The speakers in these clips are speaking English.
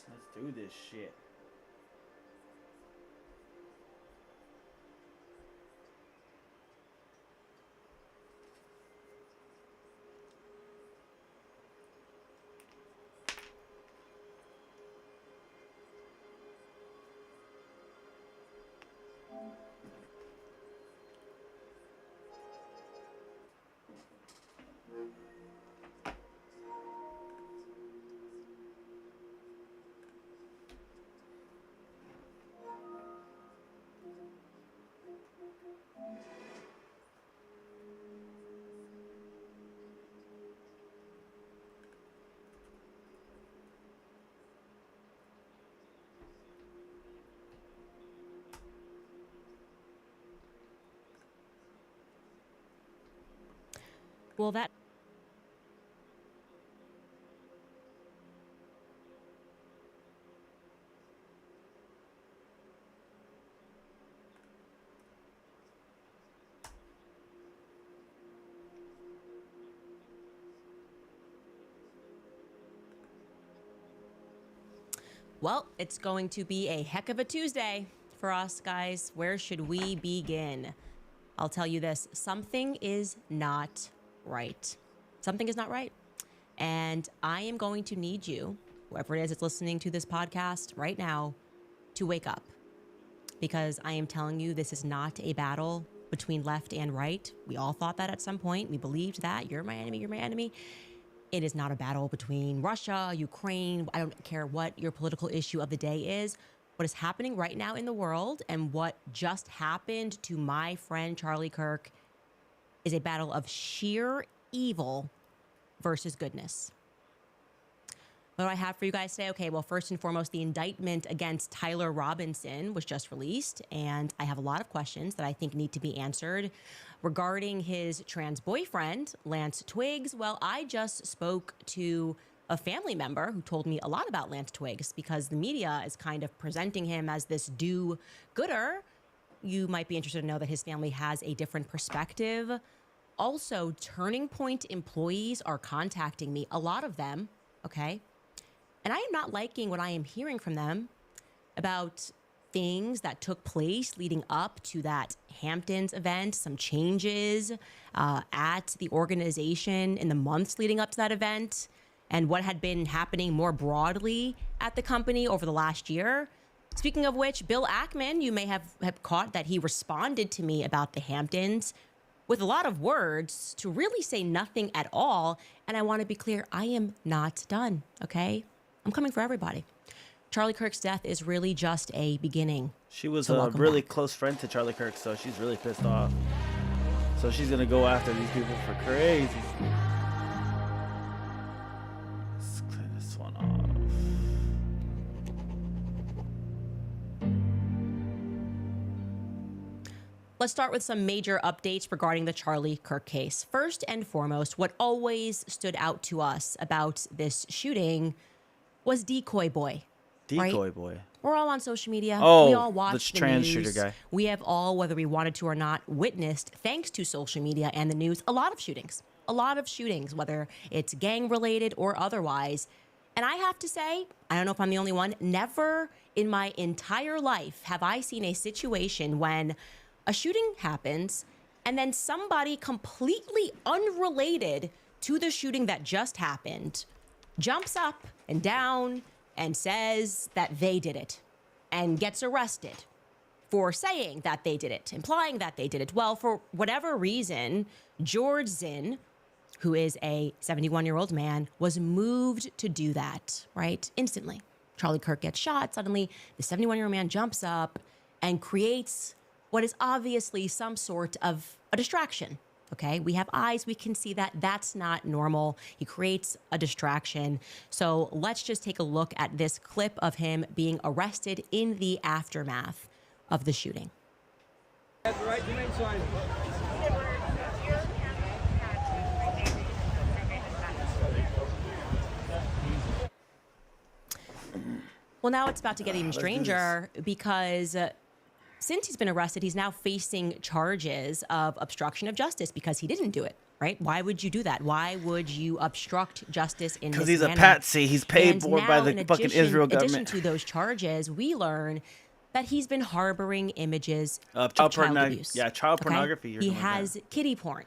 Let's do this shit. Well, that Well, it's going to be a heck of a Tuesday for us, guys. Where should we begin? I'll tell you this, something is not right. Something is not right. And I am going to need you, whoever it is that's listening to this podcast right now, to wake up. Because I am telling you, this is not a battle between left and right. We all thought that at some point. We believed that. You're my enemy, you're my enemy. It is not a battle between Russia, Ukraine. I don't care what your political issue of the day is. What is happening right now in the world and what just happened to my friend Charlie Kirk is a battle of sheer evil versus goodness. What do I have for you guys today? Okay, well, first and foremost, the indictment against Tyler Robinson was just released, and I have a lot of questions that I think need to be answered regarding his trans boyfriend, Lance Twiggs. Well, I just spoke to a family member who told me a lot about Lance Twiggs because the media is kind of presenting him as this do-gooder. You might be interested to know that his family has a different perspective. Also, Turning Point employees are contacting me, a lot of them, okay? And I am not liking what I am hearing from them about things that took place leading up to that Hamptons event, some changes at the organization in the months leading up to that event, and what had been happening more broadly at the company over the last year. Speaking of which, Bill Ackman, you may have caught that he responded to me about the Hamptons with a lot of words to really say nothing at all. And I want to be clear, I am not done, okay? I'm coming for everybody. Charlie Kirk's death is really just a beginning. She was So a welcome really back. close friend to Charlie Kirk, so she's really pissed off. So she's gonna go after these people for crazy. Let's clear this one off. Let's start with some major updates regarding the Charlie Kirk case. First and foremost, what always stood out to us about this shooting was Decoy Boy. Right? Decoy Boy. We're all on social media. Oh, We all the watch the trans news. shooter guy. We have all, whether we wanted to or not, witnessed, thanks to social media and the news, a lot of shootings. A lot of shootings, whether it's gang related or otherwise. And I have to say, I don't know if I'm the only one, never in my entire life have I seen a situation when a shooting happens and then somebody completely unrelated to the shooting that just happened jumps up and down and says that they did it and gets arrested for saying that they did it, implying that they did it. Well, for whatever reason, George Zinn, who is a 71-year-old man, was moved to do that, right? Instantly. Charlie Kirk gets shot. Suddenly, the 71-year-old man jumps up and creates what is obviously some sort of a distraction. Okay, we have eyes, we can see that. That's not normal. He creates a distraction. So let's just take a look at this clip of him being arrested in the aftermath of the shooting. At the right dimension. Well, now it's about to get even Let's do stranger because since he's been arrested, he's now facing charges of obstruction of justice because he didn't do it. right? Why would you do that? Why would you obstruct justice in this Because he's a manner? patsy. He's paid And for by now, the in fucking Israel addition government. to those charges, we learn that he's been harboring images of Child child porno- abuse. yeah, child pornography or He something like has kitty porn.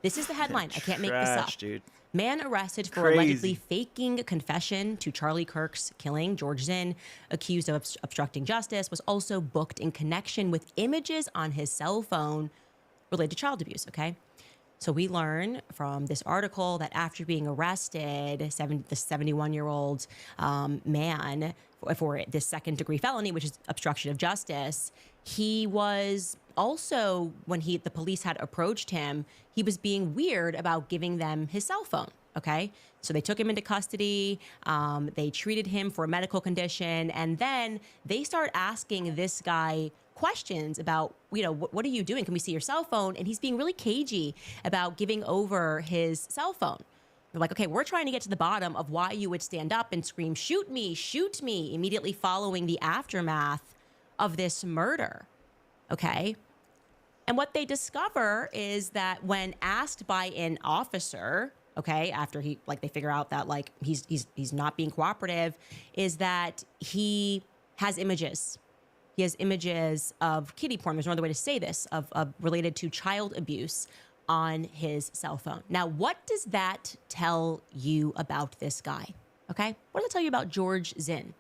This is the headline. I can't make this up. Trash, dude. Man arrested for Crazy. allegedly faking confession to Charlie Kirk's killing. George Zinn, accused of obstructing justice, was also booked in connection with images on his cell phone related to child abuse, okay? So we learn from this article that after being arrested, the 71-year-old man for this second-degree felony, which is obstruction of justice, he was also, when the police had approached him, he was being weird about giving them his cell phone, okay? So they took him into custody, they treated him for a medical condition, and then they start asking this guy questions about, what are you doing? Can we see your cell phone? And he's being really cagey about giving over his cell phone. They're like, okay, we're trying to get to the bottom of why you would stand up and scream, shoot me, immediately following the aftermath of this murder, okay? And what they discover is that when asked by an officer, okay, after they figure out that he's not being cooperative, is that he has images. He has images of kiddie porn. There's no other way to say this, of related to child abuse on his cell phone. Now, what does that tell you about this guy? Okay, what does it tell you about George Zinn?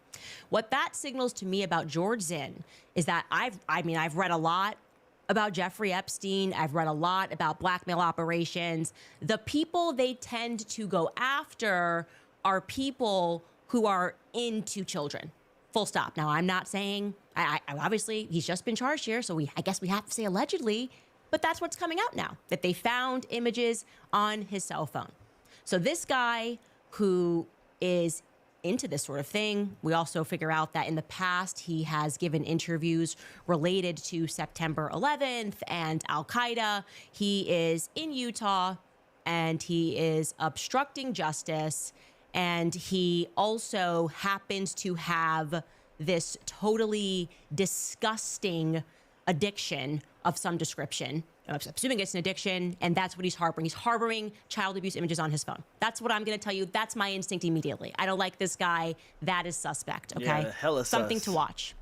What that signals to me about George Zinn is that I've read a lot about Jeffrey Epstein. I've read a lot about blackmail operations. The people they tend to go after are people who are into children. Full stop. Now, I'm not saying, I obviously, he's just been charged here, so I guess we have to say allegedly, but that's what's coming out now, that they found images on his cell phone. So this guy who is into this sort of thing, we also figure out that in the past, he has given interviews related to September 11th and Al-Qaeda. He is in Utah, and he is obstructing justice. And he also happens to have this totally disgusting addiction of some description. I'm assuming it's an addiction, and that's what he's harboring. He's harboring child abuse images on his phone. That's what I'm going to tell you. That's my instinct immediately. I don't like this guy. That is suspect, okay? Yeah, hella Something sus. to watch.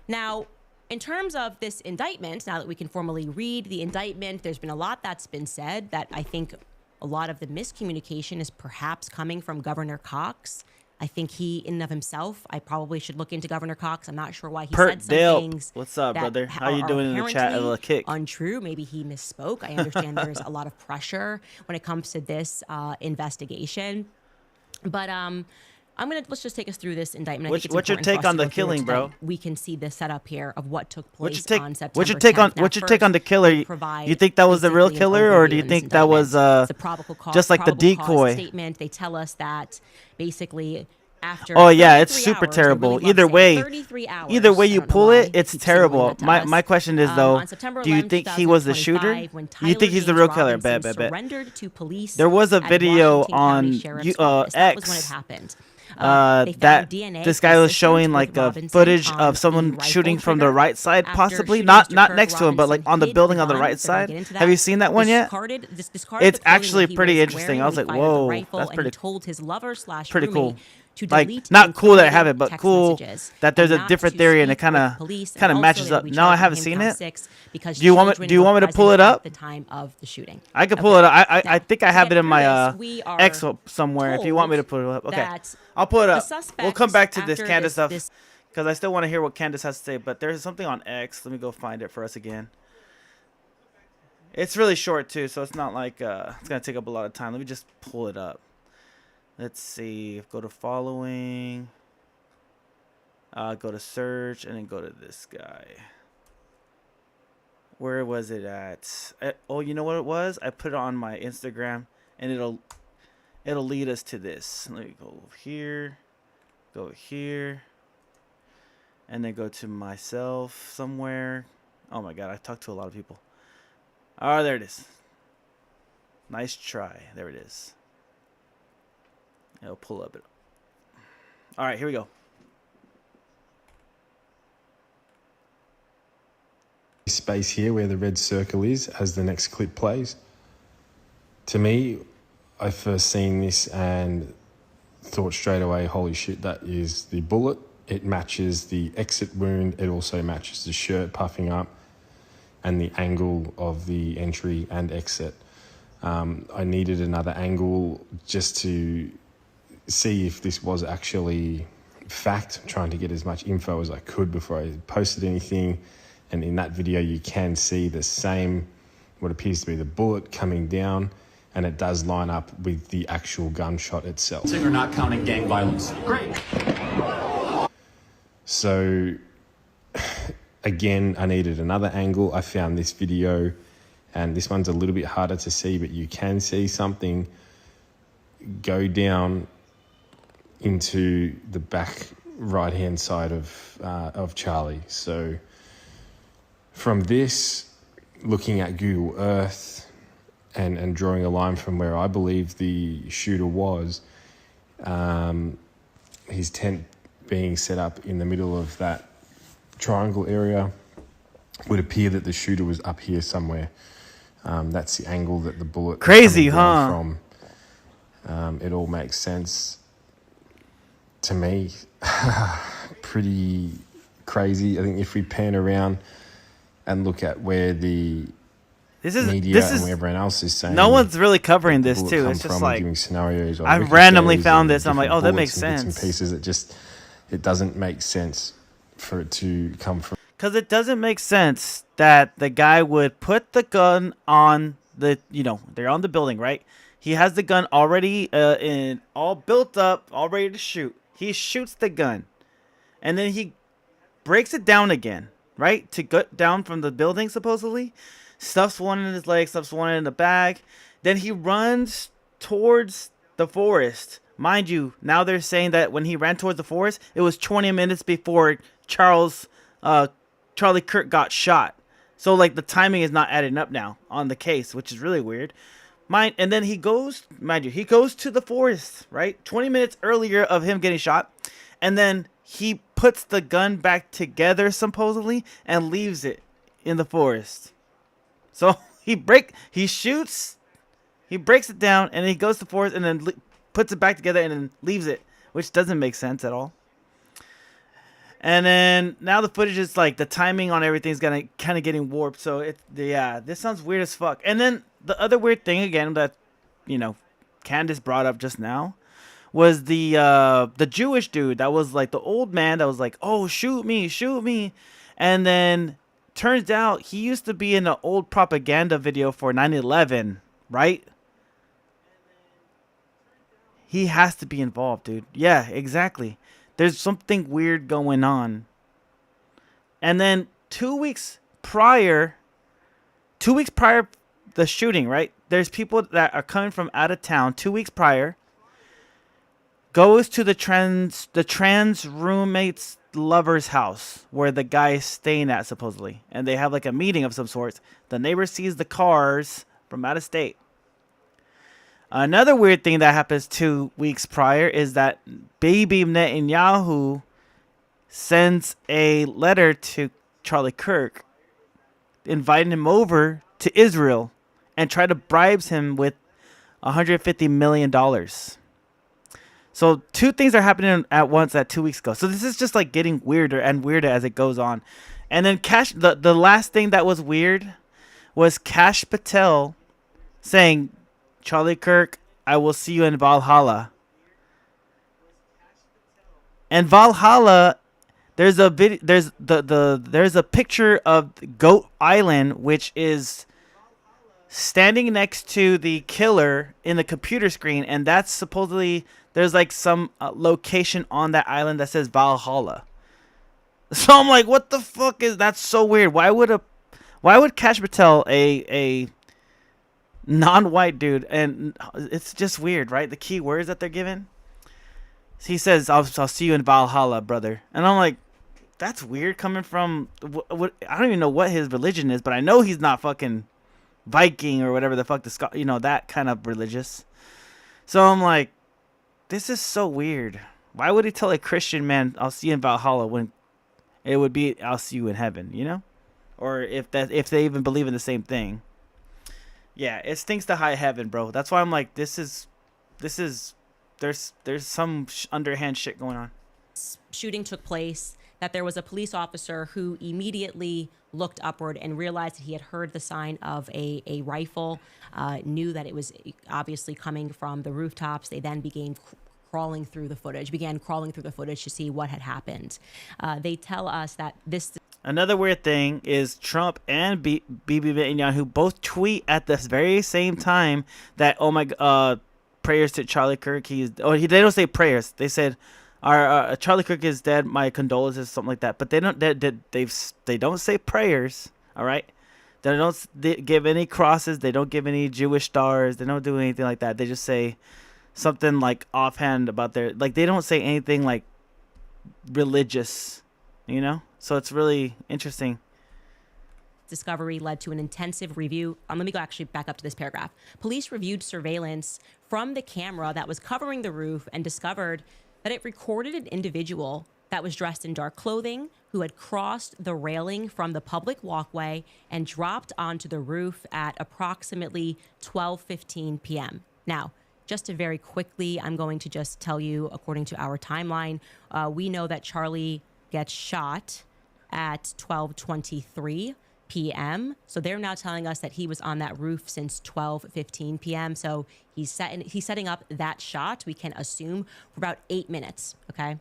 Now, in terms of this indictment, now that we can formally read the indictment, there's been a lot that's been said that I think a lot of the miscommunication is perhaps coming from Governor Cox. I think he, in and of himself, I probably should look into Governor Cox. I'm not sure why he said some Dale, things. what's up, that brother? How you are doing in the chat? A apparently little kick. untrue. Maybe he misspoke. I understand there's a lot of pressure when it comes to this investigation. But let's just take us through this indictment. I think it's What's your important for take us on to the go through it killing, so bro? that we can see the setup here of what took place What's your take? on September What's your take 10th. on? What's your take on the killer? You think that was the real killer, or do you think that was just like the decoy? Statement. They tell us that basically after. Oh yeah, it's 33 super hours, terrible. they really love Either saying way, 33 hours. either way I you don't know pull why it, they it's keep signaling terrible. that to us. My question is though, On September do you 11th, think he was the shooter? 2025, when Do you think he's the Tyler real James killer? Robinson Bet. surrendered to police There was a at video Washington County on Sheriff's Office. That was when it X. happened. They That found DNA this guy was consistent showing with like Robinson footage on of the someone rifle shooting from the trigger. right side, After possibly shooting not Mr. Kirk, next to him, but like Robinson on the hid building the on the gun. right They're gonna side. get into Have you seen that one yet? Discarded It's the clothing actually that he pretty was interesting. I wearing was when like, he fired the whoa, rifle, that's and pretty he told his lover / pretty roommate cool. to Like delete not cool that I have incriminating it, but text cool messages that there's and a not different to theory and it speak kind with of police, and kind of also matches that up. we No, I charged haven't him seen count it. 6 because Do you want children me were to pull it present at up? the time of the shooting? I could Okay. pull it up. I Now, think I to have get it in through my this, we are X somewhere. If you want me to put it up, okay. that I'll pull it the up. We'll come suspect, back to this after Candace stuff this because I still want to hear what Candace has to say. But there's something on X. Let me go find it for us again. It's really short too, so it's not like it's gonna take up a lot of time. Let me just pull it up. Let's see. Go to following. Go to search and then go to this guy. Where was it at? Oh, you know what it was? I put it on my Instagram, and it'll lead us to this. Let me go here, and then go to myself somewhere. Oh my God, I talked to a lot of people. Oh, there it is. Nice try. There it is. It'll pull up it. All right, here we go. Space here where the red circle is as the next clip plays. To me, I first seen this and thought straight away, holy shit, that is the bullet. It matches the exit wound. It also matches the shirt puffing up and the angle of the entry and exit. I needed another angle just to see if this was actually fact. I'm trying to get as much info as I could before I posted anything. And in that video, you can see the same, what appears to be the bullet coming down, and it does line up with the actual gunshot itself. So you're not counting gang violence. Great. So again, I needed another angle. I found this video, and this one's a little bit harder to see, but you can see something go down into the back right-hand side of Charlie. So from this, looking at Google Earth and drawing a line from where I believe the shooter was, his tent being set up in the middle of that triangle area, would appear that the shooter was up here somewhere. That's the angle that the bullet was Crazy, coming down huh? from. It all makes sense to me. Pretty crazy. I think if we pan around and look at where the media and where everyone else is saying, no one's really covering the this bullet too. come It's just from, like giving scenarios. I ricochets randomly found and this. I'm like, different oh, that makes bullets and bits sense. and pieces. It doesn't make sense for it to come from. Because it doesn't make sense that the guy would put the gun on the, they're on the building, right? He has the gun already all built up, all ready to shoot. He shoots the gun. And then he breaks it down again, right? To get down from the building, supposedly. Stuffs one in his leg, stuffs one in the bag. Then he runs towards the forest. Mind you, now they're saying that when he ran towards the forest, it was 20 minutes before Charlie Kirk got shot. So, like, the timing is not adding up now on the case, which is really weird. And then he goes to the forest, right? 20 minutes earlier of him getting shot. And then he puts the gun back together, supposedly, and leaves it in the forest. So, he breaks it down, and then he goes to the forest, and then puts it back together, and then leaves it, which doesn't make sense at all. And then now the footage is like the timing on everything's gonna kind of getting warped. So this sounds weird as fuck. And then the other weird thing again that, Candace brought up just now was the Jewish dude that was like the old man that was like, oh, shoot me. And then turns out he used to be in an old propaganda video for 9/11, right? He has to be involved, dude. Yeah, exactly. There's something weird going on. And then 2 weeks prior the shooting, right? There's people that are coming from out of town 2 weeks prior. Goes to the trans roommate's lover's house where the guy is staying at, supposedly. And they have like a meeting of some sorts. The neighbor sees the cars from out of state. Another weird thing that happens 2 weeks prior is that Baby Netanyahu sends a letter to Charlie Kirk inviting him over to Israel and try to bribes him with $150 million. So 2 things are happening at once at 2 weeks ago. So this is just like getting weirder and weirder as it goes on. And then the last thing that was weird was Kash Patel saying, Charlie Kirk, I will see you in Valhalla. And Valhalla, there's a picture of Goat Island, which is standing next to the killer in the computer screen, and that's supposedly there's like some location on that island that says Valhalla. So I'm like, what the fuck is that's so weird? Why would Kash Patel, a non-white dude, and it's just weird, right? The key words that they're given. He says, I'll see you in Valhalla, brother. And I'm like, that's weird coming from what I don't even know what his religion is, but I know he's not fucking Viking or whatever the fuck that kind of religious. So I'm like, this is so weird. Why would he tell a Christian man, I'll see you in Valhalla, when it would be, I'll see you in heaven, Or if they even believe in the same thing. Yeah, it stinks to high heaven, bro. That's why I'm like, this is, there's some underhand shit going on. Shooting took place, that there was a police officer who immediately looked upward and realized that he had heard the sign of a rifle, knew that it was obviously coming from the rooftops. They then began crawling through the footage to see what had happened. They tell us that this... Another weird thing is Trump and Bibi Netanyahu both tweet at the very same time that, oh my, prayers to Charlie Kirk. They don't say prayers. They said, our Charlie Kirk is dead. My condolences, something like that. But they don't say prayers. All right, they don't give any crosses. They don't give any Jewish stars. They don't do anything like that. They just say something like offhand about their, like, they don't say anything like religious, you know. So it's really interesting. Discovery led to an intensive review. Let me go actually back up to this paragraph. Police reviewed surveillance from the camera that was covering the roof and discovered that it recorded an individual that was dressed in dark clothing who had crossed the railing from the public walkway and dropped onto the roof at approximately 12:15 p.m. Now, just to very quickly, I'm going to just tell you, according to our timeline, we know that Charlie gets shot at 12:23 p.m. So they're now telling us that he was on that roof since 12:15 p.m. So he's setting up that shot, we can assume, for about 8 minutes, okay?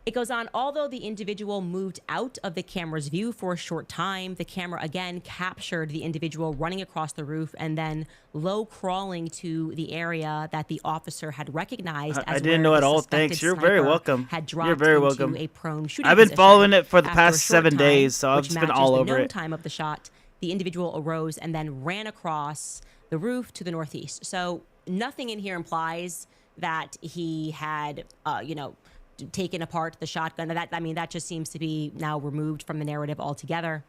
It goes on, although the individual moved out of the camera's view for a short time, the camera again captured the individual running across the roof and then low crawling to the area that the officer had recognized as I didn't know where at the all. suspected Thanks. You're very sniper welcome. had dropped You're very into welcome. a prone shooting I've been position. following it for the After a past short 7 time, days, so I've which just been matches all the over known it. time of the shot, the individual arose and then ran across the roof to the northeast. So nothing in here implies that he had, taken apart the shotgun. That just seems to be now removed from the narrative altogether.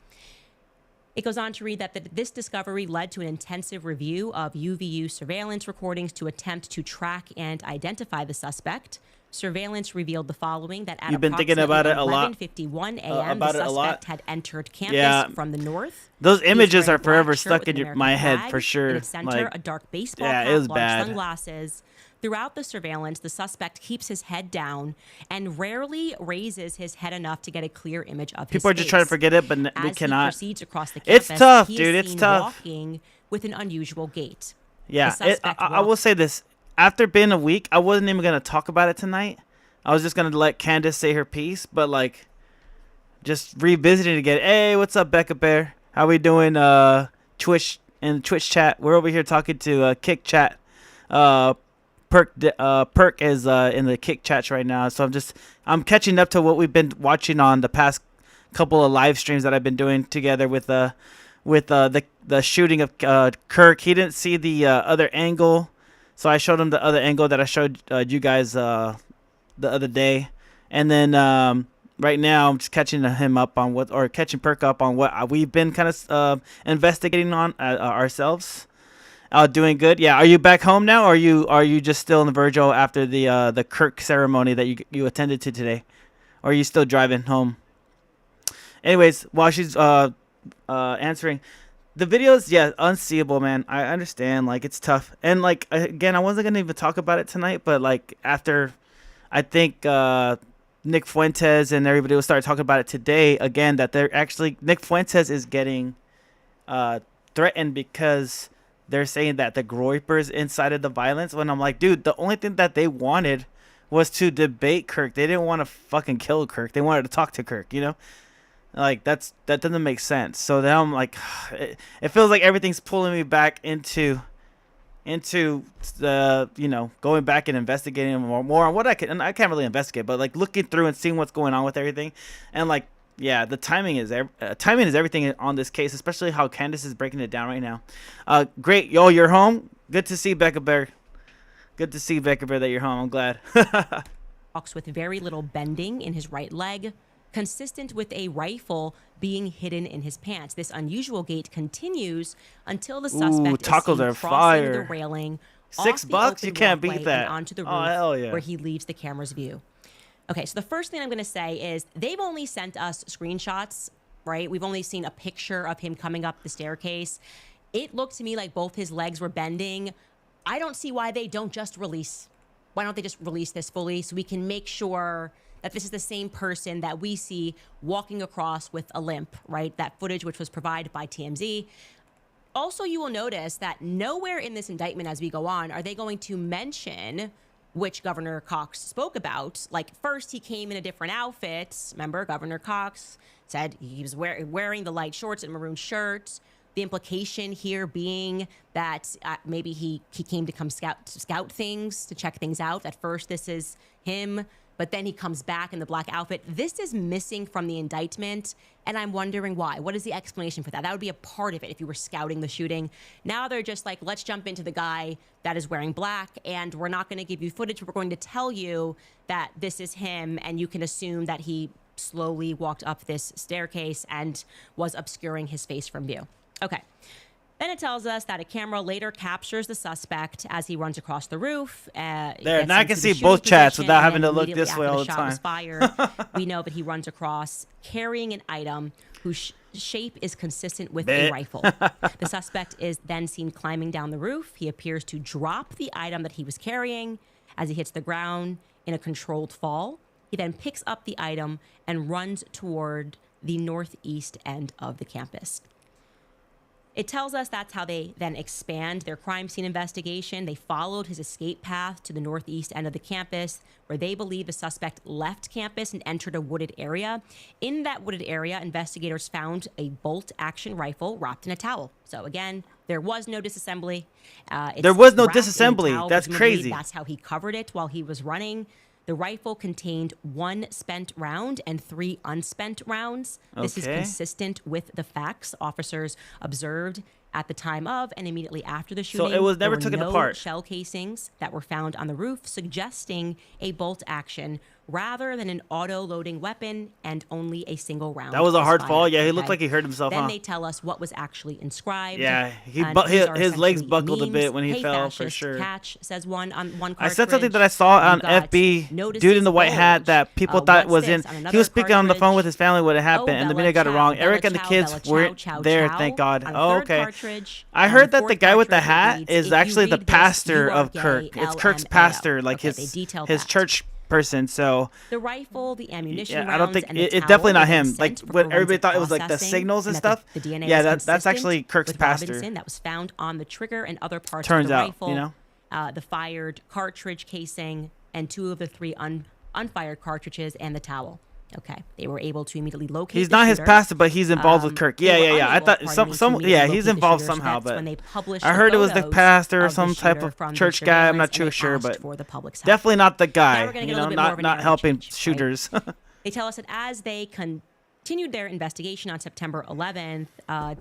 It goes on to read that this discovery led to an intensive review of UVU surveillance recordings to attempt to track and identify the suspect. Surveillance revealed the following, that at You've been thinking about it a lot. 11:51 a.m., about the it a lot. suspect had entered campus from the north. Those He was images wearing are a black forever shirt stuck with in an my American head flag. for sure. In its center, a dark baseball yeah, cap, it was large bad. sunglasses. Throughout the surveillance, the suspect keeps his head down and rarely raises his head enough to get a clear image of his People are just trying to face. forget it, but they As cannot. he proceeds across the campus, It's tough, he is dude. It's seen tough. walking with an unusual gait. Yeah, The suspect I will walked- say this. After being a week, I wasn't even going to talk about it tonight. I was just going to let Candace say her piece, but like just revisiting it again. Hey, what's up, Becca Bear? How we doing? Twitch and Twitch chat. We're over here talking to Kick Chat. Perk is in the Kick Chats right now, so I'm catching up to what we've been watching on the past couple of live streams that I've been doing together with the shooting of Kirk. He didn't see the other angle, so I showed him the other angle that I showed you guys the other day, and then right now I'm just catching him up on catching Perk up on what we've been kind of investigating on ourselves. Doing good. Yeah. Are you back home now, or are you just still in the Virgil after the Kirk ceremony that you attended to today, or are you still driving home? Anyways, while she's answering, the videos, yeah, unseeable, man. I understand, like, it's tough, and like again, I wasn't gonna even talk about it tonight, but like after, I think Nick Fuentes and everybody will start talking about it today again, that they're actually Nick Fuentes is getting threatened because they're saying that the Groypers incited the violence, when I'm like, dude, the only thing that they wanted was to debate Kirk. They didn't want to fucking kill Kirk. They wanted to talk to Kirk, you know? Like, that doesn't make sense. So now I'm like, it feels like everything's pulling me back into the, going back and investigating more on what I can't really investigate, but like looking through and seeing what's going on with everything. And like, yeah, the timing is everything on this case, especially how Candace is breaking it down right now. Great. Yo, you're home. Good to see Becca Bear. Good to see Becca Bear that you're home. I'm glad. Walks with very little bending in his right leg, consistent with a rifle being hidden in his pants. This unusual gait continues until the suspect is tacos seen are crossing fire. the railing $6? off the You open can't beat walkway that. and onto the roof, Oh, hell yeah. where he leaves the camera's view. Okay, so the first thing I'm going to say is they've only sent us screenshots, right? We've only seen a picture of him coming up the staircase. It looked to me like both his legs were bending. I don't see why they don't just release. Why don't they just release this fully so we can make sure that this is the same person that we see walking across with a limp, right? That footage which was provided by TMZ. Also, you will notice that nowhere in this indictment as we go on are they going to mention which Governor Cox spoke about. Like, first he came in a different outfit. Remember, Governor Cox said he was wearing the light shorts and maroon shirt. The implication here being that maybe he came to come scout things, to check things out. At first, this is him, but then he comes back in the black outfit. This is missing from the indictment, and I'm wondering why. What is the explanation for that? That would be a part of it if you were scouting the shooting. Now they're just like, let's jump into the guy that is wearing black, and we're not going to give you footage. We're going to tell you that this is him, and you can assume that he slowly walked up this staircase and was obscuring his face from view. Okay. Then it tells us that a camera later captures the suspect as he runs across the roof. There, now I can see both chats without having to look this way all the time. Was fired, we know that he runs across carrying an item whose shape is consistent with a rifle. The suspect is then seen climbing down the roof. He appears to drop the item that he was carrying as he hits the ground in a controlled fall. He then picks up the item and runs toward the northeast end of the campus. It tells us that's how they then expand their crime scene investigation. They followed his escape path to the northeast end of the campus, where they believe the suspect left campus and entered a wooded area. In that wooded area, investigators found a bolt-action rifle wrapped in a towel. So again, there was no disassembly. There was no wrapped in a disassembly. towel. That's Presumably, crazy. That's how he covered it while he was running. The rifle contained 1 spent round and 3 unspent rounds. This is Okay. consistent with the facts officers observed at the time of and immediately after the shooting. it was never There were taken no apart. shell casings that were found on the roof, suggesting a bolt action rather than an auto-loading weapon, and only a single round. That was a hard fired. fall. Yeah, he Okay. looked like he hurt himself, Then huh? they tell us what was actually inscribed. Yeah, And his these are his legs essentially buckled a memes. bit when he Hey, fell, for fascist, sure. Catch, says one on one I said something cartridge. that I saw You on got FB. notices Dude in the white hat bulge. that people thought What's was this? in. On He another was speaking on the phone cartridge. with his family what had happened, and the Bella minute I got it Ciao, wrong. Bella Eric and the Ciao, kids Bella weren't Ciao, there, Ciao. thank God. On a Oh, third okay. cartridge, I on heard the that the fourth guy with the cartridge, it hat reads, is "If you actually the read this, pastor you are of gay, Kirk. It's Kirk's LMAO." pastor, like Okay, they his detailed his that. church person. So The rifle, the ammunition yeah, rounds, I don't think and the it's towel definitely were not then him. Like sent for what everybody forensic thought it was like the processing, signals and and that stuff. The DNA Yeah, was that's consistent actually Kirk's with pastor. Robinson that was found on the trigger and other parts Turns of the out, rifle. you know? The fired cartridge casing and 2 of the 3 unfired cartridges and the towel. Okay, they were able to immediately locate. He's the not his shooter. pastor, but he's involved with Kirk. They Yeah, were yeah, yeah. I unable, thought pardon some me, some to yeah, immediately he's locate the involved shooter's somehow. steps But when they published I heard it was the photos pastor or of the some type shooter of from the church guy. I'm not surveillance, and too they sure, asked but for the public's help. definitely not the Now guy. we're gonna You get a know, little bit more of not a not narrative helping change, right? shooters. They tell us that as they continued their investigation on September 11th,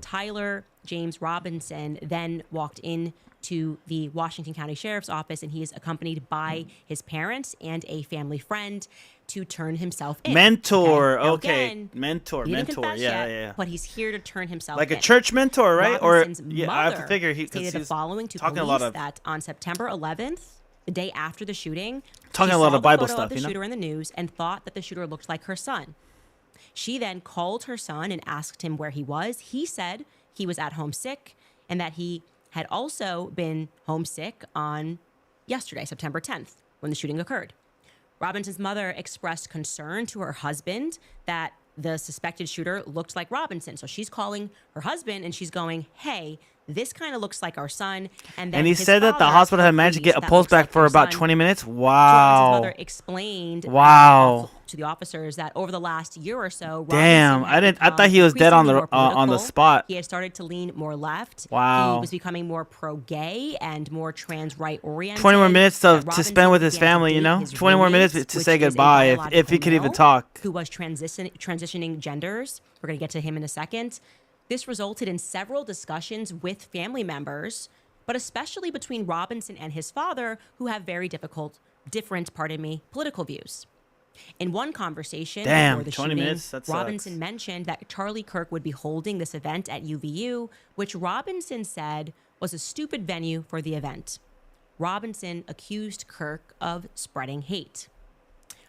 Tyler James Robinson then walked in to the Washington County Sheriff's Office, and he is accompanied by his parents and a family friend to turn himself in. Mentor, Now, okay. again, Mentor, he didn't mentor. confess Yeah, yet, yeah. but he's here to turn himself Like in. a church mentor, right? Robinson's Or yeah, I have to mother figure he stated because the he's following to talking police a lot of that on September 11th, the day after the shooting, Talking she a lot saw of Bible the photo stuff, of the you know? shooter in the news and thought that the shooter looked like her son. She then called her son and asked him where he was. He said he was at home sick and that he had also been homesick on yesterday, September 10th, when the shooting occurred. Robinson's mother expressed concern to her husband that the suspected shooter looked like Robinson. So she's calling her husband and she's going, hey, this kind of looks like our son. And then And he his said that the father hospital had managed to agrees get a that pulse looks like back for their about son. 20 minutes. Robinson's Wow. mother explained Wow. to the officers that over the last year or so, Damn, Robinson I thought he was dead on the increasingly more on the political. spot. He had started to lean more left. Wow. He was becoming more pro-gay and more trans-right oriented. 20 more minutes That to spend with his Robinson began family, to you date know? his 20 more minutes roommate, to which say is a goodbye if biological he could even male talk. Who was transitioning genders. We're going to get to him in a second. This resulted in several discussions with family members, but especially between Robinson and his father, who have very different political views. In one conversation Damn, before the 20 shooting, minutes? That sucks. Robinson mentioned that Charlie Kirk would be holding this event at UVU, which Robinson said was a stupid venue for the event. Robinson accused Kirk of spreading hate.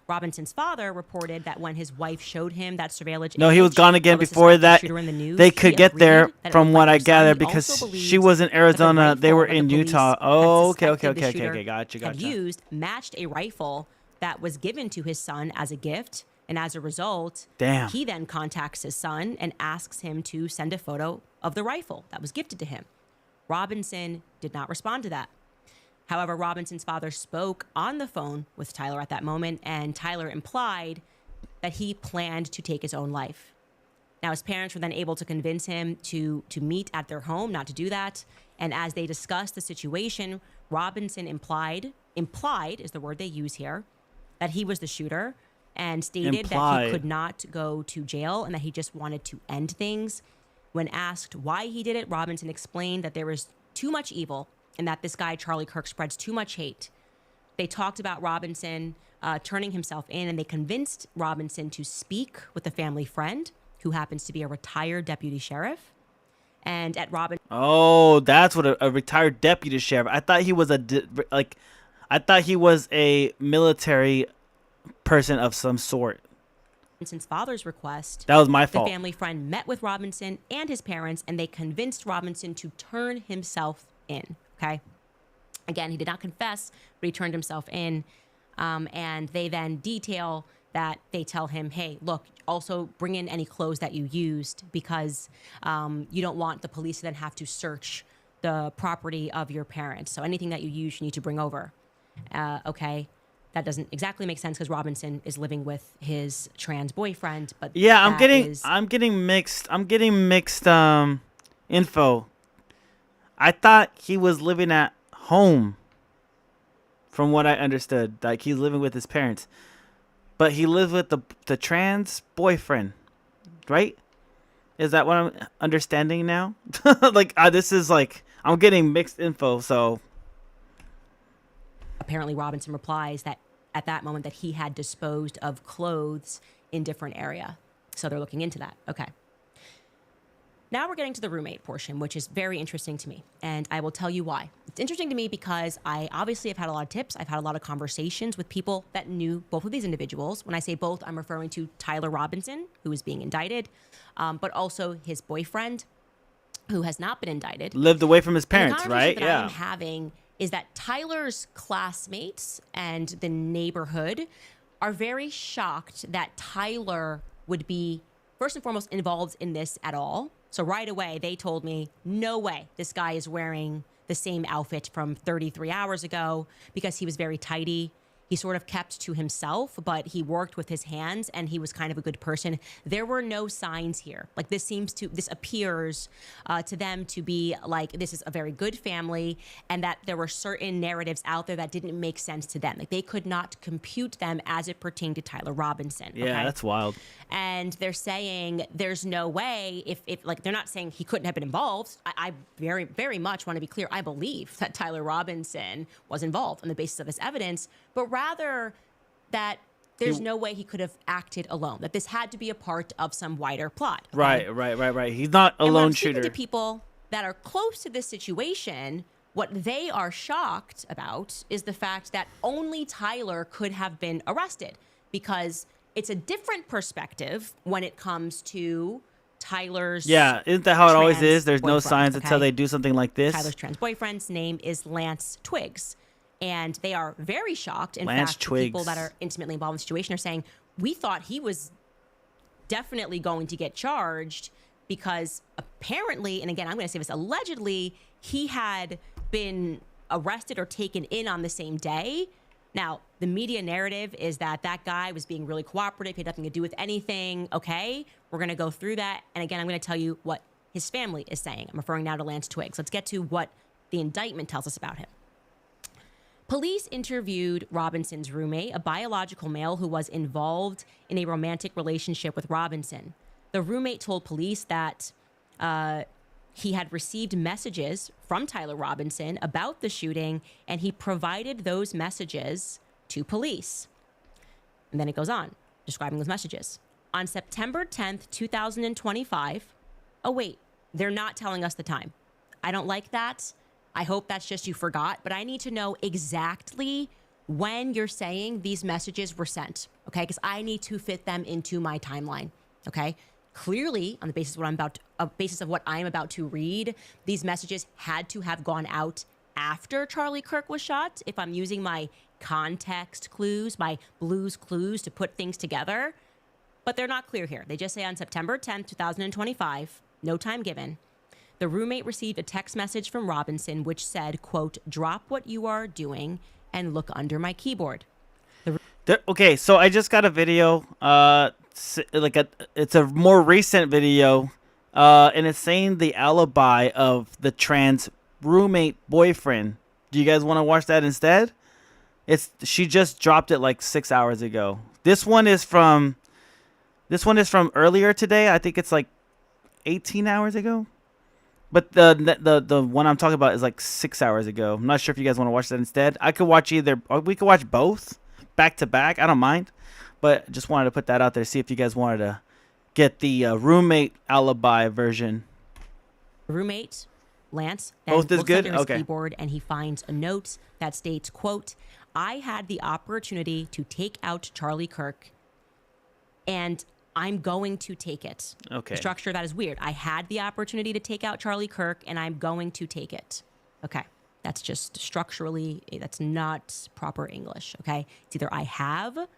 Robinson's father reported that when his wife showed him that surveillance No, he was image gone again of the before suspected that. shooter in the news, They he could get agreed there that it from looked what like I their son. gather He also because believed she was in that the Arizona. They rifle were that the in police Utah. had Oh, okay, suspected the okay. shooter Gotcha. had used matched a rifle that was given to his son as a gift. And as a result, Damn. he then contacts his son and asks him to send a photo of the rifle that was gifted to him. Robinson did not respond to that. However, Robinson's father spoke on the phone with Tyler at that moment, and Tyler implied that he planned to take his own life. Now, his parents were then able to convince him to meet at their home, not to do that. And as they discussed the situation, Robinson implied is the word they use here, that he was the shooter, and stated that Implied. he could not go to jail and that he just wanted to end things. When asked why he did it, Robinson explained that there was too much evil and that this guy, Charlie Kirk, spreads too much hate. They talked about Robinson turning himself in, and they convinced Robinson to speak with a family friend who happens to be a retired deputy sheriff. And at Oh, that's what a retired deputy sheriff. I thought he was I thought he was a military person of some sort. Robinson's father's request, That was my the fault. family friend met with Robinson and his parents, and they convinced Robinson to turn himself in. Okay. Again, he did not confess, but he turned himself in. And they then detail that they tell him, hey, look, also bring in any clothes that you used because you don't want the police to then have to search the property of your parents. So anything that you use, you need to bring over. Okay. That doesn't exactly make sense because Robinson is living with his trans boyfriend. But Yeah, I'm that getting mixed info. I thought he was living at home. From what I understood, like he's living with his parents. But he lives with the trans boyfriend, right? Is that what I'm understanding now? This is like I'm getting mixed info, so apparently Robinson replies that at that moment that he had disposed of clothes in different area. So they're looking into that. Okay. Now we're getting to the roommate portion, which is very interesting to me. And I will tell you why. It's interesting to me because I obviously have had a lot of tips. I've had a lot of conversations with people that knew both of these individuals. When I say both, I'm referring to Tyler Robinson, who is being indicted, but also his boyfriend, who has not been indicted. lived away from his And the parents, conversation right? that I am Yeah. having is that Tyler's classmates and the neighborhood are very shocked that Tyler would be first and foremost involved in this at all. So right away, they told me, no way this guy is wearing the same outfit from 33 hours ago because he was very tidy. He sort of kept to himself, but he worked with his hands and he was kind of a good person. There were no signs here. Like this appears to them to be like, this is a very good family and that there were certain narratives out there that didn't make sense to them. Like they could not compute them as it pertained to Tyler Robinson. Yeah, okay? that's wild. And they're saying there's no way if like they're not saying he couldn't have been involved. I very, very much want to be clear. I believe that Tyler Robinson was involved on the basis of this evidence, but rather that there's no way he could have acted alone, that this had to be a part of some wider plot. Okay? Right. He's not a And when lone I'm speaking shooter. to people that are close to this situation, what they are shocked about is the fact that only Tyler could have been arrested because it's a different perspective when it comes to Tyler's Yeah, isn't that how it always trans is? There's no boyfriend, signs until okay? they do something like this. Tyler's trans boyfriend's name is Lance Twiggs. And they are very shocked. In Lance fact, the people Twiggs. that are intimately involved in the situation are saying, we thought he was definitely going to get charged because apparently, and again, I'm going to say this, allegedly, he had been arrested or taken in on the same day. Now, the media narrative is that that guy was being really cooperative. He had nothing to do with anything. Okay, we're going to go through that. And again, I'm going to tell you what his family is saying. I'm referring now to Lance Twiggs. Let's get to what the indictment tells us about him. Police interviewed Robinson's roommate, a biological male who was involved in a romantic relationship with Robinson. The roommate told police that he had received messages from Tyler Robinson about the shooting, and he provided those messages to police. And then it goes on, describing those messages. On September 10th, 2025, oh wait, they're not telling us the time. I don't like that. I hope that's just you forgot, but I need to know exactly when you're saying these messages were sent, okay? Because I need to fit them into my timeline, okay? Clearly, on the basis of what I'm about to read, these messages had to have gone out after Charlie Kirk was shot. If I'm using my context clues, my Blues clues to put things together, but they're not clear here. They just say on September 10th, 2025, no time given, the roommate received a text message from Robinson which said, quote, "Drop what you are doing and look under my keyboard." Okay, so I just got a video. It's a more recent video, and it's saying the alibi of the trans roommate boyfriend. Do you guys want to watch that instead? She just dropped it like 6 hours ago. This one is from earlier today. I think it's like 18 hours ago. But the one I'm talking about is like 6 hours ago. I'm not sure if you guys want to watch that instead. I could watch either, or we could watch both back to back. I don't mind. But just wanted to put that out there, see if you guys wanted to get the roommate alibi version. Roommate, Lance, both is looks good? under his Okay. keyboard and he finds a note that states, quote, "I had the opportunity to take out Charlie Kirk and I'm going to take it." Okay. The structure, that is weird. I had the opportunity to take out Charlie Kirk and I'm going to take it. Okay. That's just structurally, that's not proper English. Okay. It's either I have,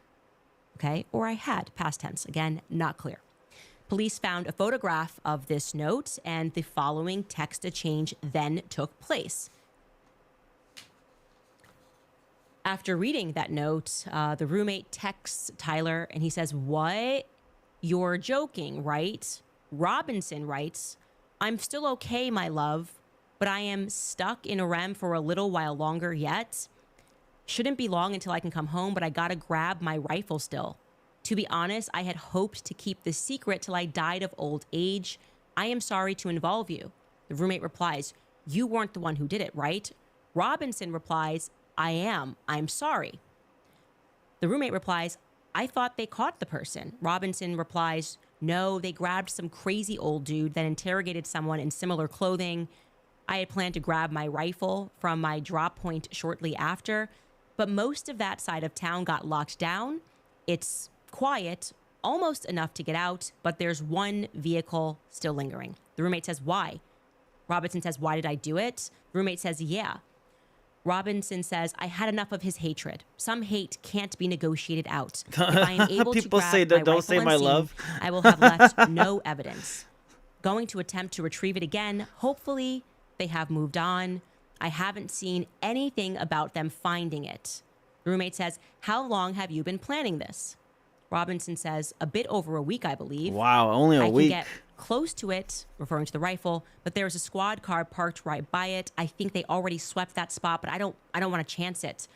okay, or I had, past tense. Again, not clear. Police found a photograph of this note and the following text exchange then took place. After reading that note, the roommate texts Tyler and he says, "What? You're joking, right?" Robinson writes, "I'm still okay, my love, but I am stuck in a REM for a little while longer yet. Shouldn't be long until I can come home, but I gotta grab my rifle still. To be honest, I had hoped to keep this secret till I died of old age. I am sorry to involve you." The roommate replies, "You weren't the one who did it, right?" Robinson replies, "I am. I'm sorry." The roommate replies, "I thought they caught the person." Robinson replies, "No, they grabbed some crazy old dude, then interrogated someone in similar clothing. I had planned to grab my rifle from my drop point shortly after, but most of that side of town got locked down. It's quiet, almost enough to get out, but there's one vehicle still lingering." The roommate says, "Why?" Robinson says, "Why did I do it?" The roommate says, "Yeah." Robinson says, "I had enough of his hatred. Some hate can't be negotiated out. If I am able to People grab say my that, don't rifle say my unseen, love. I will have left no evidence. Going to attempt to retrieve it again. Hopefully they have moved on. I haven't seen anything about them finding it." The roommate says, "How long have you been planning this?" Robinson says, "A bit over a week, I believe. Wow, only a I week. can get close to it," referring to the rifle, "but there's a squad car parked right by it. I think they already swept that spot, but I don't want to chance it."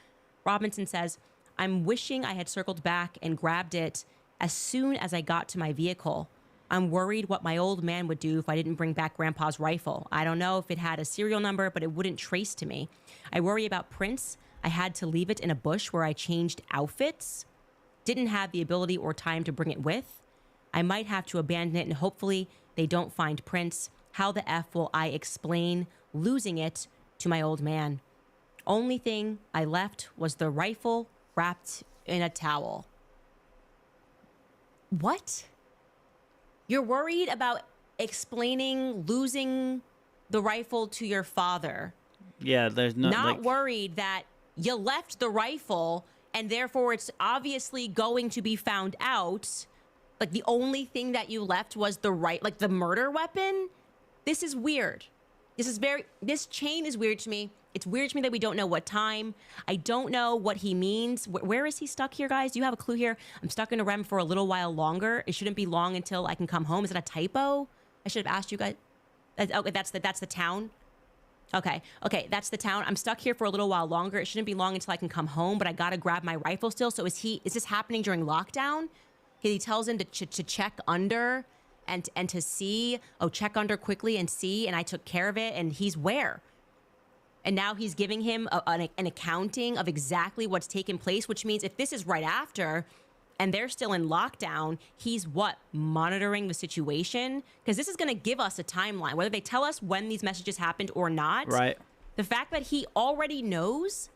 Robinson says, "I'm wishing I had circled back and grabbed it as soon as I got to my vehicle. I'm worried what my old man would do if I didn't bring back Grandpa's rifle. I don't know if it had a serial number, but it wouldn't trace to me. I worry about Prince. I had to leave it in a bush where I changed outfits. Didn't have the ability or time to bring it with. I might have to abandon it and hopefully they don't find Prince. How the F will I explain losing it to my old man? Only thing I left was the rifle wrapped in a towel." What? You're worried about explaining losing the rifle to your father. Yeah, there's no Not like, worried that you left the rifle and therefore it's obviously going to be found out. Like the only thing that you left was the murder weapon. This is weird. This chain is weird to me. It's weird to me that we don't know what time. I don't know what he means. Where is he stuck here, guys? Do you have a clue here? "I'm stuck in a REM for a little while longer. It shouldn't be long until I can come home." Is it a typo? I should have asked you guys. Okay, that's the town. Okay, that's the town. "I'm stuck here for a little while longer. It shouldn't be long until I can come home, but I gotta grab my rifle still." So is this happening during lockdown? He tells him to check under and to see. "Oh, check under quickly and see." And I took care of it. And he's where? And now he's giving him an accounting of exactly what's taken place, which means if this is right after and they're still in lockdown, he's monitoring the situation? Because this is going to give us a timeline, whether they tell us when these messages happened or not. right. The fact that he already knows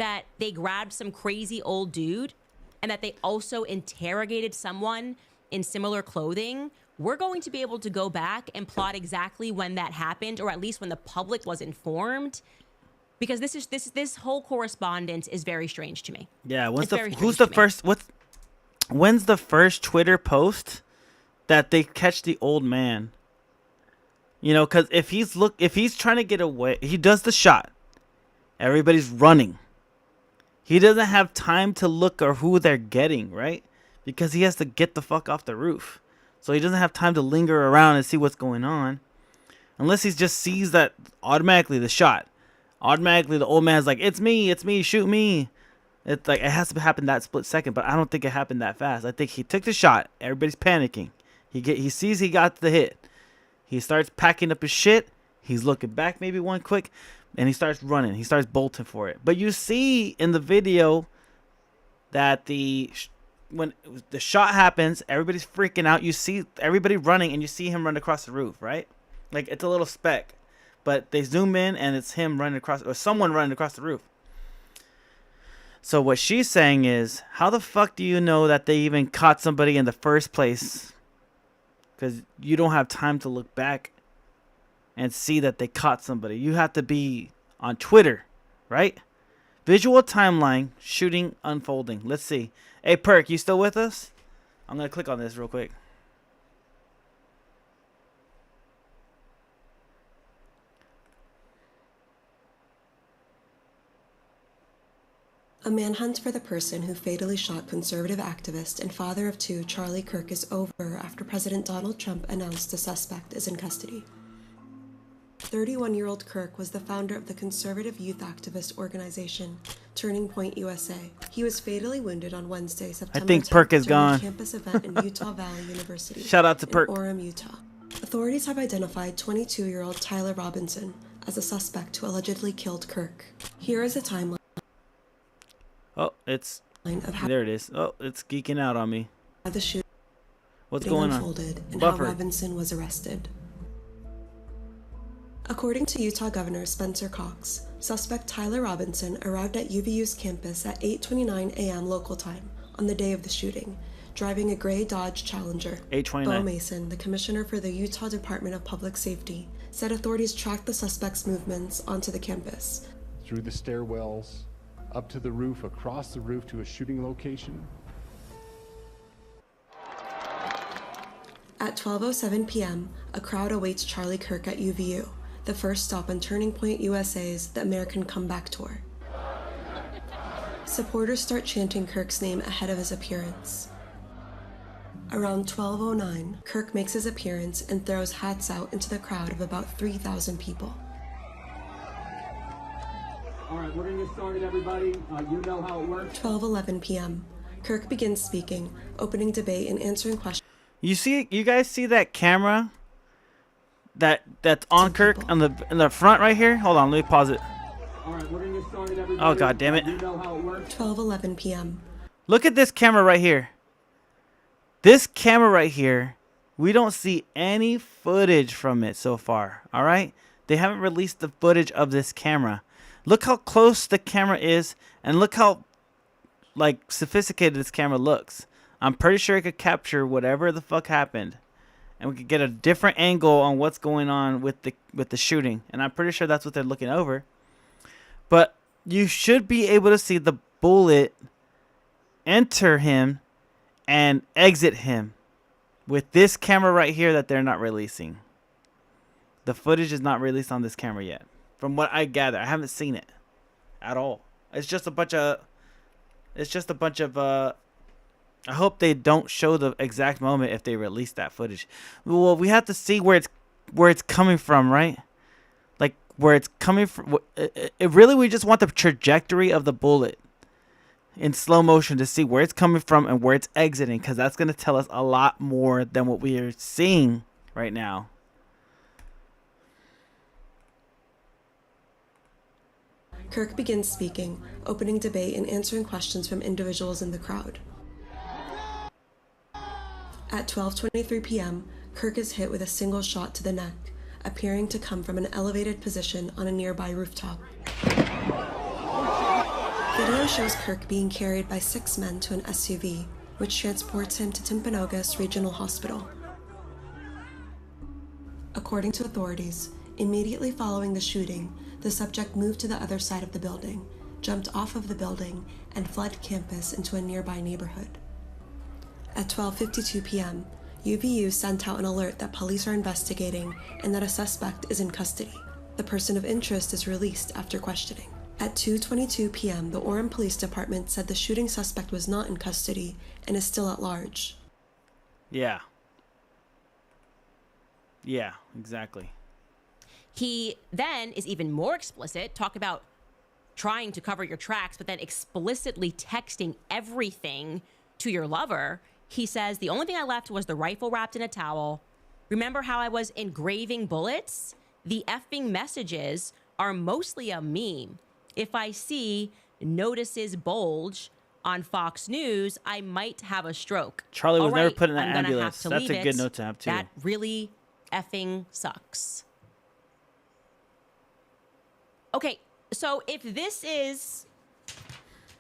that they grabbed some crazy old dude and that they also interrogated someone in similar clothing, we're going to be able to go back and plot exactly when that happened, or at least when the public was informed. Because this whole correspondence is very strange to me. Yeah, when's the first Twitter post that they catch the old man? You know, because if he's trying to get away, he does the shot. Everybody's running. He doesn't have time to look or who they're getting, right? Because he has to get the fuck off the roof. So he doesn't have time to linger around and see what's going on. Unless he just sees that automatically the shot. Automatically the old man's like, it's me, shoot me. It's like, it has to happen that split second, but I don't think it happened that fast. I think he took the shot. Everybody's panicking. He sees he got the hit. He starts packing up his shit. He's looking back maybe one quick, and he starts running. He starts bolting for it. But you see in the video that when the shot happens, everybody's freaking out. You see everybody running, and you see him run across the roof, right? Like, it's a little speck. But they zoom in, and it's him running across, or someone running across the roof. So what she's saying is, how the fuck do you know that they even caught somebody in the first place? Because you don't have time to look back and see that they caught somebody. You have to be on Twitter, right? Visual timeline, shooting, unfolding. Let's see. Hey, Perk, you still with us? I'm going to click on this real quick. A manhunt for the person who fatally shot conservative activist and father of two Charlie Kirk is over after President Donald Trump announced the suspect is in custody. 31-year-old Kirk was the founder of the conservative youth activist organization Turning Point USA. He was fatally wounded on Wednesday, September 10th, I think Perk is during gone. a campus event in Utah Valley University. Shout out to Perk. In Orem, Utah. Authorities have identified 22-year-old Tyler Robinson as a suspect who allegedly killed Kirk. Here is a timeline. Oh, there it is. Oh, it's geeking out on me. The shooting What's going unfolded on? And Buffer. how Robinson was arrested. According to Utah Governor Spencer Cox, suspect Tyler Robinson arrived at UVU's campus at 8:29 a.m. local time on the day of the shooting, driving a gray Dodge Challenger. 8:29. Bo Mason, the commissioner for the Utah Department of Public Safety, said authorities tracked the suspect's movements onto the campus. Through the stairwells, up to the roof, across the roof to a shooting location. At 12:07 p.m., a crowd awaits Charlie Kirk at UVU, the first stop on Turning Point USA's The American Comeback Tour. Supporters start chanting Kirk's name ahead of his appearance. Around 12:09, Kirk makes his appearance and throws hats out into the crowd of about 3,000 people. All right, we're gonna get started, everybody. You know how it works. 12:11 p.m., Kirk begins speaking, opening debate and answering questions. You guys see that camera that's on Kirk in the front right here? Hold on, let me pause it. All right, we're gonna get started, everybody. Oh, god damn it. You know how it works. 12:11 p.m. Look at this camera right here. This camera right here, we don't see any footage from it so far, all right? They haven't released the footage of this camera. Look how close the camera is, and look how like sophisticated this camera looks. I'm pretty sure it could capture whatever the fuck happened, and we could get a different angle on what's going on with the shooting. And I'm pretty sure that's what they're looking over. But you should be able to see the bullet enter him and exit him with this camera right here that they're not releasing. The footage is not released on this camera yet. From what I gather, I haven't seen it at all. It's just a bunch of I hope they don't show the exact moment if they release that footage. Well, we have to see where it's coming from, right? Like where it's coming from. Really, we just want the trajectory of the bullet in slow motion to see where it's coming from and where it's exiting, because that's going to tell us a lot more than what we are seeing right now. Kirk begins speaking, opening debate and answering questions from individuals in the crowd. At 12:23 p.m., Kirk is hit with a single shot to the neck, appearing to come from an elevated position on a nearby rooftop. Video shows Kirk being carried by 6 men to an SUV, which transports him to Timpanogos Regional Hospital. According to authorities, immediately following the shooting, the subject moved to the other side of the building, jumped off of the building, and fled campus into a nearby neighborhood. At 12:52 p.m., UVU sent out an alert that police are investigating and that a suspect is in custody. The person of interest is released after questioning. At 2:22 p.m., the Orem Police Department said the shooting suspect was not in custody and is still at large. Yeah. Yeah, exactly. He then is even more explicit, talk about trying to cover your tracks, but then explicitly texting everything to your lover. He says, the only thing I left was the rifle wrapped in a towel. Remember how I was engraving bullets? The effing messages are mostly a meme. If I see notices bulge on Fox News, I might have a stroke. Charlie was All never right, put in an I'm gonna have ambulance. to That's leave a good it. note to have, too. That really effing sucks. Okay, so if this is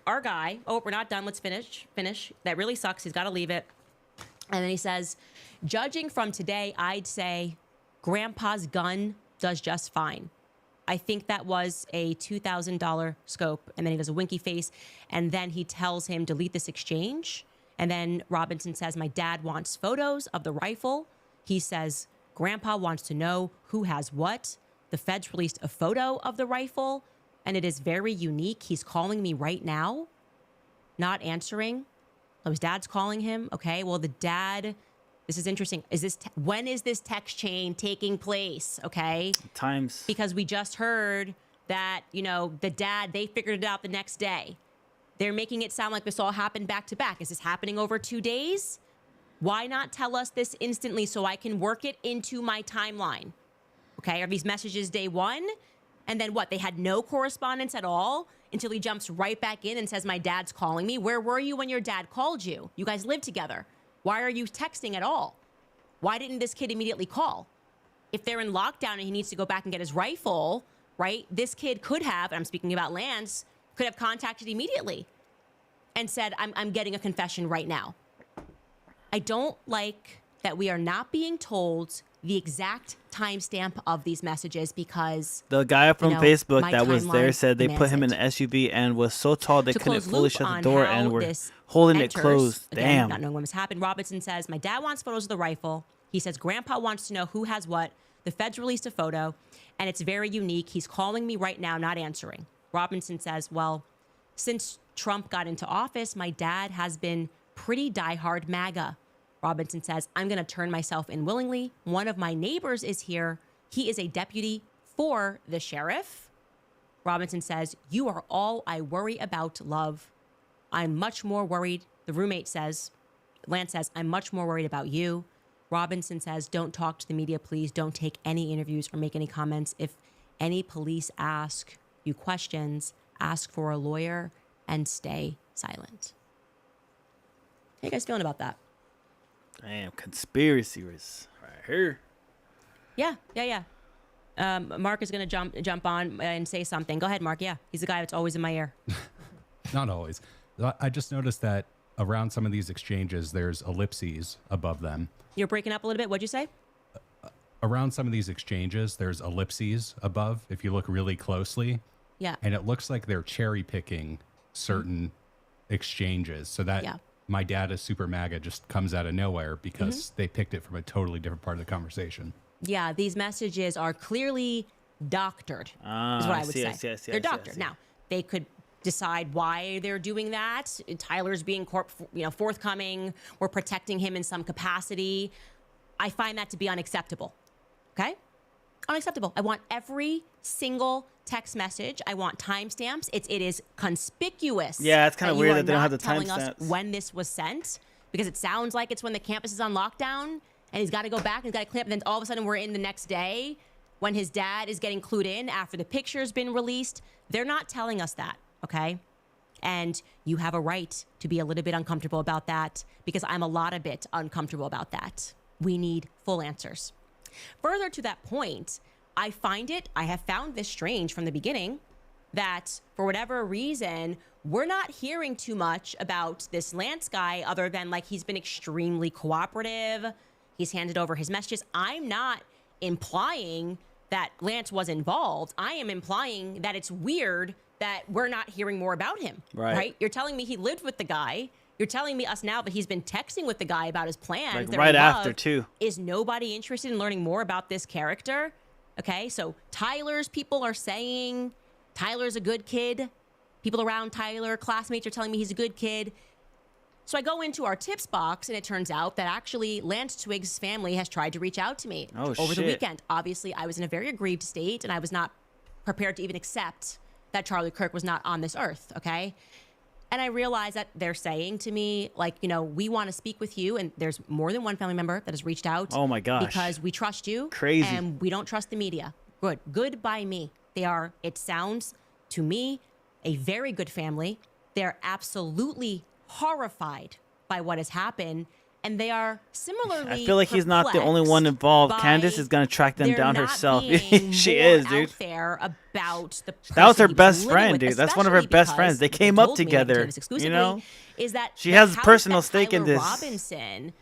our guy, oh, we're not done. Let's finish. That really sucks. He's got to leave it. And then he says, judging from today, I'd say Grandpa's gun does just fine. I think that was a $2,000 scope. And then he does a winky face. And then he tells him, delete this exchange. And then Robinson says, my dad wants photos of the rifle. He says, Grandpa wants to know who has what. The feds released a photo of the rifle, and it is very unique. He's calling me right now, not answering. Oh, his dad's calling him. Okay, well, the dad, this is interesting. When is this text chain taking place? Okay. Times. Because we just heard that, the dad, they figured it out the next day. They're making it sound like this all happened back to back. Is this happening over 2 days? Why not tell us this instantly so I can work it into my timeline? Okay, are these messages day one? And then what? They had no correspondence at all until he jumps right back in and says, my dad's calling me. Where were you when your dad called you? You guys live together. Why are you texting at all? Why didn't this kid immediately call? If they're in lockdown and he needs to go back and get his rifle, right? This kid could have, and I'm speaking about Lance, could have contacted immediately and said, I'm getting a confession right now. I don't like that we are not being told the exact timestamp of these messages because the guy from Facebook my that was there timeline said they put him in demands an SUV and was so tall they To couldn't close fully loop shut the on door how and were this holding it enters, closed. again, Damn. not knowing when this happened, Robinson says, my dad wants photos of the rifle. He says, Grandpa wants to know who has what. The feds released a photo, and it's very unique. He's calling me right now, not answering. Robinson says, well, since Trump got into office, my dad has been pretty diehard MAGA. Robinson says, I'm going to turn myself in willingly. One of my neighbors is here. He is a deputy for the sheriff. Robinson says, you are all I worry about, love. I'm much more worried. The roommate says, Lance says, I'm much more worried about you. Robinson says, don't talk to the media, please. Don't take any interviews or make any comments. If any police ask you questions, ask for a lawyer and stay silent. How you guys feeling about that? Damn, conspiracy was right here. Yeah. Mark is going to jump on and say something. Go ahead, Mark. Yeah, he's the guy that's always in my ear. Not always. I just noticed that around some of these exchanges, there's ellipses above them. You're breaking up a little bit. What'd you say? Around some of these exchanges, there's ellipses above, if you look really closely. Yeah. And it looks like they're cherry picking certain exchanges. So that my dad is super MAGA just comes out of nowhere because they picked it from a totally different part of the conversation. Yeah, these messages are clearly doctored, is what I would say. They're doctored. Now, they could decide why they're doing that. Tyler's being forthcoming. We're protecting him in some capacity. I find that to be unacceptable. Okay? Unacceptable. I want every single text message. I want timestamps. It is conspicuous. Yeah, it's kind of weird that they don't have the telling us timestamps. when this was sent, because it sounds like it's when the campus is on lockdown and he's got to go back and he's got to clean up. And then all of a sudden we're in the next day when his dad is getting clued in after the picture's been released. They're not telling us that, okay? And you have a right to be a little bit uncomfortable about that because I'm a bit uncomfortable about that. We need full answers. Further to that point, I have found this strange from the beginning that for whatever reason, we're not hearing too much about this Lance guy other than like he's been extremely cooperative. He's handed over his messages. I'm not implying that Lance was involved. I am implying that it's weird that we're not hearing more about him. Right? You're telling me he lived with the guy. You're telling me us now that he's been texting with the guy about his plans. Like right after, too. Is nobody interested in learning more about this character? Okay, so Tyler's people are saying Tyler's a good kid. People around Tyler, classmates are telling me he's a good kid. So I go into our tips box, and it turns out that actually Lance Twiggs' family has tried to reach out to me over the weekend. Obviously, I was in a very aggrieved state, and I was not prepared to even accept that Charlie Kirk was not on this earth, okay? And I realized that they're saying to me, like, you know, we want to speak with you. And there's more than one family member that has reached out. Oh, my gosh. Because we trust you. Crazy. And we don't trust the media. Good. Good by me. They are, it sounds to me, a very good family. They're absolutely horrified by what has happened. And they are similarly I feel like he's not the only one involved. Candace is going to track them down herself. She is, dude. Out there about the that was her person he best living friend, with, dude. That's one of her best friends. They came up told me, together. exclusively, You know? Is that she the has house personal that stake in Tyler this. Robinson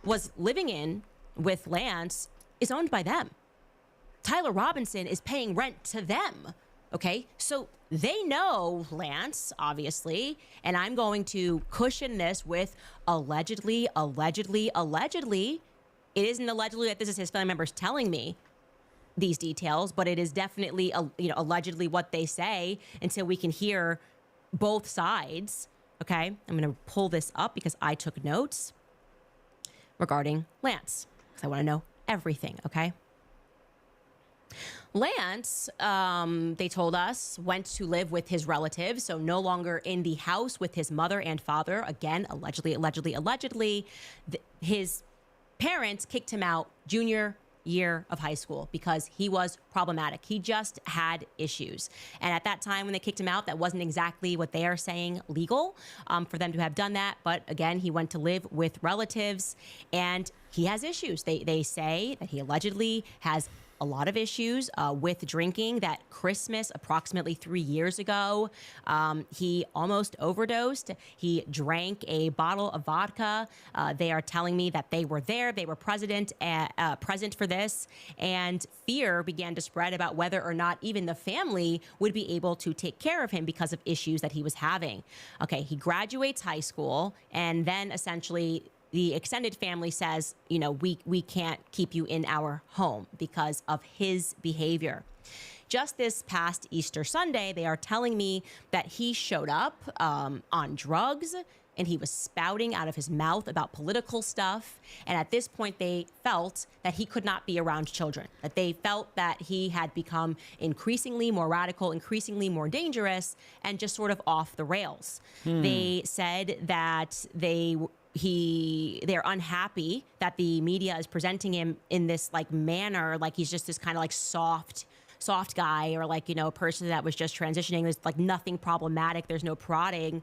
was living in with Lance is owned by them. Tyler Robinson is paying rent to them. Okay, so they know Lance, obviously, and I'm going to cushion this with allegedly. It isn't allegedly that this is his family members telling me these details, but it is definitely, allegedly what they say until we can hear both sides. Okay, I'm going to pull this up because I took notes regarding Lance because I want to know everything. Okay. Lance, they told us, went to live with his relatives, so no longer in the house with his mother and father. Again, allegedly. His parents kicked him out junior year of high school because he was problematic. He just had issues. And at that time when they kicked him out, that wasn't exactly what they are saying legal for them to have done that. But again, he went to live with relatives and he has issues. They say that he allegedly has a lot of issues with drinking. That Christmas, approximately 3 years ago, he almost overdosed. He drank a bottle of vodka. They are telling me that they were there. They were present for this. And fear began to spread about whether or not even the family would be able to take care of him because of issues that he was having. Okay, he graduates high school and then essentially the extended family says, we can't keep you in our home because of his behavior. Just this past Easter Sunday, they are telling me that he showed up on drugs and he was spouting out of his mouth about political stuff. And at this point, they felt that he could not be around children, that they felt that he had become increasingly more radical, increasingly more dangerous, and just sort of off the rails. They said that they're unhappy that the media is presenting him in this manner, like he's just this kind of soft guy, or a person that was just transitioning. There's nothing problematic. There's no prodding.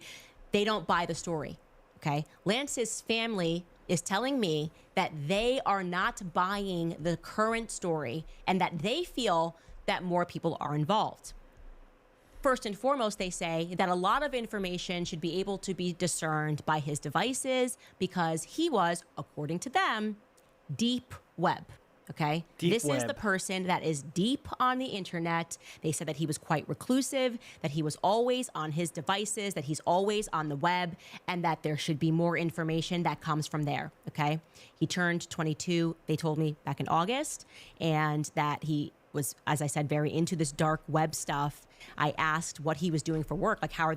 They don't buy the story. Okay. Lance's family is telling me that they are not buying the current story and that they feel that more people are involved. First and foremost, they say that a lot of information should be able to be discerned by his devices because he was, according to them, deep web. Okay. This is the person that is deep on the internet. They said that he was quite reclusive, that he was always on his devices, that he's always on the web, and that there should be more information that comes from there. Okay. He turned 22, they told me, back in August, and that he was, as I said, very into this dark web stuff. I asked what he was doing for work, how are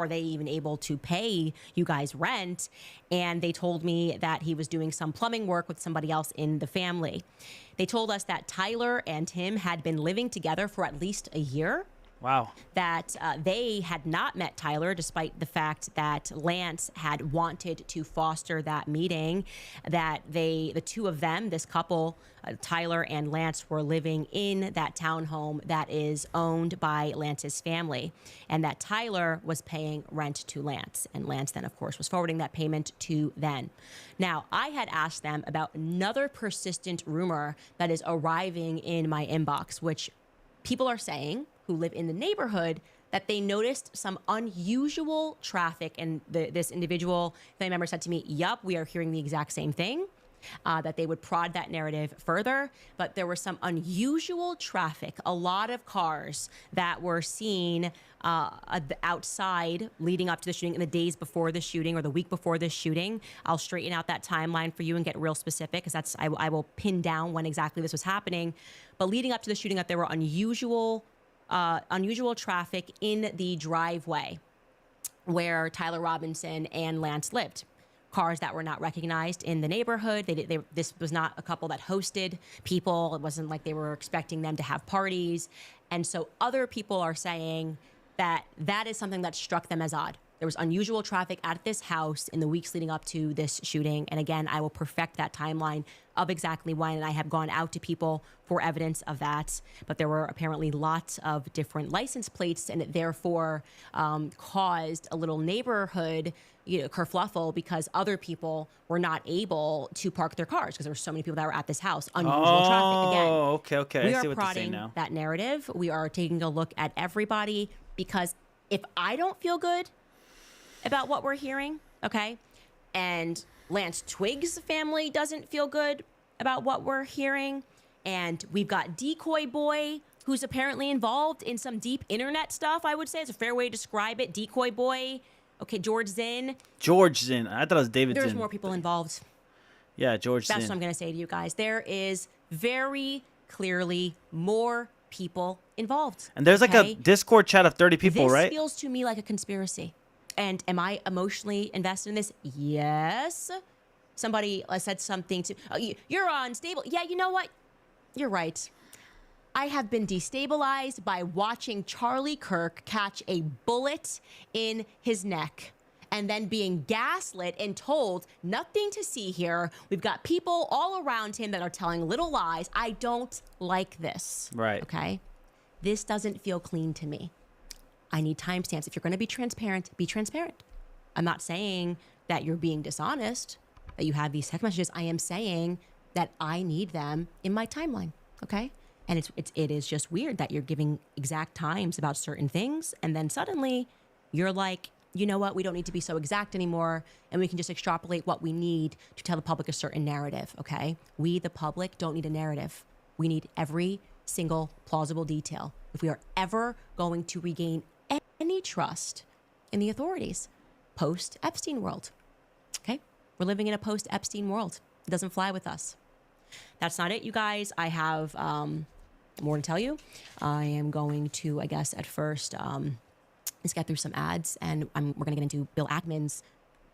they even able to pay you guys rent? And they told me that he was doing some plumbing work with somebody else in the family. They told us that Tyler and him had been living together for at least a year. Wow. That they had not met Tyler, despite the fact that Lance had wanted to foster that meeting, that the two of them, this couple, Tyler and Lance, were living in that townhome that is owned by Lance's family, and that Tyler was paying rent to Lance. And Lance then, of course, was forwarding that payment to them. Now, I had asked them about another persistent rumor that is arriving in my inbox, which people are saying who live in the neighborhood that they noticed some unusual traffic. And this individual family member said to me, yup, we are hearing the exact same thing. That they would prod that narrative further, but there was some unusual traffic, a lot of cars that were seen outside leading up to the shooting in the days before the shooting or the week before the shooting. I'll straighten out that timeline for you and get real specific because I will pin down when exactly this was happening. But leading up to the shooting, that there were unusual traffic in the driveway where Tyler Robinson and Lance lived. Cars that were not recognized in the neighborhood. This was not a couple that hosted people. It wasn't like they were expecting them to have parties. And so other people are saying that that is something that struck them as odd. There was unusual traffic at this house in the weeks leading up to this shooting. And again, I will perfect that timeline of exactly when, and I have gone out to people for evidence of that. But there were apparently lots of different license plates, and it therefore caused a little neighborhood kerfluffle because other people were not able to park their cars because there were so many people that were at this house. Unusual traffic again. Oh, okay. We I see are what they're saying prodding now. that narrative. We are taking a look at everybody because if I don't feel good about what we're hearing, okay, and Lance Twig's family doesn't feel good about what we're hearing, and we've got Decoy Boy, who's apparently involved in some deep internet stuff, I would say is a fair way to describe it. Decoy Boy, okay, George Zinn. George Zinn. I thought it was David Zinn. There's more people involved. Yeah, George Zinn. That's what I'm going to say to you guys. There is very clearly more people involved. And there's like a Discord chat of 30 people, this right? This feels to me like a conspiracy. And am I emotionally invested in this? Yes. Somebody said something to, you're unstable. Yeah, you know what? You're right. I have been destabilized by watching Charlie Kirk catch a bullet in his neck and then being gaslit and told nothing to see here. We've got people all around him that are telling little lies. I don't like this. Right. Okay. This doesn't feel clean to me. I need timestamps. If you're going to be transparent, be transparent. I'm not saying that you're being dishonest, that you have these text messages. I am saying that I need them in my timeline. Okay. And it is just weird that you're giving exact times about certain things. And then suddenly you're like, you know what? We don't need to be so exact anymore. And we can just extrapolate what we need to tell the public a certain narrative. Okay. We, the public, don't need a narrative. We need every single plausible detail. If we are ever going to regain any trust in the authorities, post-Epstein world. Okay. We're living in a post-Epstein world. It doesn't fly with us. That's not it, you guys. I have more to tell you. I am going to, I guess, at first, let's get through some ads, and we're going to get into Bill Ackman's,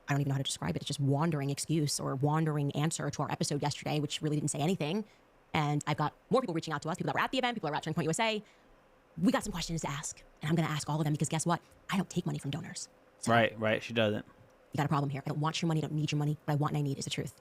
I don't even know how to describe it. It's just wandering excuse or wandering answer to our episode yesterday, which really didn't say anything. And I've got more people reaching out to us, people that were at the event, people that were at Turning Point USA. We got some questions to ask, and I'm going to ask all of them because guess what? I don't take money from donors. So Right. She doesn't. you got a problem here. I don't want your money. I don't need your money. What I want and I need is the truth.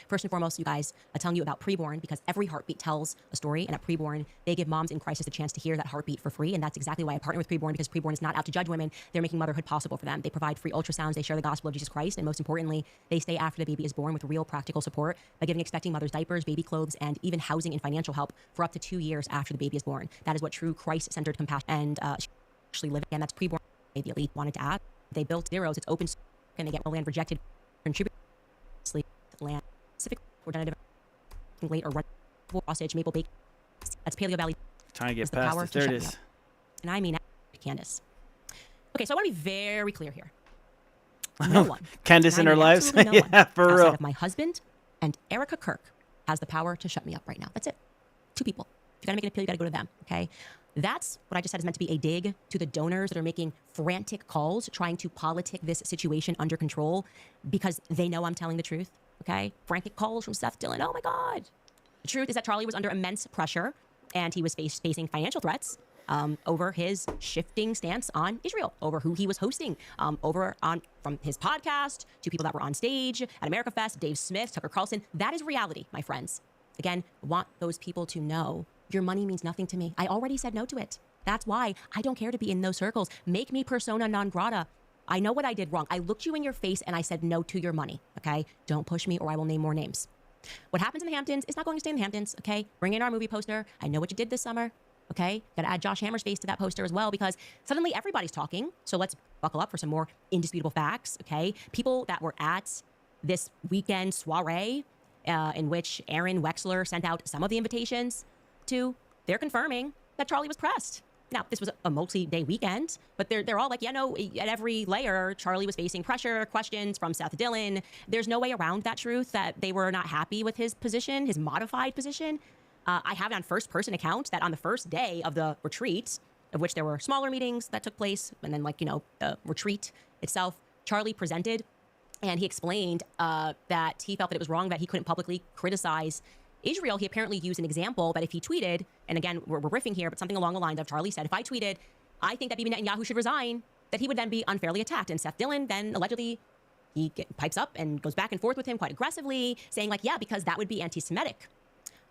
First and foremost, you guys, I'm telling you about Preborn because every heartbeat tells a story. And at Preborn, they give moms in crisis a chance to hear that heartbeat for free. And that's exactly why I partner with Preborn, because Preborn is not out to judge women. They're making motherhood possible for them. They provide free ultrasounds. They share the gospel of Jesus Christ. And most importantly, they stay after the baby is born with real practical support by giving expecting mothers diapers, baby clothes, and even housing and financial help for up to 2 years after the baby is born. That is what true Christ-centered compassion and actually live. And that's Preborn. The elite wanted to add. They built zeros. It's open source, and they get land rejected. Contribute land specific regenerative late or run sausage maple bake. That's Paleo Valley. Trying to get the power past to it. There shut it me is. up. And I mean Candace. Okay, so I want to be very clear here. No one. Candace in I her mean lives? absolutely no one Yeah, for outside real. of my husband and Erica Kirk has the power to shut me up right now. That's it. 2 people. If you're going to make an appeal, you got to go to them, okay? That's what I just said is meant to be a dig to the donors that are making frantic calls, trying to politic this situation under control because they know I'm telling the truth, okay? Frantic calls from Seth Dillon. Oh, my God. The truth is that Charlie was under immense pressure and he was facing financial threats over his shifting stance on Israel, over who he was hosting, from his podcast to people that were on stage at America Fest, Dave Smith, Tucker Carlson. That is reality, my friends. Again, I want those people to know your money means nothing to me. I already said no to it. That's why I don't care to be in those circles. Make me persona non grata. I know what I did wrong. I looked you in your face and I said no to your money, okay? Don't push me or I will name more names. What happens in the Hamptons is not going to stay in the Hamptons, okay? Bring in our movie poster. I know what you did this summer, Okay, got to add Josh Hammer's face to that poster as well, because suddenly everybody's talking. So let's buckle up for some more indisputable facts. Okay, people that were at this weekend soiree in which Aaron Wexler sent out some of the invitations to, they're confirming that Charlie was pressed. Now, this was a multi-day weekend, but they're all like, yeah, no, at every layer, Charlie was facing pressure, questions from Seth Dillon. There's no way around that truth, that they were not happy with his position, his modified position. I have it on first-person account that on the first day of the retreat, of which there were smaller meetings that took place, and then, like, you know, the retreat itself, Charlie presented, and he explained that he felt that it was wrong that he couldn't publicly criticize Israel. He apparently used an example that if he tweeted, and again, we're riffing here, but something along the lines of, Charlie said, if I tweeted, I think that Bibi Netanyahu should resign, that he would then be unfairly attacked. And Seth Dillon then allegedly, pipes up and goes back and forth with him quite aggressively, saying like, yeah, because that would be anti-Semitic.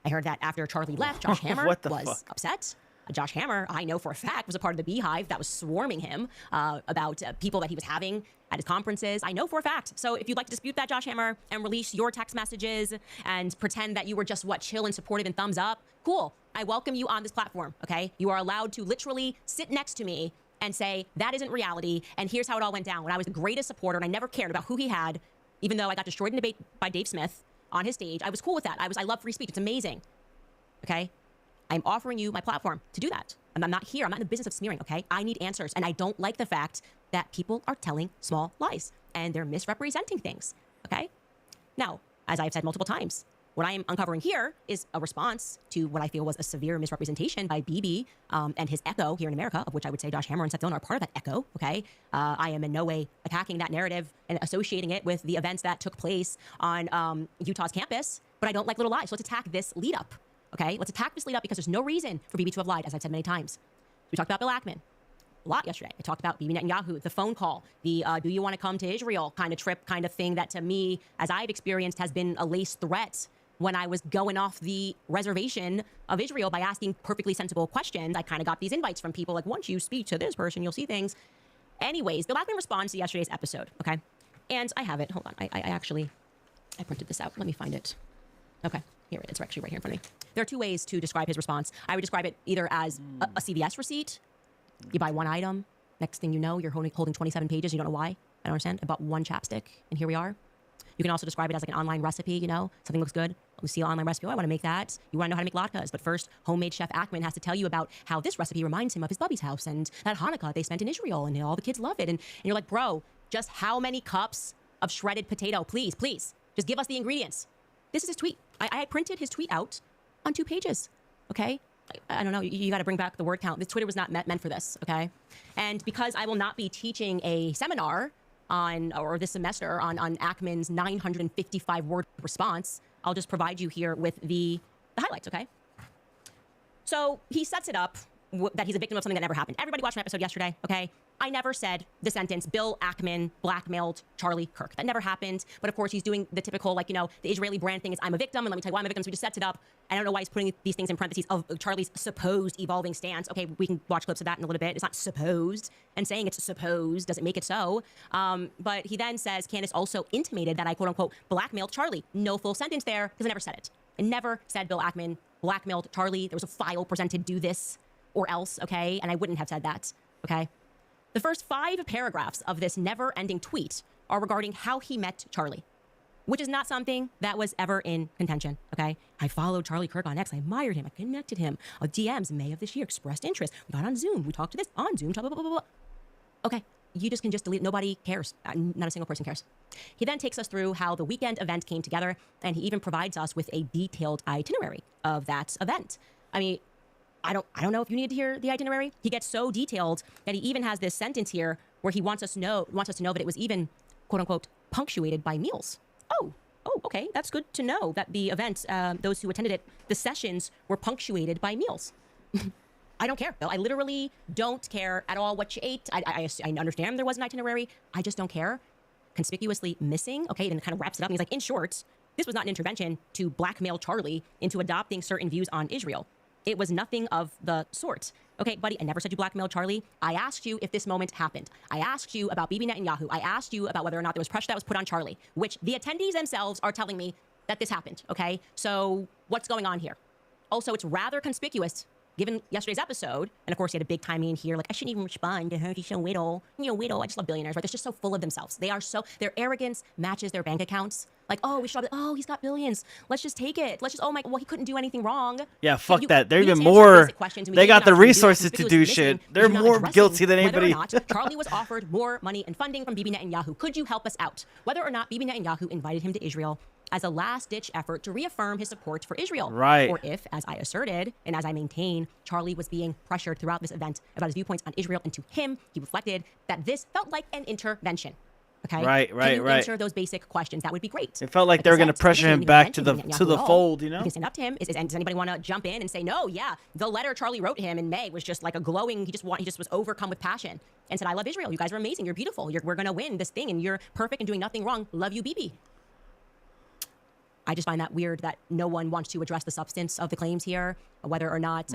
I heard that after Charlie left, Josh Hammer was upset. Josh Hammer, I know for a fact, was a part of the beehive that was swarming him about people that he was having at his conferences. I know for a fact. So if you'd like to dispute that, Josh Hammer, and release your text messages and pretend that you were just, chill and supportive and thumbs up, cool. I welcome you on this platform, okay? You are allowed to literally sit next to me and say, that isn't reality, and here's how it all went down. When I was the greatest supporter, and I never cared about who he had, even though I got destroyed in debate by Dave Smith on his stage, I was cool with that. I love free speech. It's amazing, okay? I'm offering you my platform to do that. And I'm not here. I'm not in the business of smearing, okay? I need answers. And I don't like the fact that people are telling small lies and they're misrepresenting things, okay? Now, as I've said multiple times, what I am uncovering here is a response to what I feel was a severe misrepresentation by Bibi and his echo here in America, of which I would say Josh Hammer and Seth Dillon are part of that echo, okay? I am in no way attacking that narrative and associating it with the events that took place on Utah's campus, but I don't like little lies. So let's attack this lead up. Okay, let's attack this lead up because there's no reason for Bibi to have lied, as I've said many times. We talked about Bill Ackman a lot yesterday. I talked about Bibi Netanyahu, the phone call, the do you want to come to Israel kind of trip kind of thing that to me, as I've experienced, has been a laced threat when I was going off the reservation of Israel by asking perfectly sensible questions. I kind of got these invites from people like, once you speak to this person, you'll see things. Anyways, Bill Ackman responds to yesterday's episode, okay? And I have it. Hold on. I printed this out. Let me find it. Okay. Here, it's actually right here in front of me. There are two ways to describe his response. I would describe it either as a CVS receipt. You buy one item. Next thing you know, you're holding 27 pages. You don't know why. I don't understand. I bought one chapstick, and here we are. You can also describe it as like an online recipe, you know? Something looks good. Let me see an online recipe. Oh, I want to make that. You want to know how to make latkes. But first, homemade chef Ackman has to tell you about how this recipe reminds him of his Bubby's house and that Hanukkah they spent in Israel, and all the kids love it. And you're like, bro, just how many cups of shredded potato? Please, please. Just give us the ingredients. This is his tweet. I printed his tweet out on 2 pages, okay? I don't know, you got to bring back the word count. This Twitter was not meant for this, okay? And because I will not be teaching a seminar this semester on Ackman's 955-word response, I'll just provide you here with the highlights, okay? So he sets it up that he's a victim of something that never happened. Everybody watched my episode yesterday, okay? I never said the sentence, Bill Ackman blackmailed Charlie Kirk. That never happened. But of course, he's doing the typical, the Israeli brand thing is I'm a victim, and let me tell you why I'm a victim. So he just sets it up. I don't know why he's putting these things in parentheses of Charlie's supposed evolving stance. Okay, we can watch clips of that in a little bit. It's not supposed, and saying it's supposed doesn't make it so. But he then says, Candace also intimated that I, quote unquote, blackmailed Charlie. No full sentence there, because I never said it. I never said Bill Ackman blackmailed Charlie. There was a file presented, do this or else, okay? And I wouldn't have said that, okay? The first 5 paragraphs of this never-ending tweet are regarding how he met Charlie, which is not something that was ever in contention, okay? I followed Charlie Kirk on X. I admired him. I connected him. DMs, May of this year, expressed interest. We got on Zoom. We talked to this on Zoom, blah, blah, blah, blah, blah. Okay, you just can just delete. Nobody cares. Not a single person cares. He then takes us through how the weekend event came together, and he even provides us with a detailed itinerary of that event. I mean, I don't know if you need to hear the itinerary. He gets so detailed that he even has this sentence here where he wants us to know that it was even, quote unquote, punctuated by meals. Oh, okay. That's good to know that the event, those who attended it, the sessions were punctuated by meals. I don't care, Bill. I literally don't care at all what you ate. I understand there was an itinerary. I just don't care. Conspicuously missing. Okay, then it kind of wraps it up. And he's like, in short, this was not an intervention to blackmail Charlie into adopting certain views on Israel. It was nothing of the sort. Okay, buddy, I never said you blackmailed Charlie. I asked you if this moment happened. I asked you about Bibi Netanyahu. I asked you about whether or not there was pressure that was put on Charlie, which the attendees themselves are telling me that this happened, okay? So what's going on here? Also, it's rather conspicuous, given yesterday's episode, and of course he had a big timing here, like, I shouldn't even respond to her, she's so widow. Widow, I just love billionaires, right? They're just so full of themselves. Their arrogance matches their bank accounts. Like, oh, he's got billions. Let's just take it. Let's just, well, he couldn't do anything wrong. Yeah, fuck that. They're we need even to answer more, basic questions, and we they need got to the not do resources to conspicuous do missing shit. because They're you're not more addressing guilty than whether or anybody. not Charlie was offered more money and funding from Bibi Netanyahu. Could you help us out? Whether or not Bibi Netanyahu invited him to Israel as a last-ditch effort to reaffirm his support for Israel. Right. Or if, as I asserted, and as I maintain, Charlie was being pressured throughout this event about his viewpoints on Israel, and to him, he reflected that this felt like an intervention. Okay? Right. Can you answer those basic questions? That would be great. It felt like they were going to pressure him back to the fold, you know? You can stand up to him. Does anybody want to jump in and say, no, yeah, the letter Charlie wrote him in May was just like a glowing, he just was overcome with passion and said, I love Israel. You guys are amazing. You're beautiful. We're going to win this thing and you're perfect and doing nothing wrong. Love you, Bibi. I just find that weird that no one wants to address the substance of the claims here, whether or not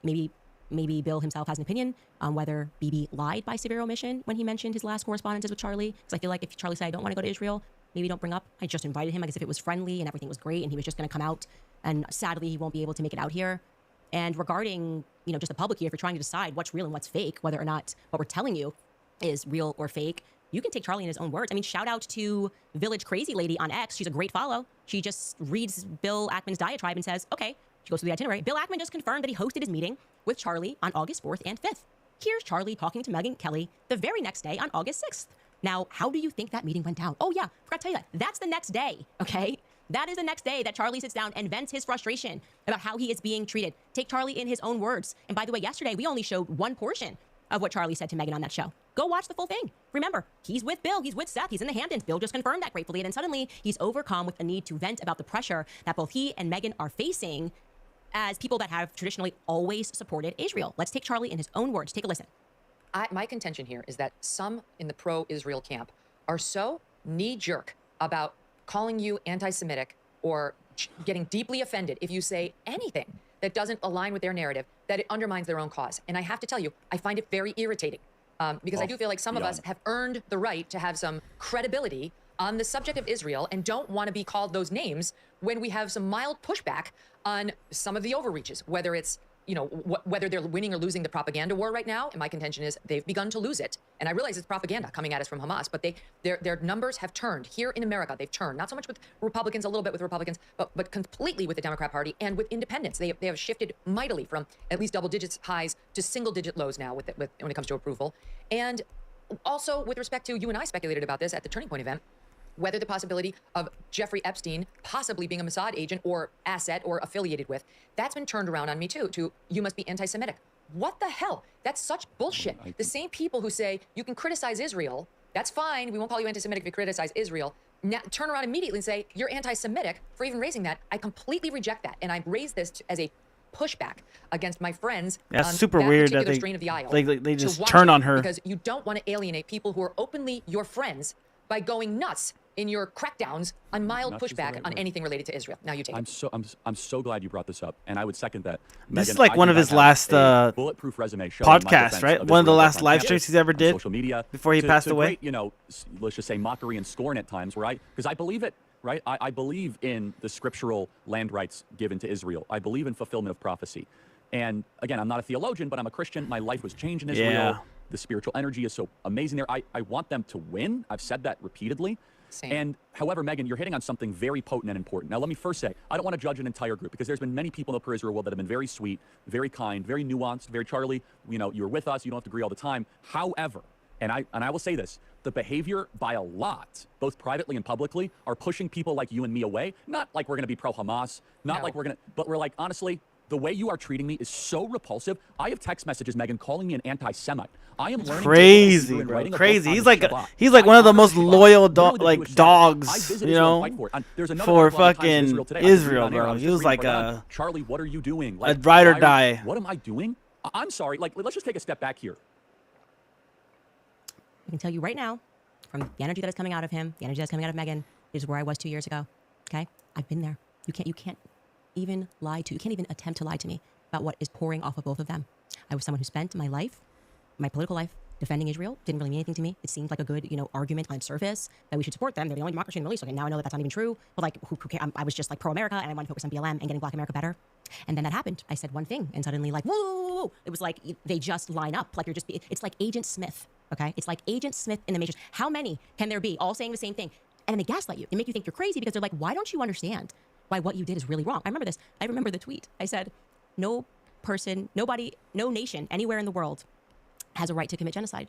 maybe Bill himself has an opinion on whether Bibi lied by severe omission when he mentioned his last correspondences with Charlie. Because I feel like if Charlie said, I don't want to go to Israel, maybe don't bring up. I just invited him, I guess if it was friendly and everything was great and he was just going to come out. And sadly, he won't be able to make it out here. And regarding, just the public here, if you're trying to decide what's real and what's fake, whether or not what we're telling you is real or fake, you can take Charlie in his own words. I mean, shout out to Village Crazy Lady on X. She's a great follow. She just reads Bill Ackman's diatribe and says, okay, she goes through the itinerary. Bill Ackman just confirmed that he hosted his meeting with Charlie on August 4th and 5th. Here's Charlie talking to Megyn Kelly the very next day on August 6th. Now, how do you think that meeting went down? Oh yeah, forgot to tell you that. That's the next day, okay? That is the next day that Charlie sits down and vents his frustration about how he is being treated. Take Charlie in his own words. And by the way, yesterday we only showed one portion of what Charlie said to Megyn on that show. Go watch the full thing. Remember, he's with Bill, he's with Seth, he's in the Hamptons. Bill just confirmed that gratefully. And then suddenly he's overcome with a need to vent about the pressure that both he and Megyn are facing as people that have traditionally always supported Israel. Let's take Charlie in his own words. Take a listen. My contention here is that some in the pro-Israel camp are so knee-jerk about calling you anti-Semitic or getting deeply offended if you say anything that doesn't align with their narrative, that it undermines their own cause. And I have to tell you, I find it very irritating because I do feel like some of us have earned the right to have some credibility on the subject of Israel and don't want to be called those names when we have some mild pushback on some of the overreaches, whether it's, whether they're winning or losing the propaganda war right now. And my contention is they've begun to lose it. And I realize it's propaganda coming at us from Hamas, but their numbers have turned. Here in America, they've turned, not so much with Republicans, a little bit with Republicans, but completely with the Democrat Party and with independents. They have shifted mightily from at least double digits highs to single digit lows now when it comes to approval. And also with respect to, you and I speculated about this at the Turning Point event, whether the possibility of Jeffrey Epstein possibly being a Mossad agent or asset or affiliated with, that's been turned around on me too, to you must be anti-Semitic. What the hell? That's such bullshit. The same people who say you can criticize Israel, that's fine, we won't call you anti-Semitic if you criticize Israel, now turn around immediately and say you're anti-Semitic for even raising that. I completely reject that. And I raise this as a pushback against my friends. That's on super that weird that strain of the aisle they just watch turn it, on her. because you don't want to alienate people who are openly your friends by going nuts in your crackdowns on mild pushback on anything related to Israel. Now you take it. I'm so glad you brought this up, and I would second that. This Megyn, is like I one think of I his have last a bulletproof resume showing my podcasts, defense right? of One of the Israel last on live campus, streams he's ever on did social media before he passed to away. Great, let's just say mockery and scorn at times, right? Because I believe it, right? I believe in the scriptural land rights given to Israel. I believe in fulfillment of prophecy. And again, I'm not a theologian, but I'm a Christian. My life was changed in Israel. Yeah. The spiritual energy is so amazing there. I want them to win. I've said that repeatedly. Same. And however, Megyn, you're hitting on something very potent and important. Now, let me first say, I don't want to judge an entire group because there's been many people in the pro-Israel world that have been very sweet, very kind, very nuanced, very Charlie. You're with us. You don't have to agree all the time. However, and I will say this, the behavior by a lot, both privately and publicly, are pushing people like you and me away. Not like we're going to be pro-Hamas, not like we're going to, but we're like, honestly, the way you are treating me is so repulsive. I have text messages, Megyn, calling me an anti-Semite. I am learning. Crazy, bro. Crazy. He's like one of the most loyal dogs, for fucking Israel, bro. He was like a Charlie. What are you doing? A ride or die. What am I doing? I'm sorry. Let's just take a step back here. I can tell you right now, from the energy that is coming out of him, the energy that's coming out of Megyn, is where I was 2 years ago. Okay, I've been there. You can't even lie to. You can't even attempt to lie to me about what is pouring off of both of them. I was someone who spent my life, my political life, defending Israel didn't really mean anything to me. It seemed like a good, argument on surface that we should support them. They're the only democracy in the Middle East. Okay, now I know that that's not even true. But like, who cares? I was just like pro-America, and I wanted to focus on BLM and getting Black America better. And then that happened. I said one thing, and suddenly like, whoa! It was like they just line up. Like it's like Agent Smith. Okay, it's like Agent Smith in the Matrix. How many can there be all saying the same thing? And then they gaslight you. They make you think you're crazy because they're like, why don't you understand why what you did is really wrong? I remember this. I remember the tweet. I said, no person, nobody, no nation anywhere in the world has a right to commit genocide.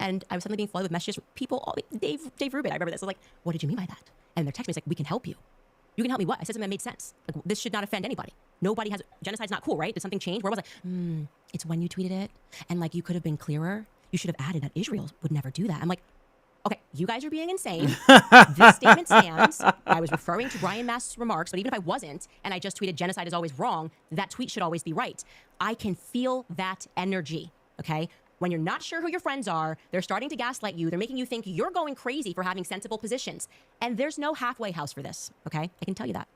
And I was suddenly being flooded with messages from people, Dave Rubin, I remember this. I was like, what did you mean by that? And their text me is like, we can help you. You can help me what? I said something that made sense. Like, this should not offend anybody. Nobody has, genocide's not cool, right? Did something change? Where was I? It's when you tweeted it. And like, you could have been clearer. You should have added that Israel would never do that. I'm like, okay, you guys are being insane. This statement stands. I was referring to Brian Mast's remarks, but even if I wasn't, and I just tweeted genocide is always wrong, that tweet should always be right. I can feel that energy, okay? When you're not sure who your friends are, they're starting to gaslight you. They're making you think you're going crazy for having sensible positions. And there's no halfway house for this, okay? I can tell you that.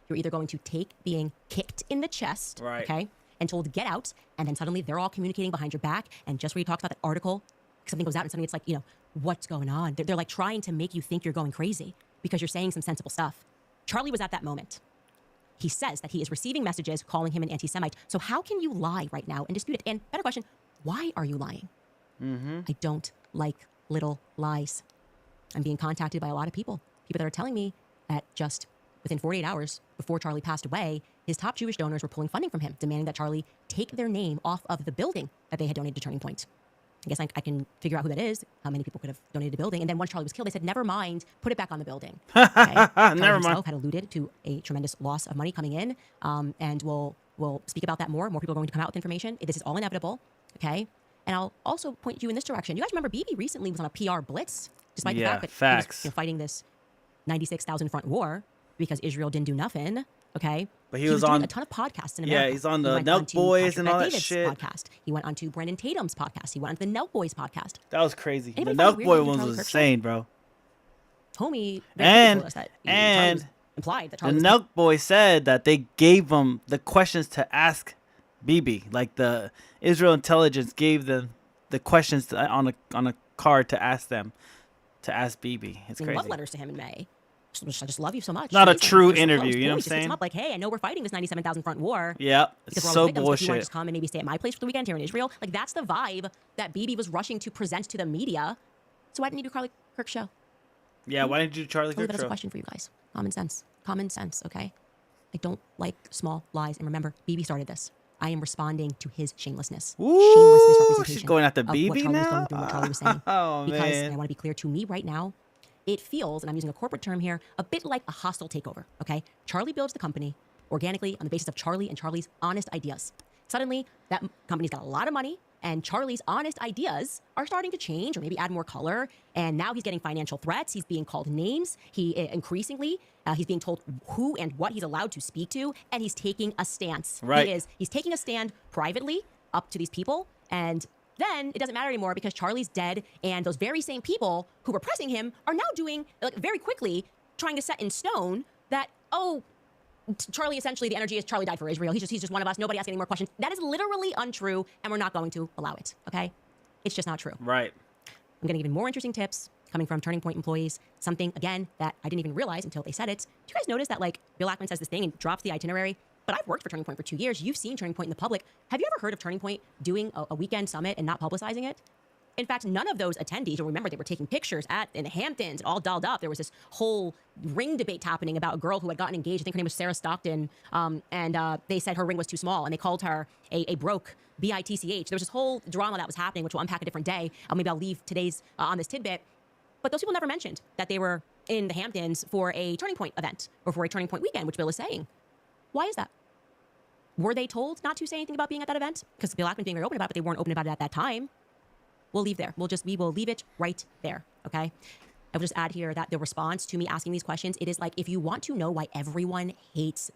You're either going to take being kicked in the chest, okay, and told to get out, and then suddenly they're all communicating behind your back, and just where you talked about that article, something goes out and suddenly it's like, what's going on? They're like trying to make you think you're going crazy because you're saying some sensible stuff. Charlie was at that moment. He says that he is receiving messages calling him an anti-Semite. So how can you lie right now and dispute it? And better question, why are you lying? I don't like little lies. I'm being contacted by a lot of people that are telling me that just within 48 hours before Charlie passed away, his top Jewish donors were pulling funding from him, demanding that Charlie take their name off of the building that they had donated to Turning Point. I guess I can figure out who that is, how many people could have donated the building. And then once Charlie was killed, they said, never mind, put it back on the building. Okay? Charlie himself had alluded to a tremendous loss of money coming in. And we'll speak about that more. More people are going to come out with information. This is all inevitable. Okay. And I'll also point you in this direction. You guys remember Bibi recently was on a PR blitz, despite the fact that he was fighting this 96,000 front war because Israel didn't do nothing. Okay. But he was on doing a ton of podcasts in America. Yeah, he's on the Nelk Boys and all that shit. Podcast. He went on to Brendan Tatum's podcast. He went on to the Nelk Boys podcast. That was crazy. Anybody the Nelk Boy one was insane, bro. Homie, and implied that the Nelk Boy said that they gave him the questions to ask Bibi. Like the Israel intelligence gave them the questions on a card to ask them, to ask Bibi. It's crazy. Love letters to him in May. I just love you so much. Not a true interview, you know what I'm saying? Him up like, hey, I know we're fighting this 97,000 front war. Yeah, it's so bullshit. You want to just come and maybe stay at my place for the weekend here in Israel? Like, that's the vibe that Bibi was rushing to present to the media. So why didn't you do Charlie Kirk show? Yeah, why didn't you do Charlie Kirk show? That's a question for you guys. Common sense, okay? I don't like small lies. And remember, Bibi started this. I am responding to his shamelessness. Ooh, she's going after Bibi now? What Charlie was saying. Oh, because, man. and I want to be clear to me right now, it feels, and I'm using a corporate term here, a bit like a hostile takeover, okay? Charlie builds the company organically on the basis of Charlie and Charlie's honest ideas. Suddenly, that company's got a lot of money, and Charlie's honest ideas are starting to change or maybe add more color, and now he's getting financial threats. He's being called names. He increasingly, he's being told who and what he's allowed to speak to, and he's taking a stance. Right. He's taking a stand privately up to these people, and then it doesn't matter anymore because Charlie's dead, and those very same people who were pressing him are now doing, like, very quickly, trying to set in stone that, Charlie, essentially, the energy is Charlie died for Israel. He's just one of us. Nobody asks any more questions. That is literally untrue, and we're not going to allow it, okay? It's just not true. Right. I'm getting even more interesting tips coming from Turning Point employees. Something, again, that I didn't even realize until they said it. Do you guys notice that, like, Bill Ackman says this thing and drops the itinerary? But I've worked for Turning Point for 2 years. You've seen Turning Point in the public. Have you ever heard of Turning Point doing a weekend summit and not publicizing it? In fact, none of those attendees, you'll remember they were taking pictures in the Hamptons, all dolled up. There was this whole ring debate happening about a girl who had gotten engaged. I think her name was Sarah Stockton. And they said her ring was too small, and they called her a broke, B-I-T-C-H. There was this whole drama that was happening, which we'll unpack a different day. Maybe I'll leave today's on this tidbit. But those people never mentioned that they were in the Hamptons for a Turning Point event or for a Turning Point weekend, which Bill is saying. Why is that? Were they told not to say anything about being at that event? Because Bill Ackman being very open about it, but they weren't open about it at that time. We'll leave there. We will leave it right there, okay? I will just add here that the response to me asking these questions, it is like, if you want to know why everyone hates,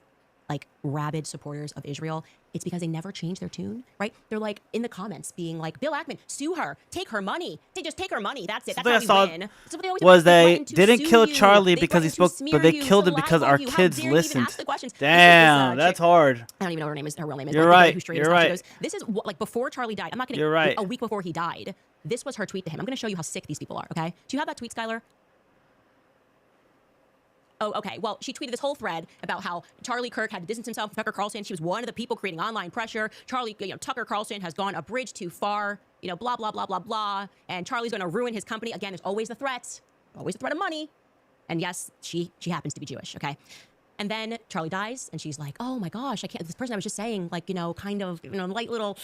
like, rabid supporters of Israel, it's because they never change their tune, right? They're like in the comments being like, Bill Ackman, sue her, take her money. They just take her money. That's it. That's how we win. So they always was they to didn't kill you. Charlie They because he threaten to spoke, but they smear killed you, him because our you. How kids dare you even listened. ask the questions? Damn, This is that's hard. I don't even know what her real name is. You're But I right. think I know who Straight You're is. right. She goes, this is like before Charlie died. I'm not kidding. You're right. A week before he died, This was her tweet to him. I'm going to show you how sick these people are, okay? Do you have that tweet, Skylar? Oh, okay. Well, she tweeted this whole thread about how Charlie Kirk had to distance himself from Tucker Carlson. She was one of the people creating online pressure. Tucker Carlson has gone a bridge too far, blah, blah, blah, blah, blah. And Charlie's going to ruin his company. Again, there's always the threat of money. And yes, she happens to be Jewish, okay? And then Charlie dies, and she's like, oh my gosh, I can't, this person I was just saying, light little,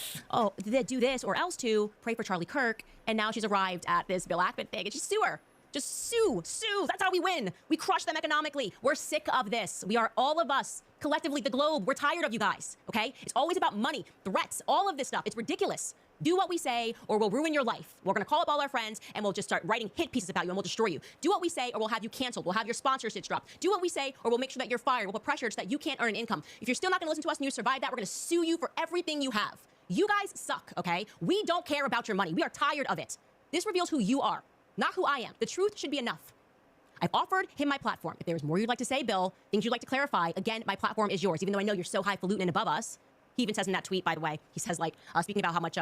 do this or else to pray for Charlie Kirk. And now she's arrived at this Bill Ackman thing, and she's sue her. Just sue. That's how we win. We crush them economically. We're sick of this. We are, all of us, collectively, the globe. We're tired of you guys, okay? It's always about money, threats, all of this stuff. It's ridiculous. Do what we say, or we'll ruin your life. We're going to call up all our friends, and we'll just start writing hit pieces about you, and we'll destroy you. Do what we say, or we'll have you canceled. We'll have your sponsorships dropped. Do what we say, or we'll make sure that you're fired. We'll put pressure so that you can't earn an income. If you're still not going to listen to us and you survive that, we're going to sue you for everything you have. You guys suck, okay? We don't care about your money. We are tired of it. This reveals who you are, not who I am. The truth should be enough. I've offered him my platform. If there's more you'd like to say, Bill, things you'd like to clarify, again, my platform is yours, even though I know you're so highfalutin and above us. He even says in that tweet, by the way, he says, speaking about how much,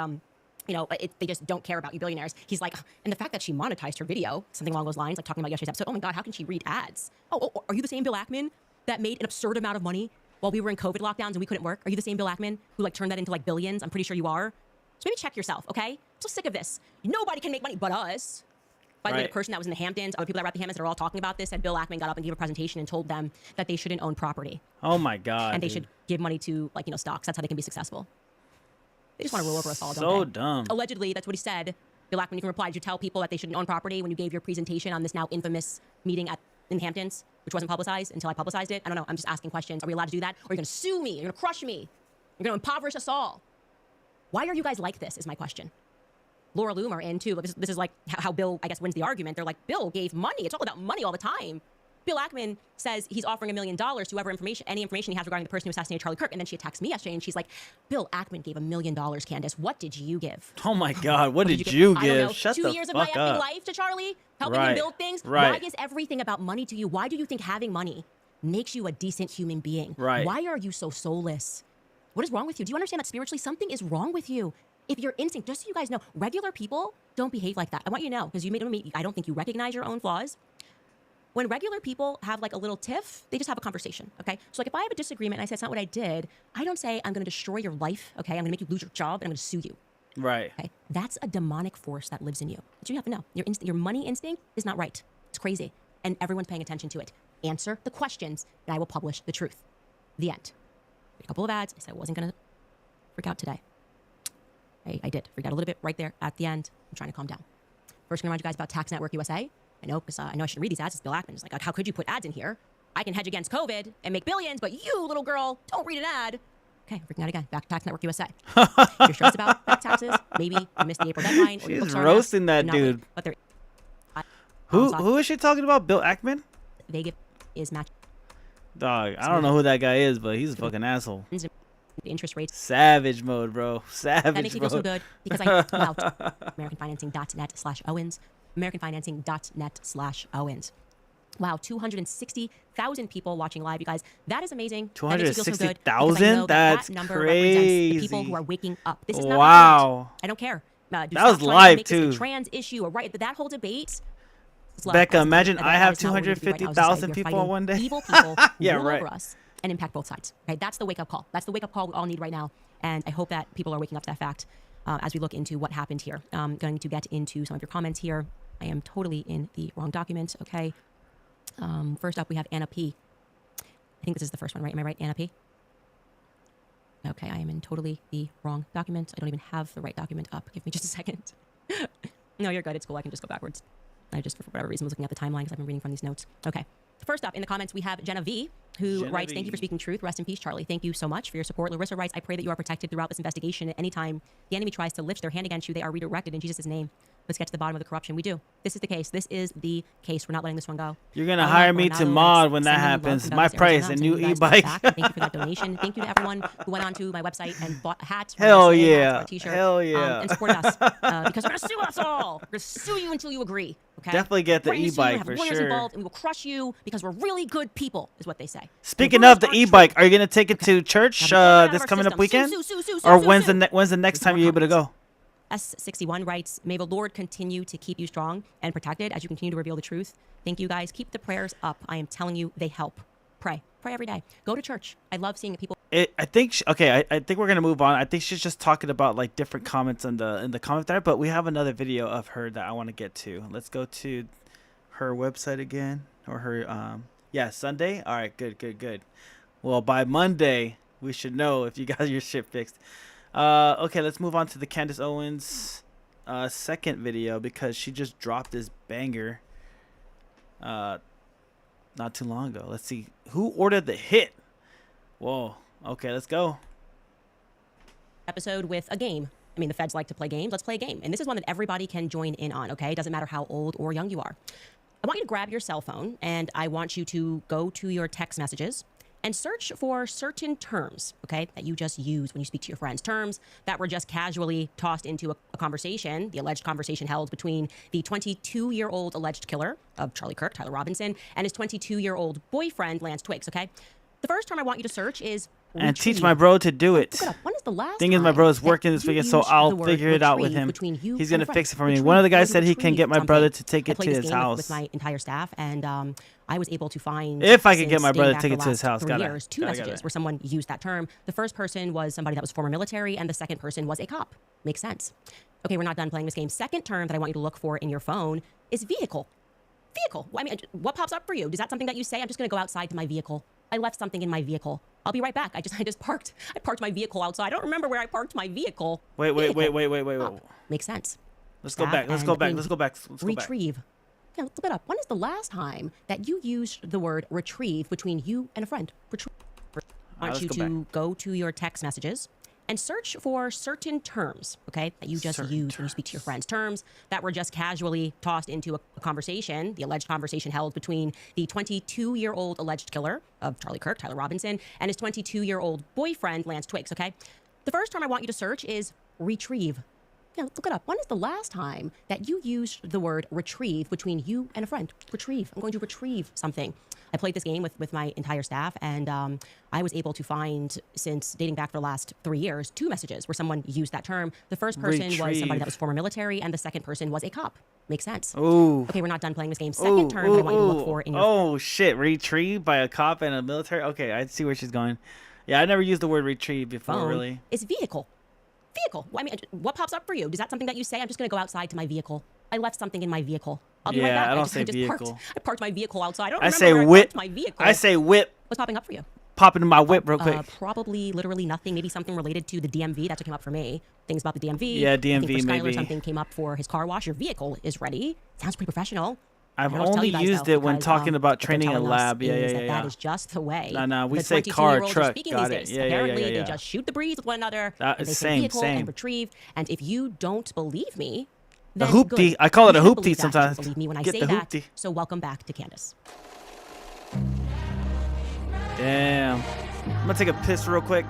they just don't care about you billionaires. He's like, and the fact that she monetized her video, something along those lines, like talking about yesterday's episode, oh my God, how can she read ads? Oh, are you the same Bill Ackman that made an absurd amount of money while we were in COVID lockdowns and we couldn't work? Are you the same Bill Ackman who turned that into billions? I'm pretty sure you are. So maybe check yourself, okay? I'm so sick of this. Nobody can make money but us. By the way, the person that was in the Hamptons, other people that were at the Hamptons that are all talking about this, said Bill Ackman got up and gave a presentation and told them that they shouldn't own property. Oh my God. And they should give money to stocks. That's how they can be successful. They just want to roll over us all, don't they? So dumb. Allegedly, that's what he said. Bill Ackman, you can reply. Did you tell people that they shouldn't own property when you gave your presentation on this now infamous meeting in the Hamptons, which wasn't publicized until I publicized it? I don't know. I'm just asking questions. Are we allowed to do that? Or are you going to sue me? You're going to crush me? You're going to impoverish us all? Why are you guys like this is my question. Laura Loomer in too. This is how Bill, I guess, wins the argument. They're like, Bill gave money. It's all about money all the time. Bill Ackman says he's offering $1 million to whoever any information he has regarding the person who assassinated Charlie Kirk. And then she attacks me yesterday and she's like, Bill Ackman gave $1 million, Candace. What did you give? Oh my God, what did you I don't know. give? Shut 2 the years of my fuck effing up. life to Charlie, helping him build things. Right. Why is everything about money to you? Why do you think having money makes you a decent human being? Right. Why are you so soulless? What is wrong with you? Do you understand that spiritually something is wrong with you? If your instinct, just so you guys know, regular people don't behave like that. I want you to know, because I don't think you recognize your own flaws. When regular people have a little tiff, they just have a conversation, okay? So if I have a disagreement and I say it's not what I did, I don't say I'm going to destroy your life, okay? I'm going to make you lose your job and I'm going to sue you. Right. Okay? That's a demonic force that lives in you. But you have to know. Your money instinct is not right. It's crazy. And everyone's paying attention to it. Answer the questions and I will publish the truth. The end. A couple of ads. I said I wasn't going to freak out today. I did. Freaked out a little bit right there at the end. I'm trying to calm down. First, I'm going to remind you guys about Tax Network USA. I know, because I know I shouldn't read these ads. It's Bill Ackman. It's like, how could you put ads in here? I can hedge against COVID and make billions, but you, little girl, don't read an ad. Okay, I'm freaking out again. Back to Tax Network USA. If you're stressed about back taxes, maybe you missed the April deadline. Or your She's books are roasting messed, that not dude. But they're, Who is she talking about? Bill Ackman? they give is match Dog, I don't know who that guy is, but he's a fucking asshole. interest rates. Savage mode, bro. Savage That makes me feel so mode. good because I pull out AmericanFinancing.net/Owens. AmericanFinancing.net/Owens. Wow, 260,000 people watching live, you guys. That is amazing. That makes me feel so good because I know 260,000? That's that number represents the people crazy. who are waking up. This is not Wow. I don't care. That was trying live, to make this too. a trans issue or right, but that whole debate. is live. Becca, That's- imagine that I have is not what we're gonna do right now. I was just 250,000 saying, people you're on one day. fighting Evil people who Yeah, rule right. over us and impact both sides. Okay, that's the wake-up call. That's the wake-up call we all need right now. And I hope that people are waking up to that fact as we look into what happened here. I'm going to get into some of your comments here. I am totally in the wrong document, okay? First up, we have Anna P. I think this is the first one, right? Am I right, Anna P? Okay, I am in totally the wrong document. I don't even have the right document up. Give me just a second. No, you're good. It's cool. I can just go backwards. I just, for whatever reason, was looking at the timeline because I've been reading from these notes. Okay. First up in the comments, we have Jenna V, who writes, "Thank you for speaking truth. Rest in peace, Charlie. Thank you so much for your support." Larissa writes, "I pray that you are protected throughout this investigation. At any time the enemy tries to lift their hand against you, they are redirected in Jesus' name. Let's get to the bottom of the corruption." We do. This is the case. This is the case. We're not letting this one go. You're going to hire me to mod when that happens. My price, a new e-bike. Thank you for that donation. Thank you to everyone who went onto my website and bought hats. Hell hats, yeah. a t-shirt, Hell yeah. and supported us because we're going to sue us all. We're going to sue you until you agree. Okay? Definitely get the We're gonna sue you, e-bike have for lawyers sure. involved, and we will crush you because we're really good people, is what they say. Speaking The of the words are e-bike, true. are you going to take it to church Now, get it out of this our coming up system. weekend? Sue, Or sue, when's sue. the next time More you're able to go? comments. S61 writes, may the Lord continue to keep you strong and protected as you continue to reveal the truth. Thank you guys. Keep the prayers up. I am telling you, they help. Pray. Pray every day. Go to church. I love seeing people. I think I think we're gonna move on. I think she's just talking about like different comments in the comment there, but we have another video of her that I want to get to. Let's go to her website again, or her yeah, Sunday. All right, good. Well, by Monday we should know if you got your shit fixed. Okay, let's move on to the Candace Owens second video, because she just dropped this banger not too long ago. Let's see who ordered the hit. Whoa. Okay, let's go. Episode with a game. I mean, the feds like to play games. Let's play a game. And this is one that everybody can join in on, okay? It doesn't matter how old or young you are. I want you to grab your cell phone, and I want you to go to your text messages and search for certain terms, okay, that you just use when you speak to your friends. Terms that were just casually tossed into a conversation, the alleged conversation held between the 22-year-old alleged killer of Charlie Kirk, Tyler Robinson, and his 22-year-old boyfriend, Lance Twiggs, okay? The first term I want you to search is and retrieve. teach my bro to do it. Look it up. When is the last Thing is, my time bro is that working this you weekend, so used I'll the word figure it out with retrieve him. between you He's and gonna a friend? fix it for me. Retrieve. One of the guys I'm said going he to can get my retrieve brother something. to take I it played to this his game house. with my entire staff, and I was able to find, If I could get since my brother dating to take back it the to his last house, 3 gotta- years, two gotta- messages where someone used that term. The first person was somebody that was former military, and the second person was a cop. Makes sense. Okay, we're not done playing this game. Second term that I want you to look for in your phone is vehicle. Vehicle. I mean, what pops up for you? Is that something that you say? I'm just going to go outside to my vehicle. I left something in my vehicle. I'll be right back. I just parked. I parked my vehicle outside. I don't remember where I parked my vehicle. Wait. Vehicle. Makes sense. Let's go Staff back. Let's and go back. in Let's go back. retrieve. Yeah, let's look it up. When is the last time that you used the word retrieve between you and a friend? Retrieve. I want let's you go to go to your text messages and search for certain terms, okay, that you just Certain use when you speak to your friends. Terms that were just casually tossed into a conversation, the alleged conversation held between the 22-year-old alleged killer of Charlie Kirk, Tyler Robinson, and his 22-year-old boyfriend, Lance Twiggs, okay? The first term I want you to search is retrieve. Yeah, look it up. When is the last time that you used the word retrieve between you and a friend? Retrieve. I'm going to retrieve something. I played this game with my entire staff, and I was able to find, since dating back for the last 3 years, 2 messages where someone used that term. The first person was somebody Retrieve. that was former military, and the second person was a cop. Makes sense. Ooh. Okay, we're not done playing this game. Second term that I want you to look for in your Oh shit! Retrieve by a cop and a military. Okay, I see where she's going. Yeah, I never used the word retrieve before. phone Really. is vehicle. Vehicle. I mean, what pops up for you? Is that something that you say? I'm just going to go outside to my vehicle. I left something in my vehicle. I'll be right Yeah, back. I don't just, say I just vehicle. I parked my vehicle outside. I don't I remember say where whip. I parked my vehicle. I say whip. What's popping up for you? Pop into my whip real quick. Probably literally nothing. Maybe something related to the DMV. That's what came up for me. Things about the DMV. Yeah, I think DMV for Skylar, maybe. something came up for his car wash. Your vehicle is ready. Sounds pretty professional. I've I don't know what to tell only you guys, used though, it when because, talking about what they're training a telling us lab. Yeah, is yeah, that yeah. That is just the way. Nah, we the say car, 22-year-olds are truck. speaking Got these it. days. Yeah, yeah, Apparently, yeah, yeah. they just shoot the breeze with one another. That And they is say same, vehicle same. and retrieve. And if you don't believe me, A then hoopty. good. I call it You a should hoopty believe that. You should sometimes. Believe me when I Get say the that. hoopty. So welcome back to Candace. Damn. I'm gonna take a piss real quick.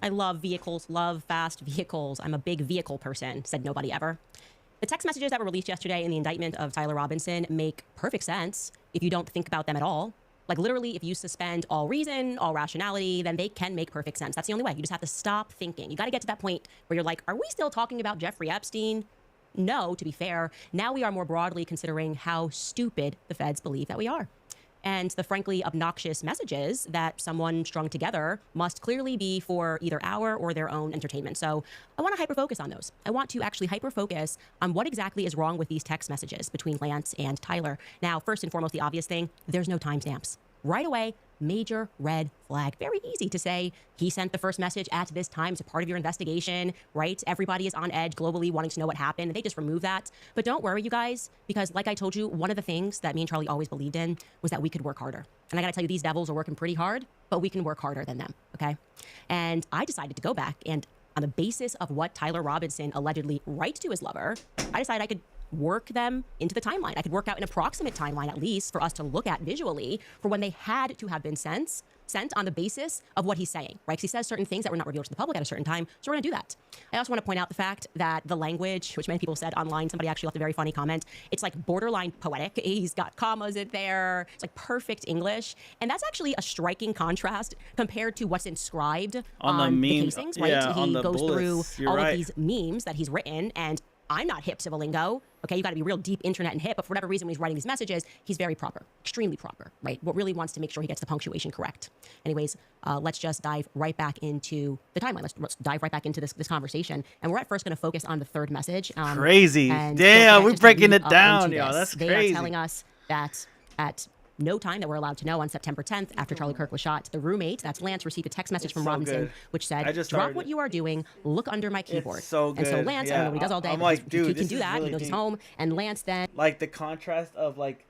I love vehicles, love fast vehicles. I'm a big vehicle person, said nobody ever. The text messages that were released yesterday in the indictment of Tyler Robinson make perfect sense if you don't think about them at all. Like literally, if you suspend all reason, all rationality, then they can make perfect sense. That's the only way. You just have to stop thinking. You got to get to that point where you're like, are we still talking about Jeffrey Epstein? No, to be fair. Now we are more broadly considering how stupid the feds believe that we are. And the frankly obnoxious messages that someone strung together must clearly be for either our or their own entertainment. So I want to hyper-focus on those. I want to actually hyper-focus on what exactly is wrong with these text messages between Lance and Tyler. Now, first and foremost, the obvious thing, there's no timestamps. Right away, major red flag. Very easy to say he sent the first message at this time. It's a part of your investigation, right? Everybody is on edge globally wanting to know what happened. And they just remove that. But don't worry, you guys, because like I told you, one of the things that me and Charlie always believed in was that we could work harder. And I got to tell you, these devils are working pretty hard, but we can work harder than them, okay? And I decided to go back and on the basis of what Tyler Robinson allegedly writes to his lover, I decided I could work them into the timeline. I could work out an approximate timeline, at least, for us to look at visually for when they had to have been sent on the basis of what he's saying, right? Because he says certain things that were not revealed to the public at a certain time, so we're going to do that. I also want to point out the fact that the language, which many people said online, somebody actually left a very funny comment, it's like borderline poetic. He's got commas in there. It's like perfect English. And that's actually a striking contrast compared to what's inscribed on the casings, right? Yeah, on he the goes bullets. through You're all right. of these memes that he's written, and I'm not hip to the lingo. Okay, you got to be real deep internet and hip, but for whatever reason, when he's writing these messages, he's very proper, extremely proper, right? What really wants to make sure he gets the punctuation correct. Anyways, let's just dive right back into the timeline. Let's dive right back into this conversation. And we're at first going to focus on the third message. Crazy. And Damn, don't forget we're just to breaking lead it up down, into yo. this. That's They crazy. are telling us that at no time that we're allowed to know on September 10th, after Charlie Kirk was shot, the roommate, that's Lance, received a text message from so Robinson, good. which I said, just drop started what it. you are doing, look under my keyboard. so And so good. Lance, I Yeah, don't know what he does all day, I'm but like, he dude, can this do is that. really He knows he's deep. home. And Lance then Like the contrast of like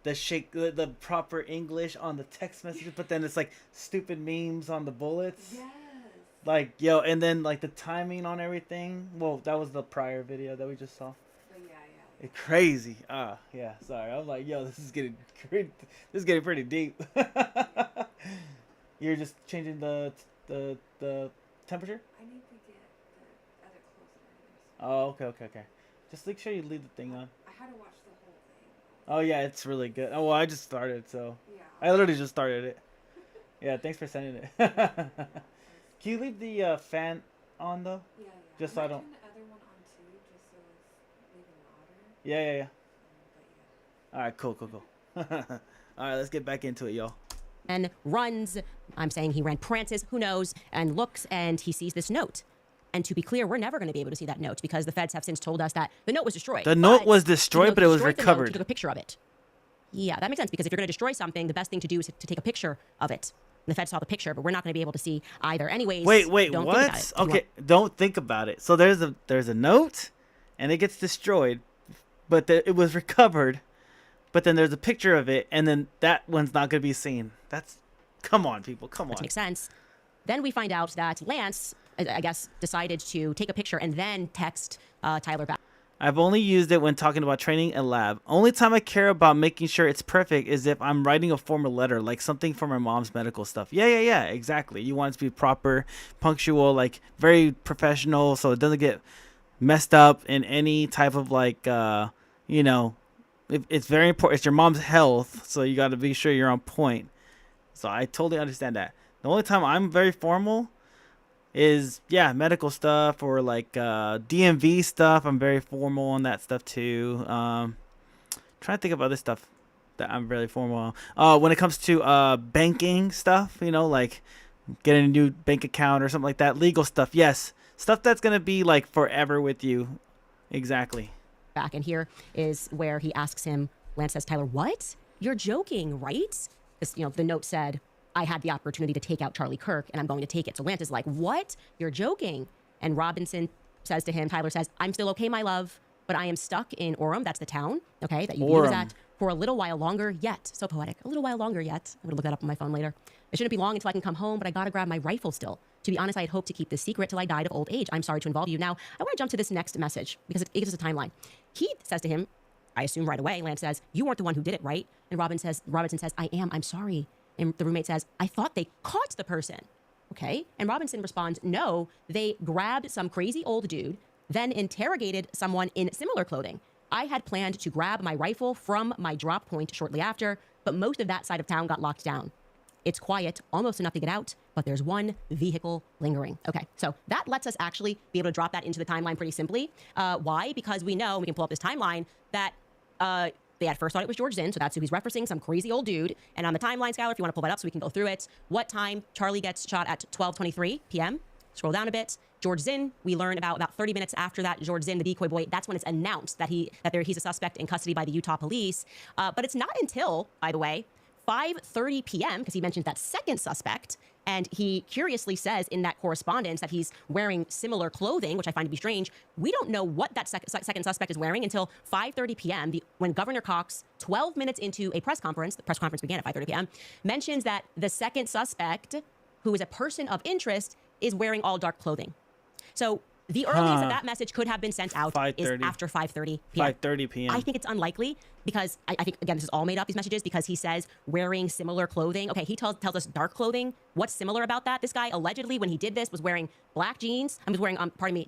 the proper English on the text messages, but then it's like stupid memes on the bullets. Yes. Like, yo, and then like the timing on everything. Well, that was the prior video that we just saw. It's crazy. Yeah, sorry. I'm like, yo, this is getting pretty deep. You're just changing the temperature? I need to get the other closer. Oh, okay. Just make sure you leave the thing on. I had to watch the whole thing. Oh yeah, it's really good. Oh well, I just started, so Yeah. I literally just started it. Yeah, thanks for sending it. Can you leave the fan on though? Yeah. Just so I don't. Turn the other one on too, just so it's leaving louder. Yeah. All right, cool. All right, let's get back into it, y'all. and runs. I'm saying he ran prances, who knows, and looks and he sees this note. And to be clear, we're never going to be able to see that note because the feds have since told us that the note was destroyed. The note was even destroyed, though but he it was destroyed the note, recovered. He took a picture of it. Yeah, that makes sense because if you're going to destroy something, the best thing to do is to take a picture of it. And the feds saw the picture, but we're not going to be able to see either. Anyways, Wait, don't what? Think about it. Okay, don't think about it. So there's a note, and it gets destroyed, but it was recovered. But then there's a picture of it, and then that one's not going to be seen. Come on, people, come on. Which makes sense. Then we find out that Lance, I guess, decided to take a picture and then text Tyler back. I've only used it when talking about training and lab. Only time I care about making sure it's perfect is if I'm writing a formal letter, like something for my mom's medical stuff. Yeah, exactly. You want it to be proper, punctual, like very professional, so it doesn't get messed up in any type of like, it's very important. It's your mom's health, so you got to be sure you're on point. So I totally understand that. The only time I'm very formal is medical stuff or like DMV stuff. I'm very formal on that stuff too. Trying to think of other stuff that I'm really formal on. When it comes to banking stuff, like getting a new bank account or something like that, legal stuff, yes, stuff that's gonna be like forever with you. Exactly. Back, and here is where he asks him. Lance says, "Tyler, what? You're joking, right?" This, the note said, I had the opportunity to take out Charlie Kirk, and I'm going to take it. So Lance is like, what? You're joking. And Robinson says to him, Tyler says, I'm still okay, my love, but I am stuck in Orem. That's the town, okay, that you was at for a little while longer yet. So poetic. A little while longer yet. I'm going to look that up on my phone later. It shouldn't be long until I can come home, but I got to grab my rifle still. To be honest, I had hoped to keep this secret till I died of old age. I'm sorry to involve you. Now, I want to jump to this next message because it gives us a timeline. He says to him, I assume right away, Lance says, you weren't the one who did it, right? And Robinson says, I am. I'm sorry. And the roommate says, I thought they caught the person. Okay. And Robinson responds, no, they grabbed some crazy old dude, then interrogated someone in similar clothing. I had planned to grab my rifle from my drop point shortly after, but most of that side of town got locked down. It's quiet, almost enough to get out, but there's one vehicle lingering. Okay, so that lets us actually be able to drop that into the timeline pretty simply. Why? Because we know, we can pull up this timeline, that they at first thought it was George Zinn, so that's who he's referencing, some crazy old dude. And on the timeline, Skylar, if you want to pull that up so we can go through it, what time Charlie gets shot at 12:23 p.m. Scroll down a bit. George Zinn, we learn about 30 minutes after that, George Zinn, the decoy boy, that's when it's announced that he's a suspect in custody by the Utah police. But it's not until, by the way, 5:30 p.m., because he mentions that second suspect, and he curiously says in that correspondence that he's wearing similar clothing, which I find to be strange. We don't know what that second suspect is wearing until 5:30 p.m., when Governor Cox, 12 minutes into a press conference, the press conference began at 5:30 p.m., mentions that the second suspect, who is a person of interest, is wearing all dark clothing. So The earliest that message could have been sent out is 5:30. after 5:30 p.m. 5:30 p.m. I think it's unlikely because I think, again, this is all made up, these messages, because he says wearing similar clothing. Okay, he tells us dark clothing. What's similar about that? This guy, allegedly, when he did this, was wearing black jeans. I was wearing,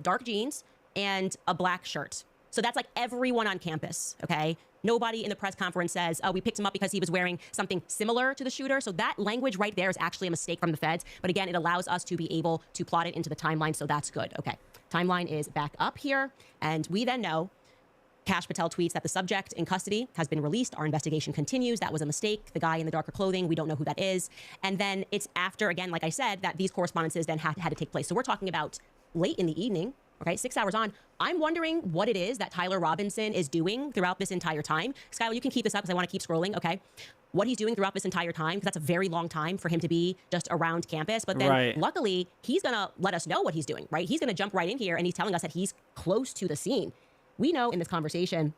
dark jeans and a black shirt. So that's like everyone on campus, okay? Nobody in the press conference says, oh, we picked him up because he was wearing something similar to the shooter. So that language right there is actually a mistake from the feds. But again, it allows us to be able to plot it into the timeline. So that's good. Okay. Timeline is back up here. And we then know Kash Patel tweets that the subject in custody has been released. Our investigation continues. That was a mistake. The guy in the darker clothing, we don't know who that is. And then it's after, again, like I said, that these correspondences then had to take place. So we're talking about late in the evening. Okay, 6 hours on. I'm wondering what it is that Tyler Robinson is doing throughout this entire time. Skylar, you can keep this up because I want to keep scrolling, okay? What he's doing throughout this entire time, because that's a very long time for him to be just around campus. But then luckily, he's going to let us know what he's doing, right? He's going to jump right in here and he's telling us that he's close to the scene. We know in this conversation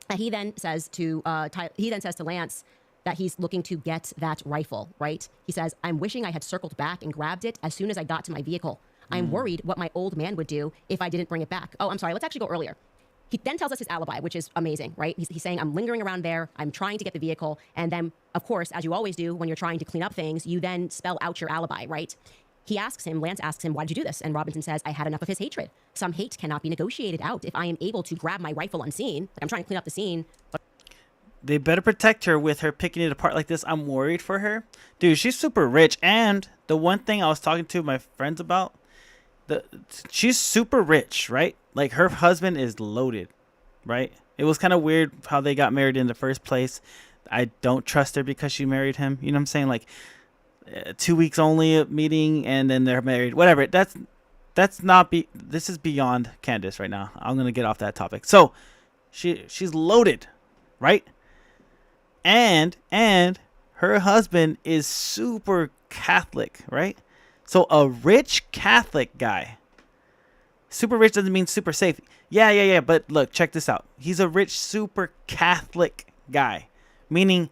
that he then says to Lance that he's looking to get that rifle, right? He says, I'm wishing I had circled back and grabbed it as soon as I got to my vehicle. I'm worried what my old man would do if I didn't bring it back. Oh, I'm sorry. Let's actually go earlier. He then tells us his alibi, which is amazing, right? He's saying, I'm lingering around there. I'm trying to get the vehicle. And then, of course, as you always do when you're trying to clean up things, you then spell out your alibi, right? Lance asks him, why did you do this? And Robinson says, I had enough of his hatred. Some hate cannot be negotiated out. If I am able to grab my rifle unseen, like I'm trying to clean up the scene. But they better protect her with her picking it apart like this. I'm worried for her. Dude, she's super rich. And the one thing I was talking to my friends about, she's super rich, right? Like her husband is loaded, right? It was kind of weird how they got married in the first place. I don't trust her because she married him. You know what I'm saying? Like 2 weeks only meeting and then they're married. Whatever. This is beyond Candace right now. I'm gonna get off that topic. So she's loaded, right? And her husband is super Catholic, right? So a rich Catholic guy. Super rich doesn't mean super safe. Yeah. But look, check this out. He's a rich, super Catholic guy. Meaning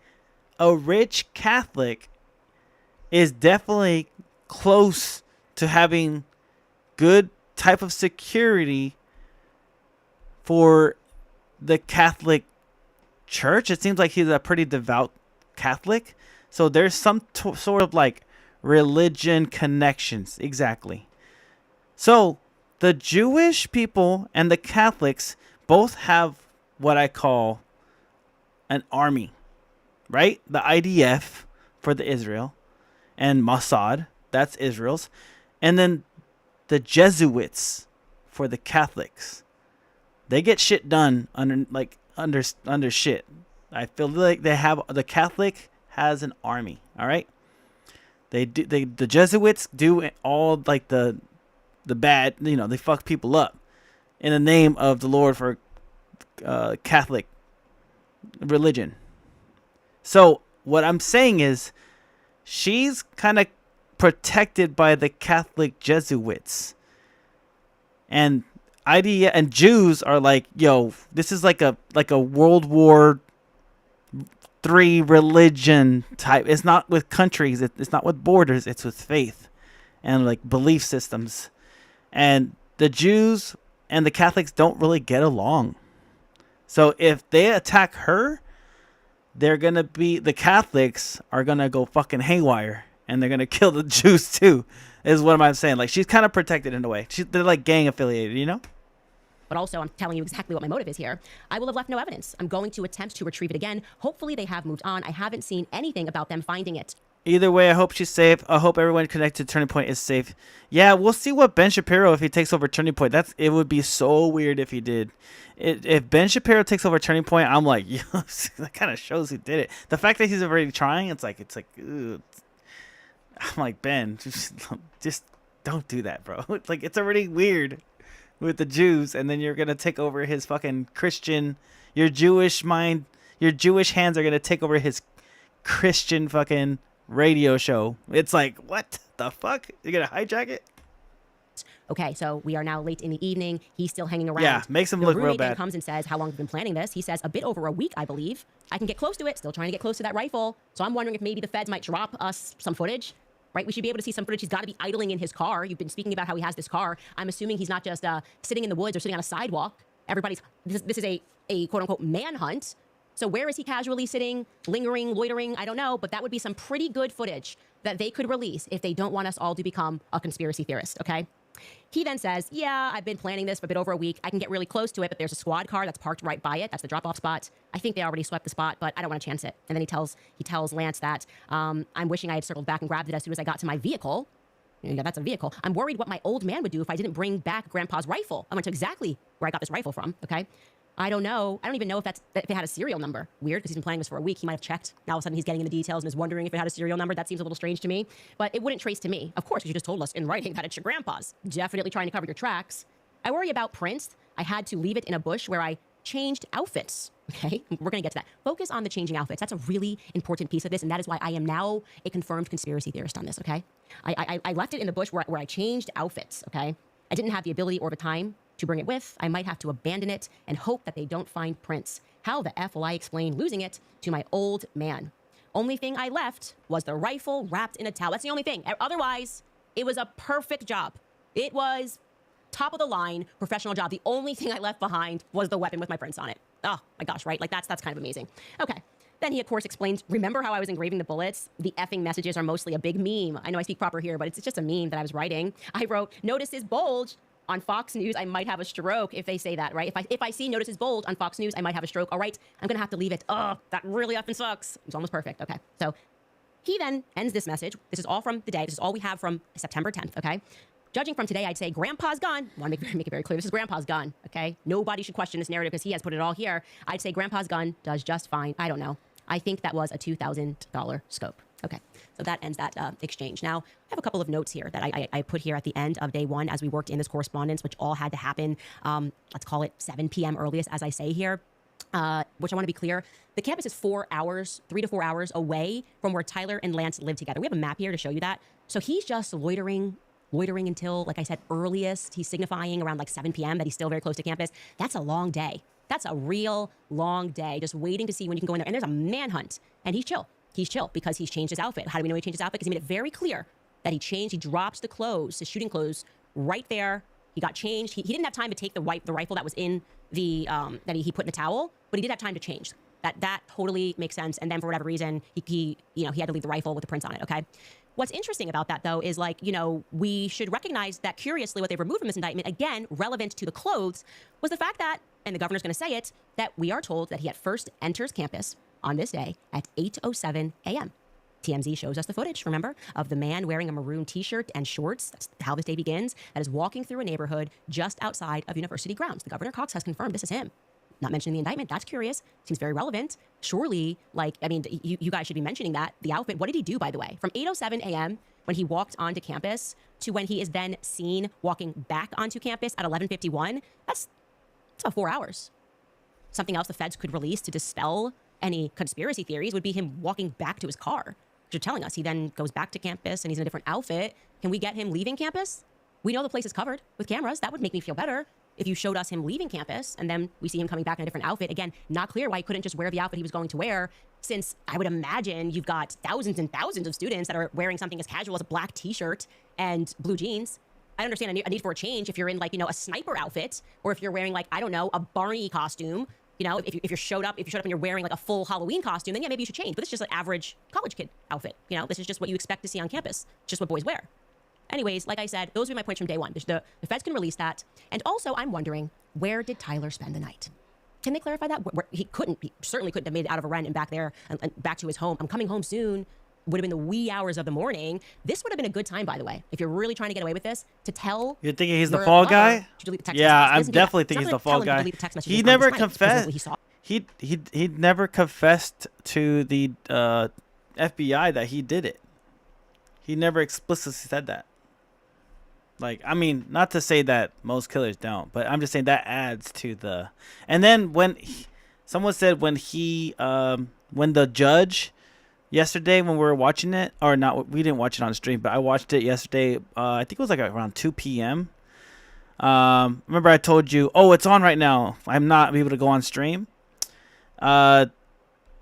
a rich Catholic is definitely close to having good type of security for the Catholic Church. It seems like he's a pretty devout Catholic. So there's some sort of like religion connections. Exactly. So the Jewish people and the Catholics both have what I call an army, right? The IDF for the Israel and Mossad, that's Israel's. And then the Jesuits for the Catholics. They get shit done under shit. I feel like the Catholic has an army, all right? The Jesuits do all like the bad, they fuck people up in the name of the Lord for Catholic religion. So what I'm saying is she's kind of protected by the Catholic Jesuits. And Jews are like, yo, this is like a World War III religion type. It's not with countries. It's not with borders. It's with faith and like belief systems. And the Jews and the Catholics don't really get along. So if they attack her, the Catholics are going to go fucking haywire and they're going to kill the Jews too, is what I'm saying. Like she's kind of protected in a way. They're like gang affiliated, you know? But also, I'm telling you exactly what my motive is here. I will have left no evidence. I'm going to attempt to retrieve it again. Hopefully they have moved on. I haven't seen anything about them finding it. Either way, I hope she's safe. I hope everyone connected to Turning Point is safe. Yeah, we'll see what Ben Shapiro, if he takes over Turning Point. It would be so weird if he did. If Ben Shapiro takes over Turning Point, I'm like, yo, that kind of shows who did it. The fact that he's already trying, it's like, ugh. I'm like, Ben, just don't do that, bro. It's like, it's already weird with the Jews, and then you're gonna take over his fucking Christian, your Jewish hands are gonna take over his Christian fucking radio show. It's like, what the fuck? You're gonna hijack it? Okay, so we are now late in the evening. He's still hanging around. Yeah, makes him look real roommate then bad. comes and says, how long have you been planning this? He says, a bit over a week, I believe. I can get close to it. Still trying to get close to that rifle. So I'm wondering if maybe the feds might drop us some footage. right? We should be able to see some footage. He's got to be idling in his car. You've been speaking about how he has this car. I'm assuming he's not just sitting in the woods or sitting on a sidewalk. This is a quote unquote manhunt. So where is he casually sitting, lingering, loitering? I don't know, but that would be some pretty good footage that they could release if they don't want us all to become a conspiracy theorist, okay? He then says, yeah, I've been planning this for a bit over a week. I can get really close to it, but there's a squad car that's parked right by it. That's the drop-off spot. I think they already swept the spot, but I don't want to chance it. And then he tells Lance that I'm wishing I had circled back and grabbed it as soon as I got to my vehicle. Yeah, that's a vehicle. I'm worried what my old man would do if I didn't bring back Grandpa's rifle. I went to exactly where I got this rifle from, okay? I don't know. I don't even know if it had a serial number. Weird, because he's been planning this for a week. He might have checked. Now all of a sudden he's getting in the details and is wondering if it had a serial number. That seems a little strange to me. But it wouldn't trace to me. Of course, because you just told us in writing that it's your grandpa's. Definitely trying to cover your tracks. I worry about prints. I had to leave it in a bush where I changed outfits. Okay, we're going to get to that. Focus on the changing outfits. That's a really important piece of this, and that is why I am now a confirmed conspiracy theorist on this, okay? I left it in the bush where I changed outfits, okay? I didn't have the ability or the time to bring it with. I might have to abandon it and hope that they don't find prints. How the F will I explain losing it to my old man? Only thing I left was the rifle wrapped in a towel. That's the only thing. Otherwise, it was a perfect job. It was top of the line, professional job. The only thing I left behind was the weapon with my prints on it. Oh my gosh, right? Like that's kind of amazing. Okay. Then he, of course, explains, remember how I was engraving the bullets? The effing messages are mostly a big meme. I know I speak proper here, but it's just a meme that I was writing. I wrote, notice his bulge. On Fox News, I might have a stroke if they say that, right? If I see notice his bulge on Fox News, I might have a stroke. All right, I'm going to have to leave it. Oh, that really often sucks. It's almost perfect. Okay. So he then ends this message. This is all from the day. This is all we have from September 10th. Okay. Judging from today, I'd say Grandpa's gone. I want to make it very clear. This is Grandpa's gun. Okay. Nobody should question this narrative because he has put it all here. I'd say Grandpa's gun does just fine. I don't know. I think that was a $2,000 scope. Okay, so that ends that exchange. Now, I have a couple of notes here that I put here at the end of day one as we worked in this correspondence, which all had to happen, let's call it 7 p.m. earliest, as I say here, which I want to be clear. The campus is 4 hours, 3 to 4 hours away from where Tyler and Lance live together. We have a map here to show you that. So he's just loitering until, like I said, earliest. He's signifying around like 7 p.m. that he's still very close to campus. That's a long day. That's a real long day, just waiting to see when you can go in there. And there's a manhunt, and he's chill. He's chill because he's changed his outfit. How do we know he changed his outfit? Because he made it very clear that he drops the clothes, his shooting clothes, right there. He got changed. He didn't have time to take the rifle that was in the, that he put in the towel, but he did have time to change. That totally makes sense. And then for whatever reason, he had to leave the rifle with the prints on it, okay? What's interesting about that, though, is like, we should recognize that curiously what they've removed from this indictment, again, relevant to the clothes, was the fact that, and the governor's going to say it, that we are told that he at first enters campus on this day at 8:07 a.m. TMZ shows us the footage, remember, of the man wearing a maroon t-shirt and shorts, that's how this day begins, that is walking through a neighborhood just outside of university grounds. The Governor Cox has confirmed this is him. Not mentioned in the indictment. That's curious. Seems very relevant. Surely, you guys should be mentioning that. The outfit, what did he do, by the way? From 8:07 a.m. when he walked onto campus to when he is then seen walking back onto campus at 11:51, that's about 4 hours. Something else the feds could release to dispel any conspiracy theories would be him walking back to his car. You're telling us he then goes back to campus and he's in a different outfit. Can we get him leaving campus? We know the place is covered with cameras. That would make me feel better if you showed us him leaving campus and then we see him coming back in a different outfit. Again, not clear why he couldn't just wear the outfit he was going to wear, since I would imagine you've got thousands and thousands of students that are wearing something as casual as a black t-shirt and blue jeans. I understand a need for a change if you're in a sniper outfit, or if you're wearing a Barney costume. If you showed up and you're wearing a full Halloween costume, then yeah, maybe you should change. But this is just an average college kid outfit. This is just what you expect to see on campus. It's just what boys wear. Anyways, like I said, those were my points from day one. The feds can release that. And also, I'm wondering, where did Tyler spend the night? Can they clarify that? He certainly couldn't have made it out of a rent and back there and back to his home. I'm coming home soon. Would have been the wee hours of the morning. This would have been a good time, by the way, if you're really trying to get away with this, to tell. You're thinking he's the fall guy? Yeah, I'm definitely thinking he's the fall guy. He never confessed. He never confessed to the FBI that he did it. He never explicitly said that. Not to say that most killers don't, but I'm just saying that adds to the. And then someone said when the judge. Yesterday when we were watching it, or not, we didn't watch it on stream, but I watched it yesterday. I think it was around 2 p.m. Remember I told you, it's on right now. I'm not able to go on stream.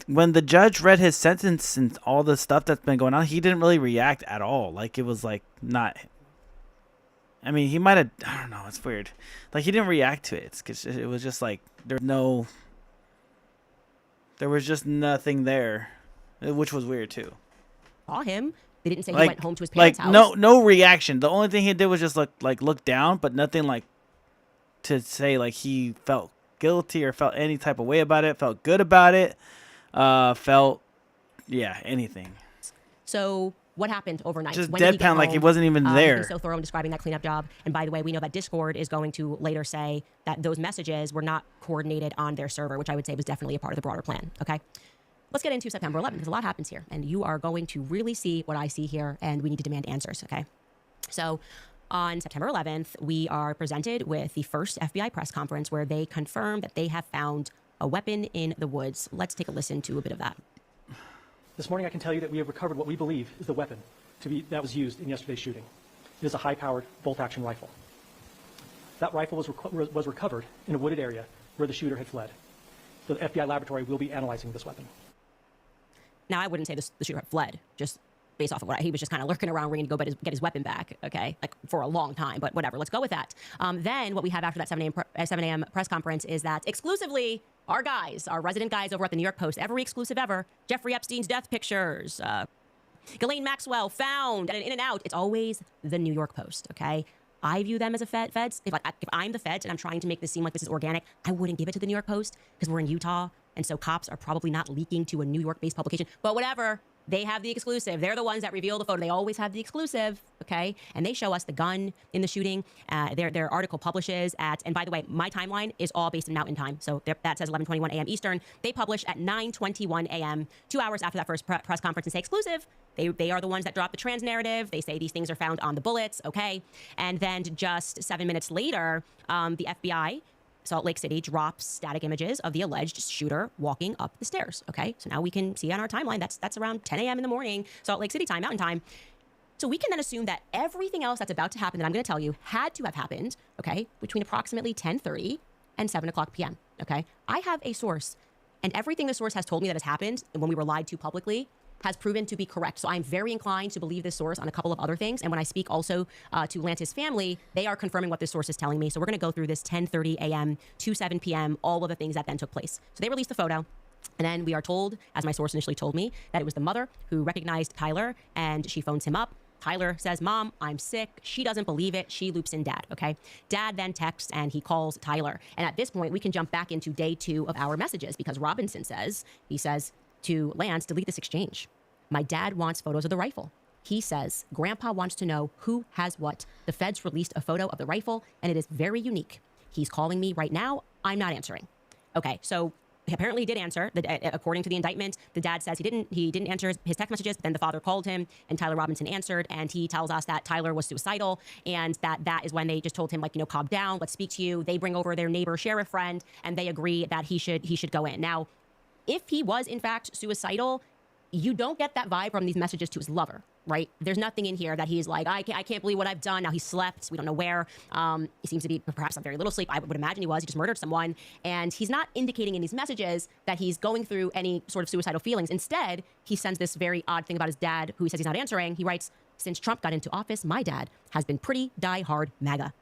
when the judge read his sentence and all the stuff that's been going on, he didn't really react at all. Like, it was like not. I mean, he might have. I don't know. It's weird. Like, he didn't react to it. It's 'cause it was just like there was just nothing there, which was weird too. Saw him. They didn't say he Like, went home to his parents' house. no reaction. The only thing he did was just look down, but nothing like to say like he felt guilty or felt any type of way about it. Felt good about it. Anything. So what happened overnight? Just When did he get deadpan, like he home? wasn't even He's there. been so thorough in describing that cleanup job. And by the way, we know that Discord is going to later say that those messages were not coordinated on their server, which I would say was definitely a part of the broader plan. Okay. Let's get into September 11th because a lot happens here, and you are going to really see what I see here, and we need to demand answers. Okay. So on September 11th, we are presented with the first FBI press conference where they confirm that they have found a weapon in the woods. Let's take a listen to a bit of that. This morning, I can tell you that we have recovered what we believe is the weapon that was used in yesterday's shooting. It is a high-powered bolt-action rifle. That rifle was recovered in a wooded area where the shooter had fled. So the FBI laboratory will be analyzing this weapon. Now, I wouldn't say the shooter had fled, just based off of what he was just kind of lurking around, ready to go get his weapon back, okay, like for a long time, but whatever, let's go with that. Then what we have after that 7 a.m. press conference is that exclusively our guys, our resident guys over at the New York Post, every exclusive ever, Jeffrey Epstein's death pictures, Ghislaine Maxwell found at an In-N-Out. It's always the New York Post, okay? I view them as a feds. If I'm the feds and I'm trying to make this seem like this is organic, I wouldn't give it to the New York Post because we're in Utah, and so cops are probably not leaking to a New York-based publication. But whatever, they have the exclusive. They're the ones that reveal the photo. They always have the exclusive, okay? And they show us the gun in the shooting. Their article publishes at, and by the way, my timeline is all based in Mountain Time. So that says 11:21 a.m. Eastern. They publish at 9:21 a.m., 2 hours after that first press conference, and say exclusive. They are the ones that drop the trans narrative. They say these things are found on the bullets, okay? And then just 7 minutes later, the FBI, Salt Lake City, drops static images of the alleged shooter walking up the stairs, okay? So now we can see on our timeline, that's around 10 a.m. in the morning, Salt Lake City time, Mountain Time. So we can then assume that everything else that's about to happen that I'm going to tell you had to have happened, okay, between approximately 10:30 and 7 o'clock p.m., okay? I have a source, and everything the source has told me that has happened, and when we were lied to publicly, has proven to be correct. So I'm very inclined to believe this source on a couple of other things. And when I speak also to Lance's family, they are confirming what this source is telling me. So we're going to go through this 10:30 a.m. to 7 p.m., all of the things that then took place. So they released the photo. And then we are told, as my source initially told me, that it was the mother who recognized Tyler, and she phones him up. Tyler says, "Mom, I'm sick." She doesn't believe it. She loops in Dad, okay? Dad then texts and he calls Tyler. And at this point, we can jump back into day 2 of our messages because Robinson says, he says to Lance, "Delete this exchange. My dad wants photos of the rifle." He says, "Grandpa wants to know who has what. The feds released a photo of the rifle, and it is very unique. He's calling me right now. I'm not answering." Okay, so he apparently did answer. According to the indictment, the dad says he didn't answer his text messages, but then the father called him, and Tyler Robinson answered, and he tells us that Tyler was suicidal, and that is when they just told him, like, calm down, let's speak to you. They bring over their neighbor sheriff friend, and they agree that he should go in. Now, if he was in fact suicidal, you don't get that vibe from these messages to his lover, right? There's nothing in here that he's like, I can't believe what I've done. Now he slept. We don't know where. He seems to be perhaps on very little sleep. I would imagine he was. He just murdered someone. And he's not indicating in these messages that he's going through any sort of suicidal feelings. Instead, he sends this very odd thing about his dad, who he says he's not answering. He writes, "Since Trump got into office, my dad has been pretty die-hard MAGA."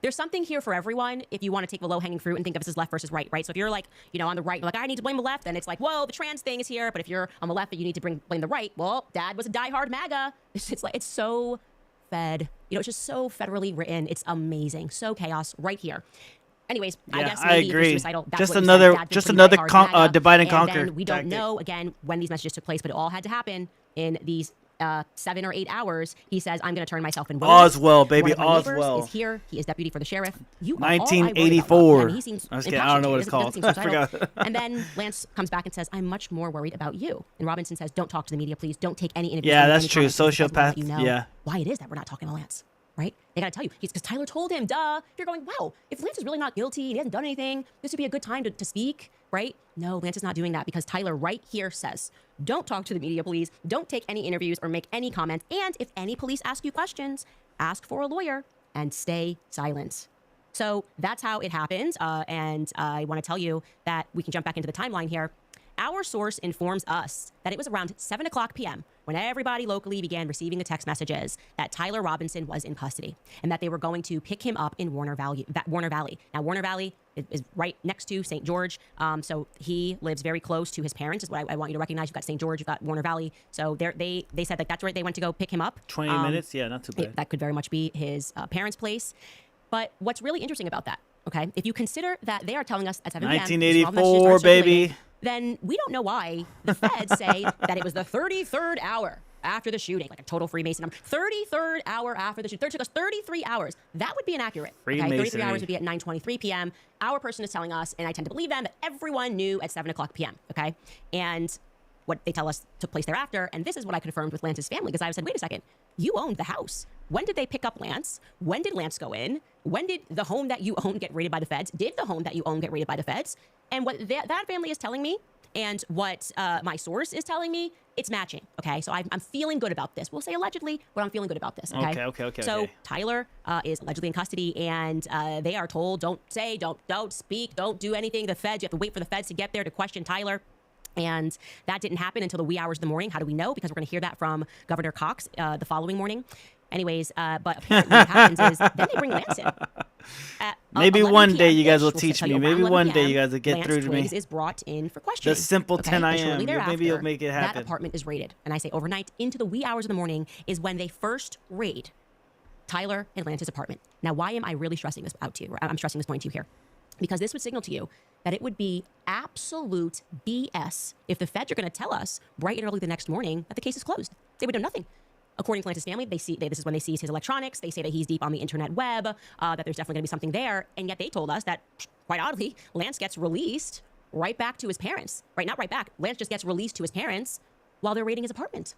There's something here for everyone if you want to take the low-hanging fruit and think of this as left versus right, right? So if you're like, on the right, you're like, I need to blame the left, then it's like, whoa, the trans thing is here. But if you're on the left and you need to blame the right, well, Dad was a diehard MAGA. It's so fed. It's just so federally written. It's amazing. So chaos right here. Anyways, yeah, I guess I maybe agree. if you're suicidal, that's just what another, you said. just another divide and conquer. And then we don't tactic. know again when these messages took place, but it all had to happen in these 7 or 8 hours. He says, "I'm going to turn myself in." Oswell, baby, One of my neighbors Oswell is here. He is deputy for the sheriff. You 1984. he seems I don't know what it's called. I forgot. And then Lance comes back and says, "I'm much more worried about you." And Robinson says, "Don't talk to the media, please. Don't take any interviews." Yeah, that's true. Sociopath. Yeah. Why it is that we're not talking to Lance, right? They got to tell you. Because Tyler told him, duh. You're going, wow, if Lance is really not guilty and he hasn't done anything, this would be a good time to speak, right? No, Lance is not doing that because Tyler right here says, "Don't talk to the media, please. Don't take any interviews or make any comments. And if any police ask you questions, ask for a lawyer and stay silent." So that's how it happens. And I want to tell you that we can jump back into the timeline here. Our source informs us that it was around 7 o'clock p.m. when everybody locally began receiving the text messages that Tyler Robinson was in custody and that they were going to pick him up in Warner Valley. Now, Warner Valley is right next to St. George, so he lives very close to his parents, is what I want you to recognize. You've got St. George, you've got Warner Valley. So they said that that's where they went to go pick him up. 20 minutes? Yeah, not too bad. That could very much be his parents' place. But what's really interesting about that, okay, if you consider that they are telling us at 7 p.m. 1984, baby. Then we don't know why the feds say that it was the 33rd hour after the shooting, like a total Freemason number. 33rd hour after the shooting. It took us 33 hours. That would be inaccurate. Okay? 33 hours would be at 9:23 p.m. Our person is telling us, and I tend to believe them, that everyone knew at 7 o'clock p.m., okay? And what they tell us took place thereafter, and this is what I confirmed with Lance's family, because I said, wait a second, you owned the house. When did they pick up Lance? When did Lance go in? When did the home that you own get raided by the feds? Did the home that you own get raided by the feds? And what that family is telling me, and what my source is telling me, it's matching, okay? So I'm feeling good about this. We'll say allegedly, but I'm feeling good about this, okay? Okay. So Tyler is allegedly in custody, and they are told, don't say, don't speak, don't do anything. The feds, you have to wait for the feds to get there to question Tyler. And that didn't happen until the wee hours of the morning. How do we know? Because we're going to hear that from Governor Cox the following morning. Anyways, but apparently what happens is then they bring Lance in. Maybe one day you guys will which teach tell me. you Maybe around one 11 day you guys will get Lance through to me. Twiggs is brought in for questioning. The simple 10 And a.m. shortly Maybe you'll thereafter, make it happen. That apartment is raided. And I say overnight into the wee hours of the morning is when they first raid Tyler and Lance's apartment. Now, why am I really stressing this out to you? I'm stressing this point to you here. Because this would signal to you that it would be absolute BS if the feds are going to tell us bright and early the next morning that the case is closed. They would know nothing. According to Lance's family, this is when they seize his electronics. They say that he's deep on the internet web, that there's definitely going to be something there. And yet they told us that, quite oddly, Lance gets released right back to his parents. Right, not right back. Lance just gets released to his parents while they're raiding his apartment.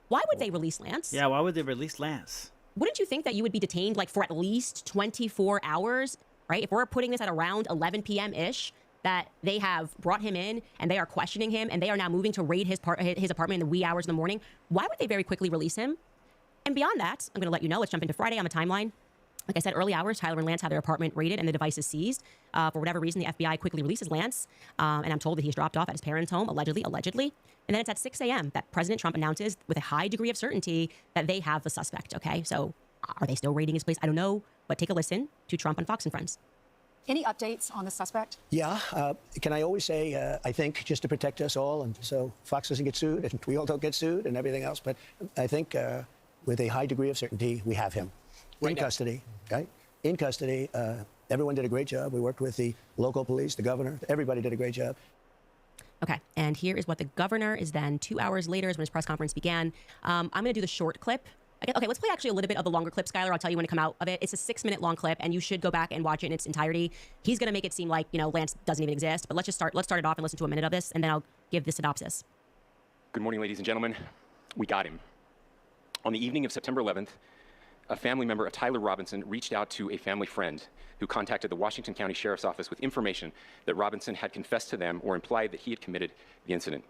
Why would they release Lance? Yeah, why would they release Lance? Wouldn't you think that you would be detained like for at least 24 hours? Right? If we're putting this at around 11 p.m.-ish, that they have brought him in and they are questioning him and they are now moving to raid his apartment in the wee hours in the morning, why would they very quickly release him? And beyond that, I'm going to let you know, let's jump into Friday on the timeline. Like I said, early hours, Tyler and Lance had their apartment raided and the devices seized. For whatever reason, the FBI quickly releases Lance, and I'm told that he's dropped off at his parents' home, allegedly. And then it's at 6 a.m. that President Trump announces with a high degree of certainty that they have the suspect, okay? So are they still raiding his place? I don't know, but take a listen to Trump on Fox and Friends. Any updates on the suspect? Yeah. Can I always say, I think, just to protect us all, and so Fox doesn't get sued, and we all don't get sued, and everything else. But I think with a high degree of certainty, we have him in custody. Okay? In custody. Everyone did a great job. We worked with the local police, the governor. Everybody did a great job. Okay, and here is what the governor is then 2 hours later is when his press conference began. I'm going to do the short clip. Okay, let's play actually a little bit of the longer clip, Skylar. I'll tell you when to come out of it. It's a 6-minute long clip, and you should go back and watch it in its entirety. He's going to make it seem like, Lance doesn't even exist. But let's start it off and listen to a minute of this, and then I'll give the synopsis. Good morning, ladies and gentlemen. We got him. On the evening of September 11th, a family member of Tyler Robinson reached out to a family friend who contacted the Washington County Sheriff's Office with information that Robinson had confessed to them or implied that he had committed the incident.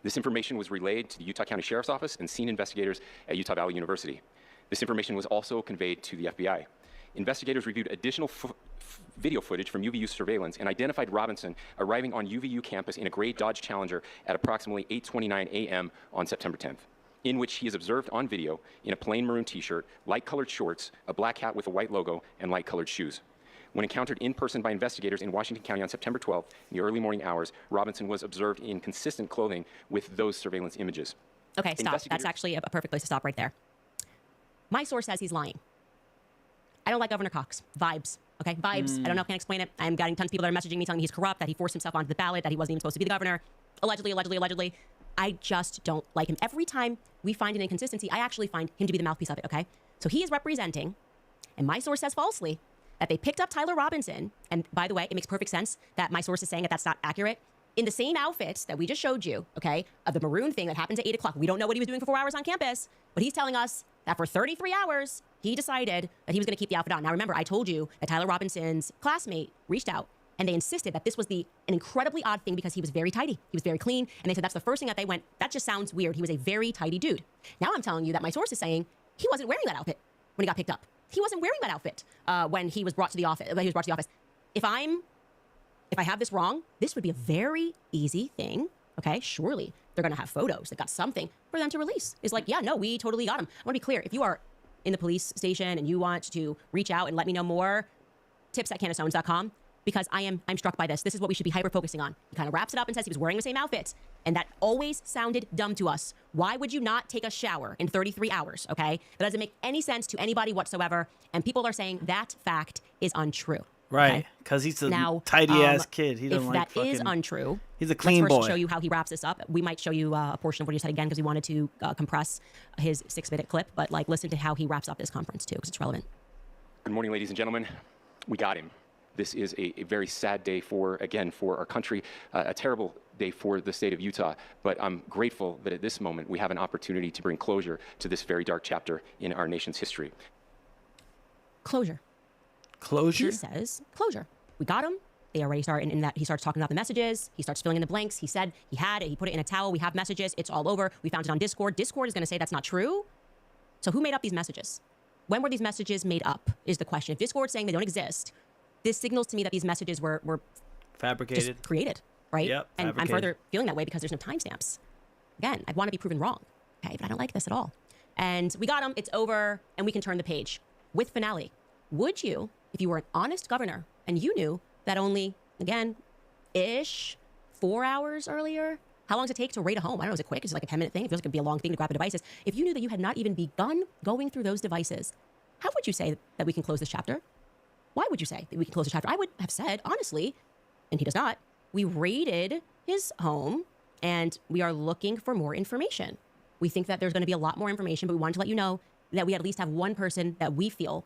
This information was relayed to the Utah County Sheriff's Office and scene investigators at Utah Valley University. This information was also conveyed to the FBI. Investigators reviewed additional video footage from UVU surveillance and identified Robinson arriving on UVU campus in a gray Dodge Challenger at approximately 8:29 a.m. on September 10th, in which he is observed on video in a plain maroon t-shirt, light-colored shorts, a black hat with a white logo, and light-colored shoes. When encountered in person by investigators in Washington County on September 12th, in the early morning hours, Robinson was observed in consistent clothing with those surveillance images. Okay, stop. That's actually a perfect place to stop right there. My source says he's lying. I don't like Governor Cox. Vibes. Okay, vibes. I don't know. Can't explain it. I'm getting tons of people that are messaging me telling me he's corrupt, that he forced himself onto the ballot, that he wasn't even supposed to be the governor. Allegedly. I just don't like him. Every time we find an inconsistency, I actually find him to be the mouthpiece of it, okay? So he is representing, and my source says falsely, that they picked up Tyler Robinson, and by the way, it makes perfect sense that my source is saying that that's not accurate, in the same outfits that we just showed you, okay, of the maroon thing that happened at 8 o'clock. We don't know what he was doing for 4 hours on campus, but he's telling us that for 33 hours, he decided that he was going to keep the outfit on. Now, remember, I told you that Tyler Robinson's classmate reached out, and they insisted that this was an incredibly odd thing because he was very tidy. He was very clean, and they said that's the first thing that they went, that just sounds weird. He was a very tidy dude. Now I'm telling you that my source is saying he wasn't wearing that outfit when he got picked up. He wasn't wearing that outfit when he was brought to the office. If I'm if I have this wrong, this would be a very easy thing. Okay, surely they're going to have photos. They've got something for them to release. It's like, yeah, no, we totally got him. I want to be clear. If you are in the police station and you want to reach out and let me know more, tips@CandaceOwens.com, because I'm struck by this. This is what we should be hyper-focusing on. He kind of wraps it up and says he was wearing the same outfit, and that always sounded dumb to us. Why would you not take a shower in 33 hours, okay? That doesn't make any sense to anybody whatsoever, and people are saying that fact is untrue. Right, because he's a tidy-ass kid. He doesn't like fucking... If that is untrue, he's a clean boy. Let's first show you how he wraps this up. We might show you a portion of what he said again because we wanted to compress his 6-minute clip, but like listen to how he wraps up this conference too because it's relevant. Good morning, ladies and gentlemen. We got him. This is a very sad day for our country, a terrible day for the state of Utah. But I'm grateful that at this moment we have an opportunity to bring closure to this very dark chapter in our nation's history. Closure. Closure? He says closure. We got him. They already start in that he starts talking about the messages. He starts filling in the blanks. He said he had it. He put it in a towel. We have messages. It's all over. We found it on Discord. Discord is going to say that's not true. So who made up these messages? When were these messages made up is the question. If Discord's saying they don't exist, this signals to me that these messages were fabricated, just created, right? Yep, and I'm further feeling that way because there's no timestamps. Again, I want to be proven wrong. Okay, but I don't like this at all. And we got him. It's over, and we can turn the page with finale. Would you, if you were an honest governor and you knew that only, again, 4 hours earlier? How long does it take to raid a home? I don't know. Is it quick? Is it like a 10-minute thing? It feels like it'd be a long thing to grab the devices. If you knew that you had not even begun going through those devices, how would you say that we can close this chapter? Why would you say that we can close the chapter? I would have said, honestly, and he does not, we raided his home and we are looking for more information. We think that there's going to be a lot more information, but we wanted to let you know that we at least have one person that we feel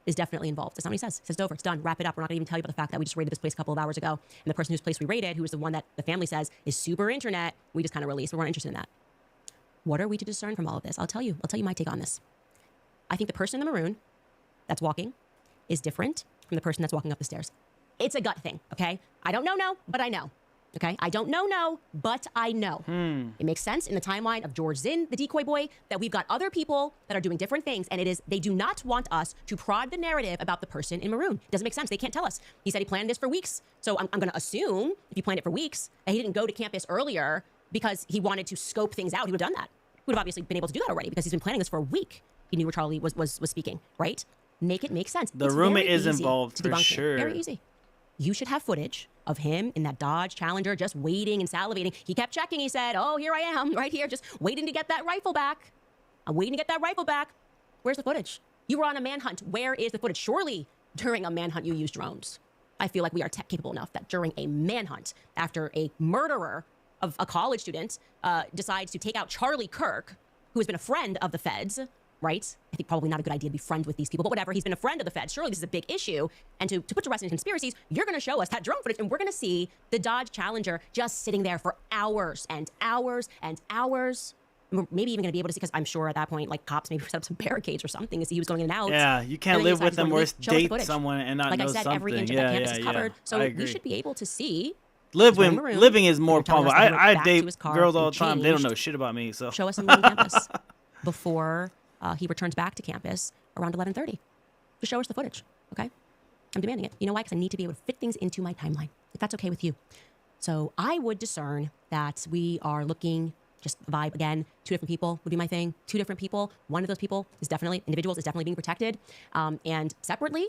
is definitely involved. That's not what he says. He says it's over. It's done. Wrap it up. We're not going to even tell you about the fact that we just raided this place a couple of hours ago. And the person whose place we raided, who is the one that the family says is super internet, we just kind of released. We weren't interested in that. What are we to discern from all of this? I'll tell you my take on this. I think the person in the maroon that's walking is different from the person that's walking up the stairs. It's a gut thing, okay? I don't know, but I know, okay? I don't know, but I know. It makes sense in the timeline of George Zinn, the decoy boy, that we've got other people that are doing different things, and it is they do not want us to prod the narrative about the person in maroon. It doesn't make sense. They can't tell us. He said he planned this for weeks, so I'm going to assume if he planned it for weeks, that he didn't go to campus earlier because he wanted to scope things out. He would have done that. He would have obviously been able to do that already because he's been planning this for a week. He knew where Charlie was speaking, right? Make it make sense. The roommate is involved for sure. Very easy. You should have footage of him in that Dodge Challenger just waiting and salivating. He kept checking. He said, oh, here I am right here, just waiting to get that rifle back. I'm waiting to get that rifle back. Where's the footage? You were on a manhunt. Where is the footage? Surely during a manhunt you used drones. I feel like we are tech capable enough that during a manhunt, after a murderer of a college student decides to take out Charlie Kirk, who has been a friend of the feds, right? I think probably not a good idea to be friends with these people, but whatever. He's been a friend of the Fed. Surely this is a big issue. And to put to rest in conspiracies, you're going to show us that drone footage, and we're going to see the Dodge Challenger just sitting there for hours and hours and hours. And we're maybe even going to be able to see, because I'm sure at that point, like cops maybe set up some barricades or something as he was going in and out. Yeah, you can't live with them or date someone and not know something. Like I said, every inch of that campus is covered. So we should be able to see. Living is more probable. I date girls all the time. They don't know shit about me. So show us him on campus before he returns back to campus around 11:30. Just show us the footage, okay? I'm demanding it. You know why? Because I need to be able to fit things into my timeline, if that's okay with you. So I would discern that we are looking, just vibe again, 2 different people would be my thing. 2 different people. One of those people is definitely, individuals is definitely being protected. And separately,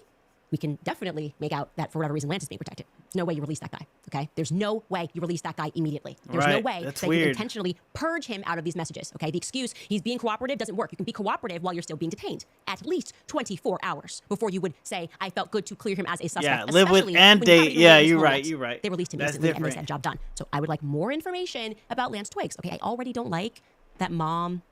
we can definitely make out that for whatever reason, Lance is being protected. There's no way you release that guy, okay? There's no way you release that guy immediately. There's no way that you intentionally purge him out of these messages, okay? The excuse, he's being cooperative, doesn't work. You can be cooperative while you're still being detained. At least 24 hours before you would say, I felt good to clear him as a suspect. Yeah, live with and date. Yeah, you're right. They released him instantly and they said, job done. So I would like more information about Lance Twiggs, okay? I already don't like that mom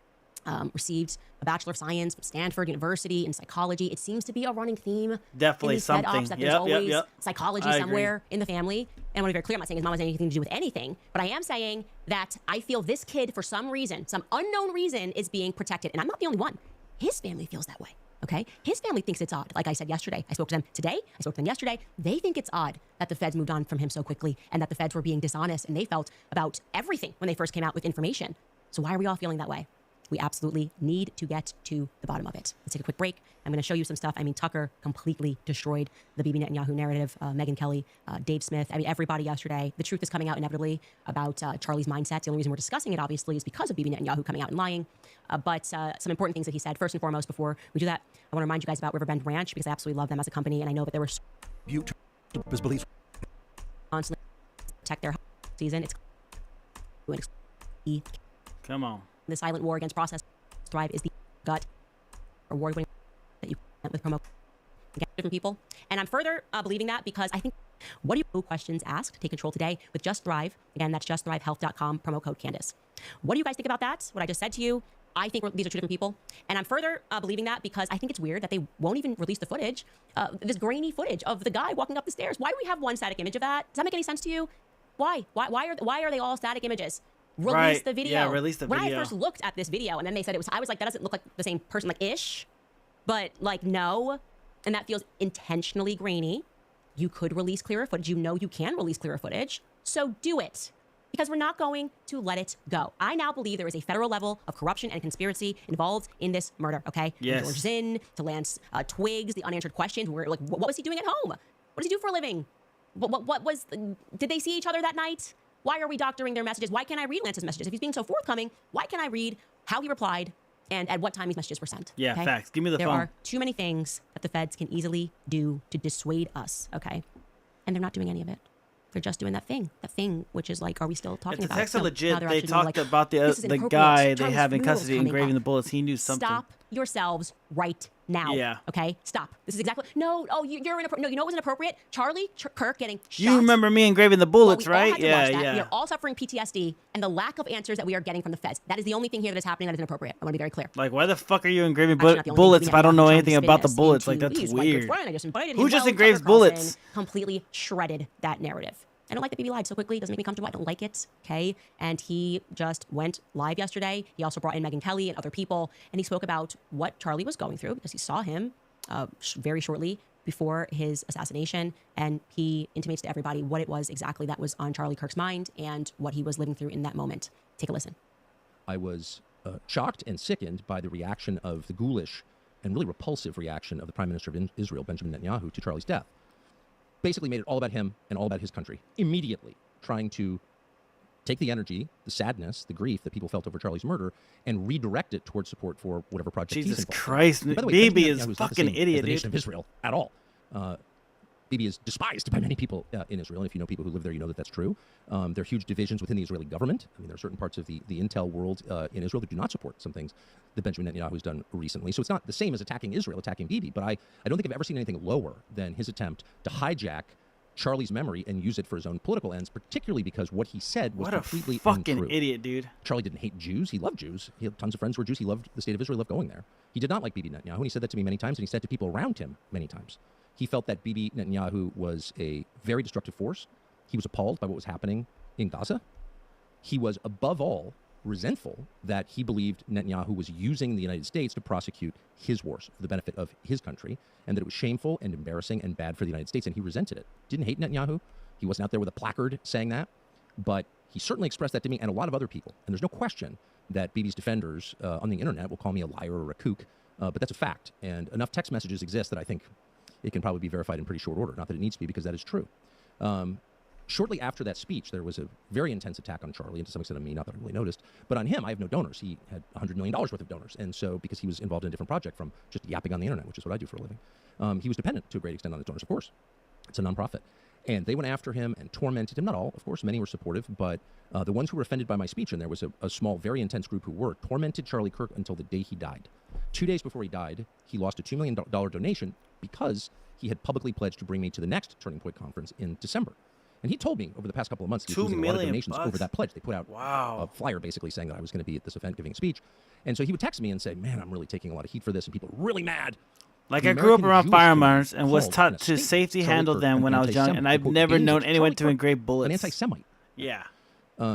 received a Bachelor of Science from Stanford University in psychology. It seems to be a running theme. Definitely in these something. Fed ops, that there's always psychology somewhere in the family. And I want to be very clear, I'm not saying his mom has anything to do with anything, but I am saying that I feel this kid, for some reason, some unknown reason, is being protected. And I'm not the only one. His family feels that way, okay? His family thinks it's odd. Like I said yesterday, I spoke to them today, I spoke to them yesterday. They think it's odd that the feds moved on from him so quickly and that the feds were being dishonest, and they felt about everything when they first came out with information. So why are we all feeling that way? We absolutely need to get to the bottom of it. Let's take a quick break. I'm going to show you some stuff. I mean, Tucker completely destroyed the Bibi Netanyahu narrative. Megyn Kelly, Dave Smith. I mean, everybody yesterday. The truth is coming out inevitably about Charlie's mindset. The only reason we're discussing it, obviously, is because of Bibi Netanyahu coming out and lying. But some important things that he said. First and foremost, before we do that, I want to remind you guys about Riverbend Ranch because I absolutely love them as a company, and I know that there were his beliefs constantly protect their season. It's come on. The silent war against processed Thrive is the gut award-winning that you went with promo against different people. And I'm further believing that because I think what do you questions asked? Take control today with Just Thrive. Again, that's justthrivehealth.com, promo code Candace. What do you guys think about that? What I just said to you? I think these are two different people. And I'm further believing that because I think it's weird that they won't even release the footage, this grainy footage of the guy walking up the stairs. Why do we have one static image of that? Does that make any sense to you? Why? Why are they all static images? Release the video. Yeah, release the video. When I first looked at this video and then they said it was, I was like, that doesn't look like the same person, like ish. But like, no. And that feels intentionally grainy. You could release clearer footage. You know you can release clearer footage. So do it. Because we're not going to let it go. I now believe there is a federal level of corruption and conspiracy involved in this murder, okay? Yes. From George Zinn to Lance Twiggs, the unanswered questions were like, what was he doing at home? What does he do for a living? What was, did they see each other that night? Why are we doctoring their messages? Why can't I read Lance's messages? If he's being so forthcoming, why can't I read how he replied and at what time these messages were sent? Yeah, okay? facts. Give me the there phone. There are too many things that the feds can easily do to dissuade us, okay? And they're not doing any of it. They're just doing that thing which is like, are we still talking If the about texts it? are No, legit, now they're they actually doing talked like, about "This is the inappropriate. guy they Charlie's have in funeral is custody coming engraving up." the bullets. He knew something. Stop yourselves right now. Yeah. Okay? Stop. This is exactly. No, oh, you're inappropriate. No, you know what was inappropriate? Charlie Kirk getting shot. You remember me engraving the bullets, Well, we all right? had to Yeah, watch that. yeah. We are all suffering PTSD and the lack of answers that we are getting from the feds. That is the only thing here that is happening that is inappropriate. I want to be very clear. Like, why the fuck are you engraving Actually, not the only bullets thing if I don't know Trying to anything spin about the this bullets? Like, into, that's "He's my good weird. friend. I just invited Who him." just Well, engraves Tucker Carlson bullets? Completely shredded that narrative. I don't like that Bibi lied so quickly. It doesn't make me comfortable. I don't like it. Okay. And he just went live yesterday. He also brought in Megyn Kelly and other people. And he spoke about what Charlie was going through because he saw him very shortly before his assassination. And he intimates to everybody what it was exactly that was on Charlie Kirk's mind and what he was living through in that moment. Take a listen. I was shocked and sickened by the reaction of the ghoulish and really repulsive reaction of the Prime Minister of Israel, Benjamin Netanyahu, to Charlie's death. Basically made it all about him and all about his country, immediately trying to take the energy, the sadness, the grief that people felt over Charlie's murder and redirect it towards support for whatever project he's Jesus involved Christ, in. By the way, Bibi Benjamin is Netanyahu not the fucking same idiot, as the nation dude. of Israel at all. Bibi is despised by many people in Israel, and if you know people who live there, you know that that's true. There are huge divisions within the Israeli government. I mean, there are certain parts of the intel world in Israel that do not support some things that Benjamin Netanyahu has done recently. So it's not the same as attacking Israel, attacking Bibi, but I don't think I've ever seen anything lower than his attempt to hijack Charlie's memory and use it for his own political ends, particularly because what he said was What a completely fucking untrue. idiot, dude. Charlie didn't hate Jews. He loved Jews. He had tons of friends who were Jews. He loved the state of Israel. He loved going there. He did not like Bibi Netanyahu, and he said that to me many times, and he said to people around him many times. He felt that Bibi Netanyahu was a very destructive force. He was appalled by what was happening in Gaza. He was, above all, resentful that he believed Netanyahu was using the United States to prosecute his wars for the benefit of his country, and that it was shameful and embarrassing and bad for the United States, and he resented it. Didn't hate Netanyahu. He wasn't out there with a placard saying that, but he certainly expressed that to me and a lot of other people. And there's no question that Bibi's defenders on the internet will call me a liar or a kook, but that's a fact. And enough text messages exist that I think it can probably be verified in pretty short order. Not that it needs to be, because that is true. Shortly after that speech, there was a very intense attack on Charlie, and to some extent on me, not that I really noticed. But on him, I have no donors. He had $100 million worth of donors. And so, because he was involved in a different project from just yapping on the internet, which is what I do for a living, he was dependent to a great extent on his donors, of course. It's a nonprofit. And they went after him and tormented him. Not all, of course. Many were supportive. But the ones who were offended by my speech, and there was a small, very intense group who were, tormented Charlie Kirk until the day he died. 2 days before he died, he lost a $2 million donation because he had publicly pledged to bring me to the next Turning Point conference in December. And he told me over the past couple of months he was losing a lot of donations over that pledge. They put out a flyer basically saying that I was going to be at this event giving a speech. And so he would text me and say, "Man, I'm really taking a lot of heat for this, and people are really mad." Like, The I grew up American around Jewish firearms and community was called in taught a to statement safety Charlie handle Kirk them an when I was young, anti-Semite. and I've Quote, never "Being known Charlie anyone to Kirk, engrave bullets. An anti-Semite. Yeah.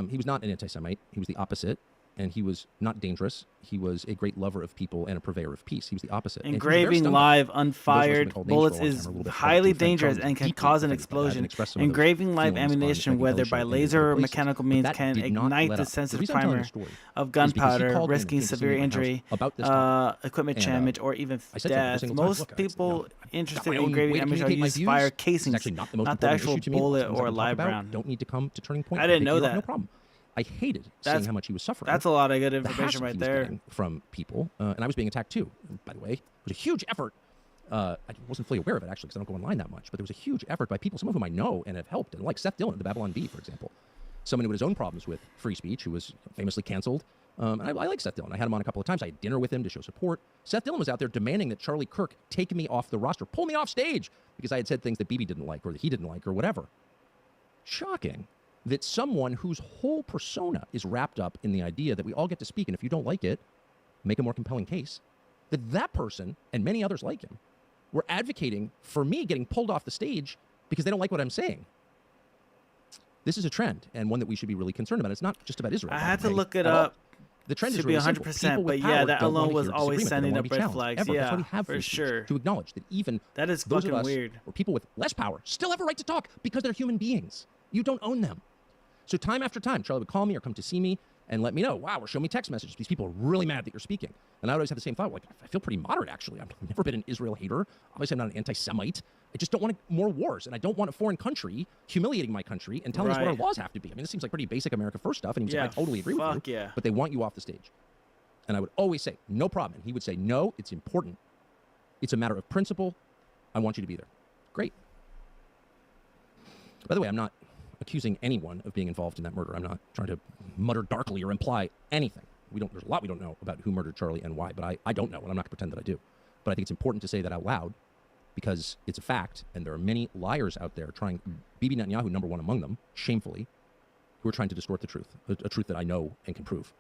He was not an anti-Semite. He was the opposite. And he was not dangerous. He was a great lover of people and a purveyor of peace. He was the opposite. And he was very Engraving scumbag. live For those of us who've been unfired called names for a bullets long time, is are a little bit highly hard to defend dangerous Charlie. and can Deeply cause an offended by that and explosion. expressed some of those Engraving live feelings on ammunition, Peggy whether Guzman by in laser or different places. mechanical But means, that can did not ignite let the up. The sensitive reason I'm telling primer the story of is because he gunpowder, called in and risking came to see me severe at my house injury, about this time. equipment And, damage, or even I said to him every death. single time, Most "Look, people got interested my in own engraving way to ammunition are communicate my using fire views. This is casings, actually not the most not the important actual issue to me. bullet Things I or can talk live about round. don't need to come to Turning Point. I didn't Take know Europe, that. No problem. I hated That's- seeing how much he was suffering. That's a lot of good the information hassle right he was there. getting from people, and I was being attacked too. By the way, it was a huge effort. I wasn't fully aware of it actually because I don't go online that much, but there was a huge effort by people, some of whom I know and have helped, and like Seth Dillon at the Babylon Bee, for example, someone who had his own problems with free speech, who was famously canceled. And I like Seth Dillon. I had him on a couple of times. I had dinner with him to show support. Seth Dillon was out there demanding that Charlie Kirk take me off the roster, pull me off stage, because I had said things that Bibi didn't like or that he didn't like or whatever. Shocking that someone whose whole persona is wrapped up in the idea that we all get to speak, and if you don't like it, make a more compelling case, that person and many others like him were advocating for me getting pulled off the stage because they don't like what I'm saying. This is a trend, and one that we should be really concerned about. It's not just about Israel. I by had the to way, look it at all. up The trend to is be really 100%, simple. People with but yeah, power that don't alone wanna was hear always disagreement. They sending don't up wanna be red challenged, flags. ever. That's why Yeah, we have for free speech, sure. to acknowledge that even That is those of fucking us weird. or people with less power still have a right to talk because they're human beings. You don't own them. So time after time, Charlie would call me or come to see me and let me know, wow, or show me text messages. These people are really mad that you're speaking. And I would always have the same thought, like, I feel pretty moderate, actually. I've never been an Israel hater. Obviously, I'm not an anti-Semite. I just don't want more wars, and I don't want a foreign country humiliating my country and telling us what our Right. laws have to be. I mean, this seems like pretty basic America First stuff, and he would say, I totally agree with fuck you, yeah. but they want you off the stage. And I would always say, no problem. And he would say, no, it's important. It's a matter of principle. I want you to be there. Great. By the way, I'm not accusing anyone of being involved in that murder. I'm not trying to mutter darkly or imply anything. There's a lot we don't know about who murdered Charlie and why, but I don't know, and I'm not going to pretend that I do. But I think it's important to say that out loud because it's a fact, and there are many liars out there trying, Bibi Netanyahu, number one among them, shamefully, who are trying to distort the truth, a truth that I know and can prove.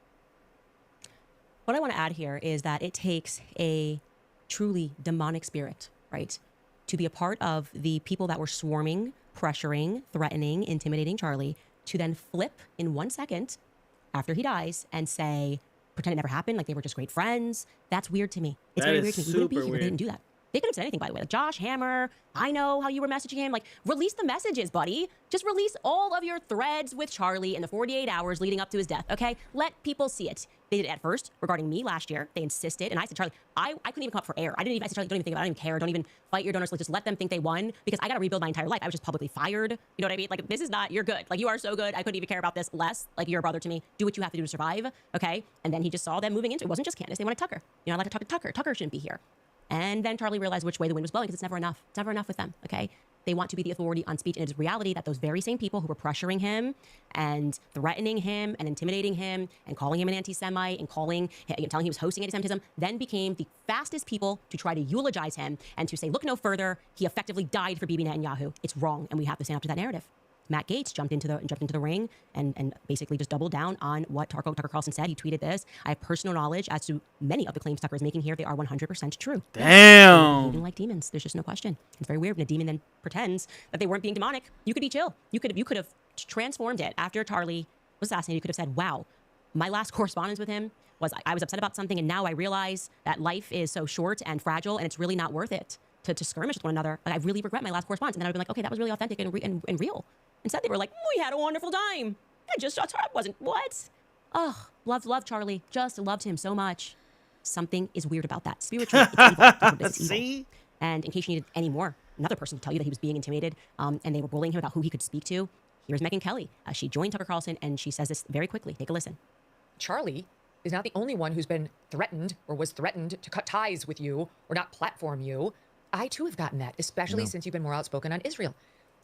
What I want to add here is that it takes a truly demonic spirit, right, to be a part of the people that were swarming, pressuring, threatening, intimidating Charlie, to then flip in 1 second after he dies and say, pretend it never happened, like they were just great friends. That's weird to me. It's That very is weird to me. We wouldn't be super here if they weird. didn't do that. They could have said anything, by the way. Like, Josh Hammer, I know how you were messaging him. Like, release the messages, buddy. Just release all of your threads with Charlie in the 48 hours leading up to his death, okay? Let people see it. They did it at first regarding me last year. They insisted, and I said, Charlie, I couldn't even come up for air. I said, Charlie, don't even think about it. I don't even care. Don't even fight your donors. Like, just let them think they won because I got to rebuild my entire life. I was just publicly fired. You know what I mean? Like, this is not, you're good. Like, you are so good. I couldn't even care about this less. Like, you're a brother to me. Do what you have to do to survive, okay? And then he just saw them moving into it. It wasn't just Candace. They wanted Tucker. You know, I'd like to talk to Tucker. Tucker shouldn't be here. And then Charlie realized which way the wind was blowing because it's never enough. It's never enough with them, okay? They want to be the authority on speech. And it is reality that those very same people who were pressuring him and threatening him and intimidating him and calling him an anti-Semite and telling he was hosting anti-Semitism then became the fastest people to try to eulogize him and to say, look no further. He effectively died for Bibi Netanyahu. It's wrong. And we have to stand up to that narrative. Matt Gaetz jumped into the ring and basically just doubled down on what Tucker Carlson said. He tweeted this. I have personal knowledge as to many of the claims Tucker is making here. They are 100% true. Damn. Behaving like demons. There's just no question. It's very weird when a demon then pretends that they weren't being demonic. You could be chill. You could have transformed it after Charlie was assassinated. You could have said, wow, my last correspondence with him was I was upset about something and now I realize that life is so short and fragile and it's really not worth it to skirmish with one another. Like, I really regret my last correspondence. And then I would have been like, okay, that was really authentic and real. Instead, they were like, we had a wonderful time. I just wasn't, what? Oh, loved Charlie. Just loved him so much. Something is weird about that. Spiritually, it's evil. That's what it is, it's evil. See? And in case you needed any more, another person to tell you that he was being intimidated and they were bullying him about who he could speak to, here's Megyn Kelly. She joined Tucker Carlson and she says this very quickly. Take a listen. Charlie is not the only one who's been threatened or was threatened to cut ties with you or not platform you. I too have gotten that, especially since you've been more outspoken on Israel.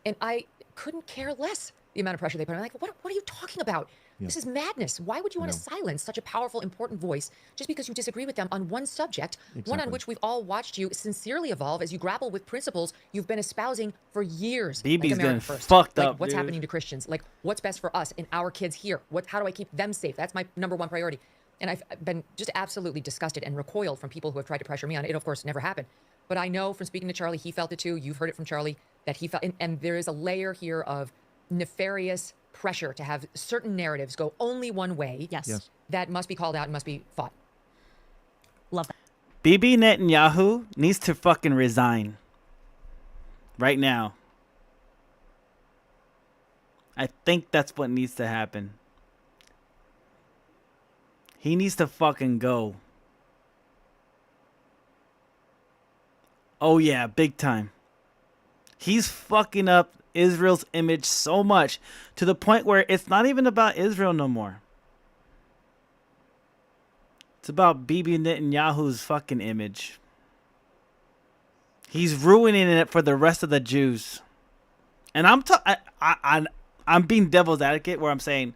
And I couldn't care less the amount of pressure they put on. I'm like, what are you talking about? Yeah. This is madness. Why would you want to silence such a powerful, important voice just because you disagree with them on one subject, one on which we've all watched you sincerely evolve as you grapple with principles you've been espousing for years? BB's like getting First. fucked like, up, what's dude. happening to Christians? Like, what's best for us and our kids here? How do I keep them safe? That's my number one priority. And I've been just absolutely disgusted and recoiled from people who have tried to pressure me on it. It, of course, never happened. But I know from speaking to Charlie, he felt it too. You've heard it from Charlie, that he felt, and there is a layer here of nefarious pressure to have certain narratives go only one way. Yes. That must be called out and must be fought. Love that. Bibi Netanyahu needs to fucking resign. Right now. I think that's what needs to happen. He needs to fucking go. Oh yeah, big time. He's fucking up Israel's image so much to the point where it's not even about Israel no more. It's about Bibi Netanyahu's fucking image. He's ruining it for the rest of the Jews. And I'm being devil's advocate where I'm saying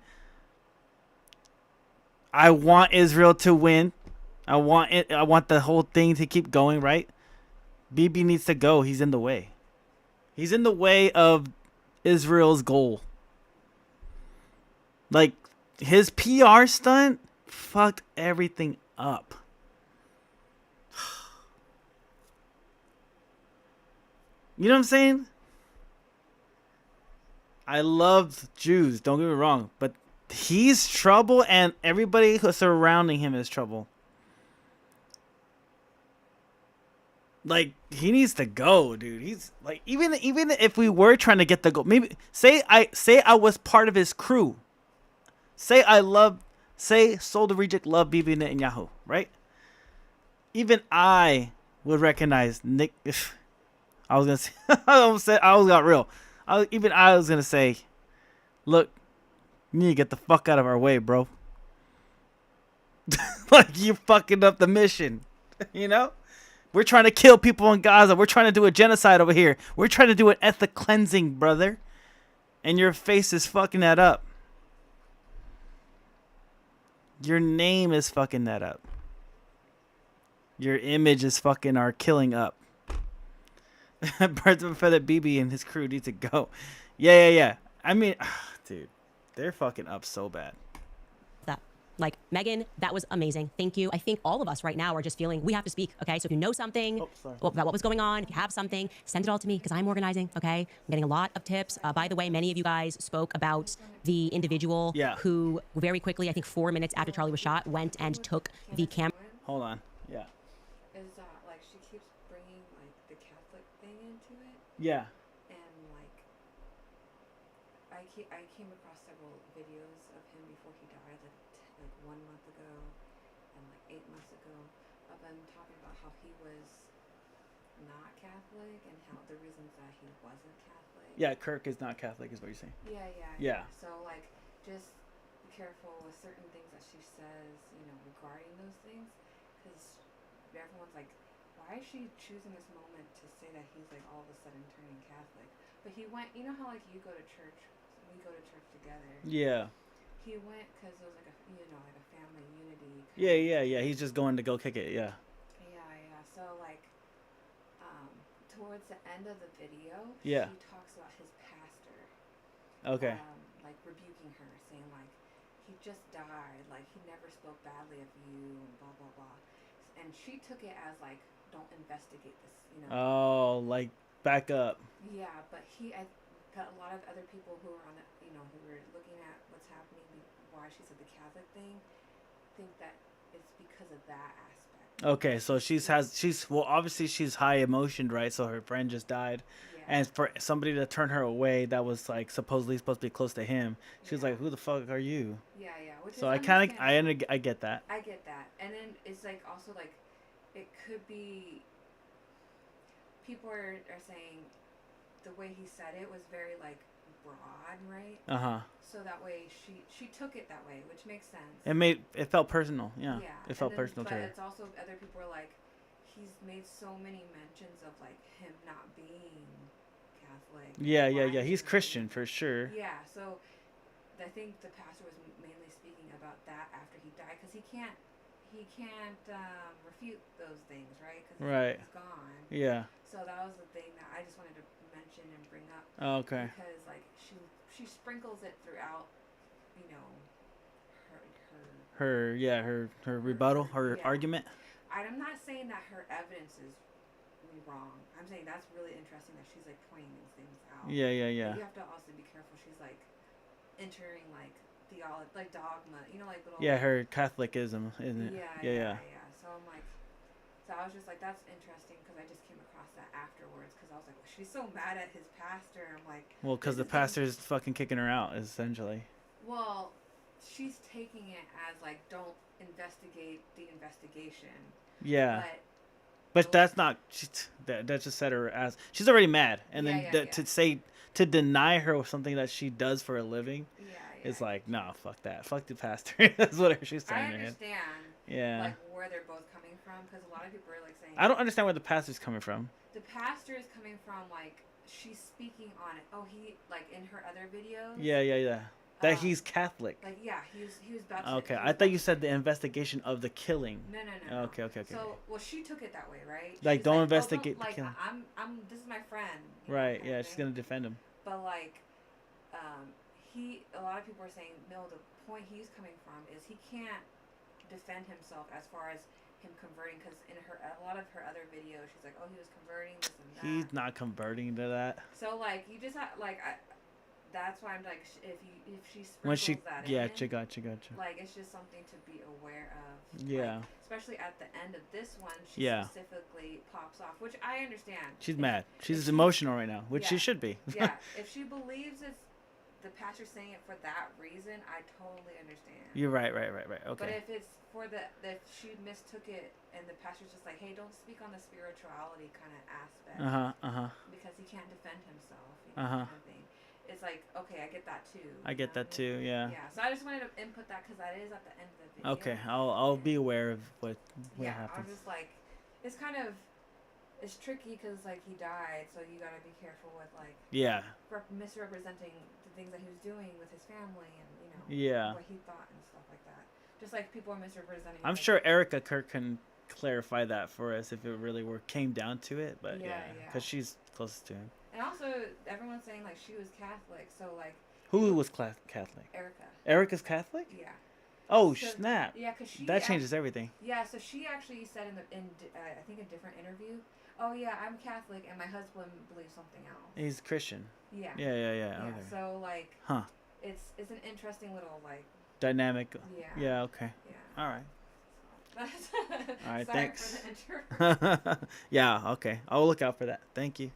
I want Israel to win. I want the whole thing to keep going, right? Bibi needs to go. He's in the way. He's in the way of Israel's goal. Like, his PR stunt fucked everything up. You know what I'm saying? I love Jews, don't get me wrong, but he's trouble and everybody who's surrounding him is trouble. Like, he needs to go, dude. He's like, even if we were trying to get the goal, maybe say I was part of his crew. Say Soul the Reject love Bibi Netanyahu, right? Even I would recognize Nick. I was gonna say, I almost got real. I was gonna say, look, you need to get the fuck out of our way, bro. Like, you fucking up the mission, you know? We're trying to kill people in Gaza. We're trying to do a genocide over here. We're trying to do an ethnic cleansing, brother. And your face is fucking that up. Your name is fucking that up. Your image is fucking our killing up. Birds of a Feather Bibi and his crew need to go. Yeah. I mean, dude, they're fucking up so bad. Like, Megan, that was amazing. Thank you. I think all of us right now are just feeling we have to speak, okay? So if you know something about what was going on, if you have something, send it all to me because I'm organizing, okay? I'm getting a lot of tips. By the way, many of you guys spoke about the individual who very quickly, I think 4 minutes after Charlie was shot, went and took the camera. Hold on. Yeah. Is like she keeps bringing like the Catholic thing into it? Yeah. And like I came across several videos of him before he died, like 1 month ago and like 8 months ago, of him talking about how he was not Catholic and how the reasons that he wasn't Catholic. Yeah, Kirk is not Catholic, is what you're saying. Yeah. So like, just be careful with certain things that she says, you know, regarding those things, because everyone's like, why is she choosing this moment to say that he's like all of a sudden turning Catholic? But he went, you know how like you go to church, we go to church together. Yeah. He went because it was like like a family unity. Yeah. He's just going to go kick it. Yeah. Yeah. So like, towards the end of the video, Yeah. she talks about his pastor. Okay. Like rebuking her, saying like, he just died, like he never spoke badly of you, and blah blah blah. And she took it as like, don't investigate this, you know. Oh, like, back up. Yeah, but I got a lot of other people who are on the, who were looking at what's happening, why she said the Catholic thing, think that it's because of that aspect. Okay, so she's obviously she's high emotioned, right? So her friend just died. Yeah. And for somebody to turn her away that was like supposedly supposed to be close to him, she's like, who the fuck are you? Yeah. So I get that. I get that. And then it's like also like, it could be, people are saying the way he said it was very like broad, right? So that way she took it that way, which makes sense. It felt personal. Yeah. It felt personal to her. But it's also, other people are like, he's made so many mentions of like him not being Catholic. Yeah. He's Christian for sure. Yeah. So I think the pastor was mainly speaking about that after he died, because he can't refute those things, right? Because he's gone. Yeah. So that was the thing that I just wanted to mention and bring up. Oh, okay. Because like she sprinkles it throughout, her rebuttal, her argument. I'm not saying that her evidence is wrong. I'm saying that's really interesting that she's like pointing these things out. Yeah. But you have to also be careful. She's like, entering like theology, like dogma, you know, like little. Yeah, her Catholicism, isn't it? Yeah. So I'm like, so I was just like, that's interesting because I just came across that afterwards because I was like, well, she's so mad at his pastor. I'm like, Well, because the pastor's fucking kicking her out, essentially. well, she's taking it as like, don't investigate the investigation. Yeah. But that's not. That just set her as. She's already mad, and then to deny her something that she does for a living. It's like, no, fuck that. Fuck the pastor. That's what she's saying. I understand. Yeah. Like where they're both coming from, because a lot of people are like saying. I don't understand where the pastor's coming from. The pastor is coming from like she's speaking on it. Oh, he like in her other videos. Yeah. That he's Catholic. Like he was about to. Okay, I thought you said the investigation of the killing. No. Okay. So, well, she took it that way, right? Like, She's don't like, investigate like, the killing. This is my friend. Right. Yeah, she's gonna defend him. But like, a lot of people are saying no. The point he's coming from is he can't defend himself as far as him converting, because in a lot of her other videos, she's like, oh, he was converting this and that. He's not converting to that. So like, you just have like, that's why I'm like, if she sprinkles When she, that gotcha. in, like it's just something to be aware of. Yeah. Like, especially at the end of this one, she specifically pops off, which I understand. She's mad. She's emotional right now, which she should be. Yeah. If she believes it's the pastor saying it for that reason, I totally understand. You're right. Okay. But if it's for if she mistook it and the pastor's just like, hey, don't speak on the spirituality kind of aspect. Because he can't defend himself. Kind of thing. It's like, okay, I get that too. I get that too. Yeah. Yeah. So I just wanted to input that because that is at the end of the video. Okay, I'll be aware of what Yeah, happens. I'm just like, it's kind of, it's tricky because like he died, so you gotta be careful with like. Yeah. Misrepresenting the things that he was doing with his family and what he thought and stuff like that. Just like people are misrepresenting. I'm sure Erica Kirk can clarify that for us if it really came down to it, but because she's closest to him. And also, everyone's saying like she was Catholic, so like. Who was Catholic? Erica. Erica's Catholic? Yeah. Oh so, snap! Yeah, because she. That changes everything. Yeah, so she actually said in I think a different interview, oh yeah, I'm Catholic and my husband believes something else. He's Christian. Yeah. Yeah. Yeah. Okay. So like. Huh. It's an interesting little like. Dynamic. Yeah. Yeah. Okay. Yeah. All right. All right. Sorry Thanks. For the intro. Yeah. Okay. I'll look out for that. Thank you.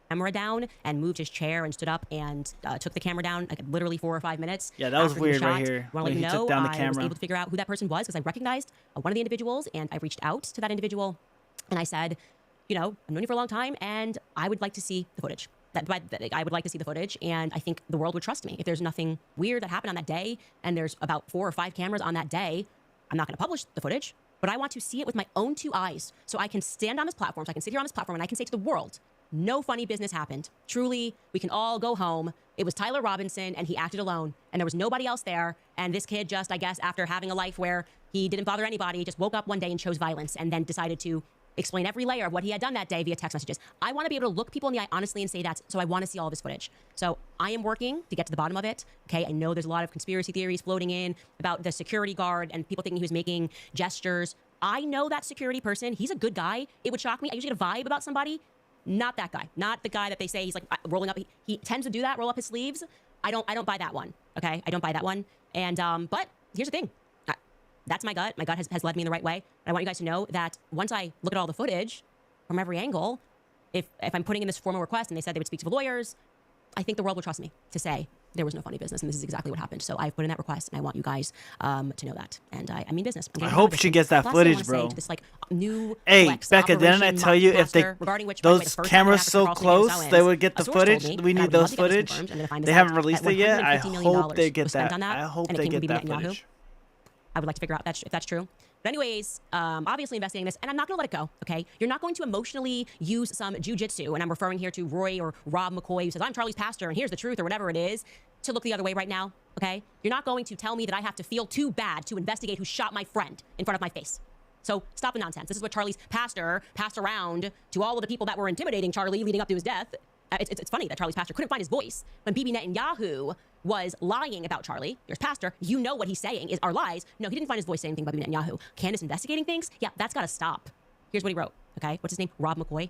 Camera down and moved his chair and stood up and took the camera down like literally 4 or 5 minutes. Yeah, that was after he weird shot. right here. Want to let you know, I was able to figure out who that person was because I recognized one of the individuals, and I reached out to that individual, and I said, you know, I've known you for a long time, and I would like to see the footage. I would like to see the footage, and I think the world would trust me. If there's nothing weird that happened on that day, and there's about 4 or 5 cameras on that day, I'm not going to publish the footage, but I want to see it with my own 2 eyes, so I can stand on this platform, so I can sit here on this platform, and I can say to the world, no funny business happened. Truly, we can all go home. It was Tyler Robinson, and he acted alone, and there was nobody else there. And this kid just, I guess, after having a life where he didn't bother anybody, just woke up one day and chose violence, and then decided to explain every layer of what he had done that day via text messages. I want to be able to look people in the eye honestly and say that, so I want to see all of his footage. So I am working to get to the bottom of it. Okay, I know there's a lot of conspiracy theories floating in about the security guard and people thinking he was making gestures. I know that security person. He's a good guy. It would shock me. I usually get a vibe about somebody. Not that guy. Not the guy that they say he's like rolling up. He tends to do that, roll up his sleeves. I don't buy that one. Okay, I don't buy that one. And but here's the thing. That's my gut. My gut has led me in the right way. And I want you guys to know that once I look at all the footage from every angle, if I'm putting in this formal request and they said they would speak to the lawyers, I think the world will trust me to say there was no funny business, and this is exactly what happened. So I've put in that request, and I want you guys to know that. And I mean business. I hope she gets that footage, bro. This, like, new hey, Becca, didn't I tell you if those cameras so close, they would get the footage? We need those footage. They haven't released it yet. I hope they get that. I hope they get that footage. I would like to figure out if that's true. But anyways, obviously investigating this, and I'm not going to let it go, okay? You're not going to emotionally use some jujitsu, and I'm referring here to Roy or Rob McCoy, who says, I'm Charlie's pastor, and here's the truth, or whatever it is, to look the other way right now, okay? You're not going to tell me that I have to feel too bad to investigate who shot my friend in front of my face. So stop the nonsense. This is what Charlie's pastor passed around to all of the people that were intimidating Charlie leading up to his death. It's funny that Charlie's pastor couldn't find his voice when Bibi Netanyahu was lying about Charlie. Here's pastor. You know what he's saying are lies. No, he didn't find his voice saying anything about Bibi Netanyahu. Candace investigating things? Yeah, that's got to stop. Here's what he wrote, okay? What's his name? Rob McCoy.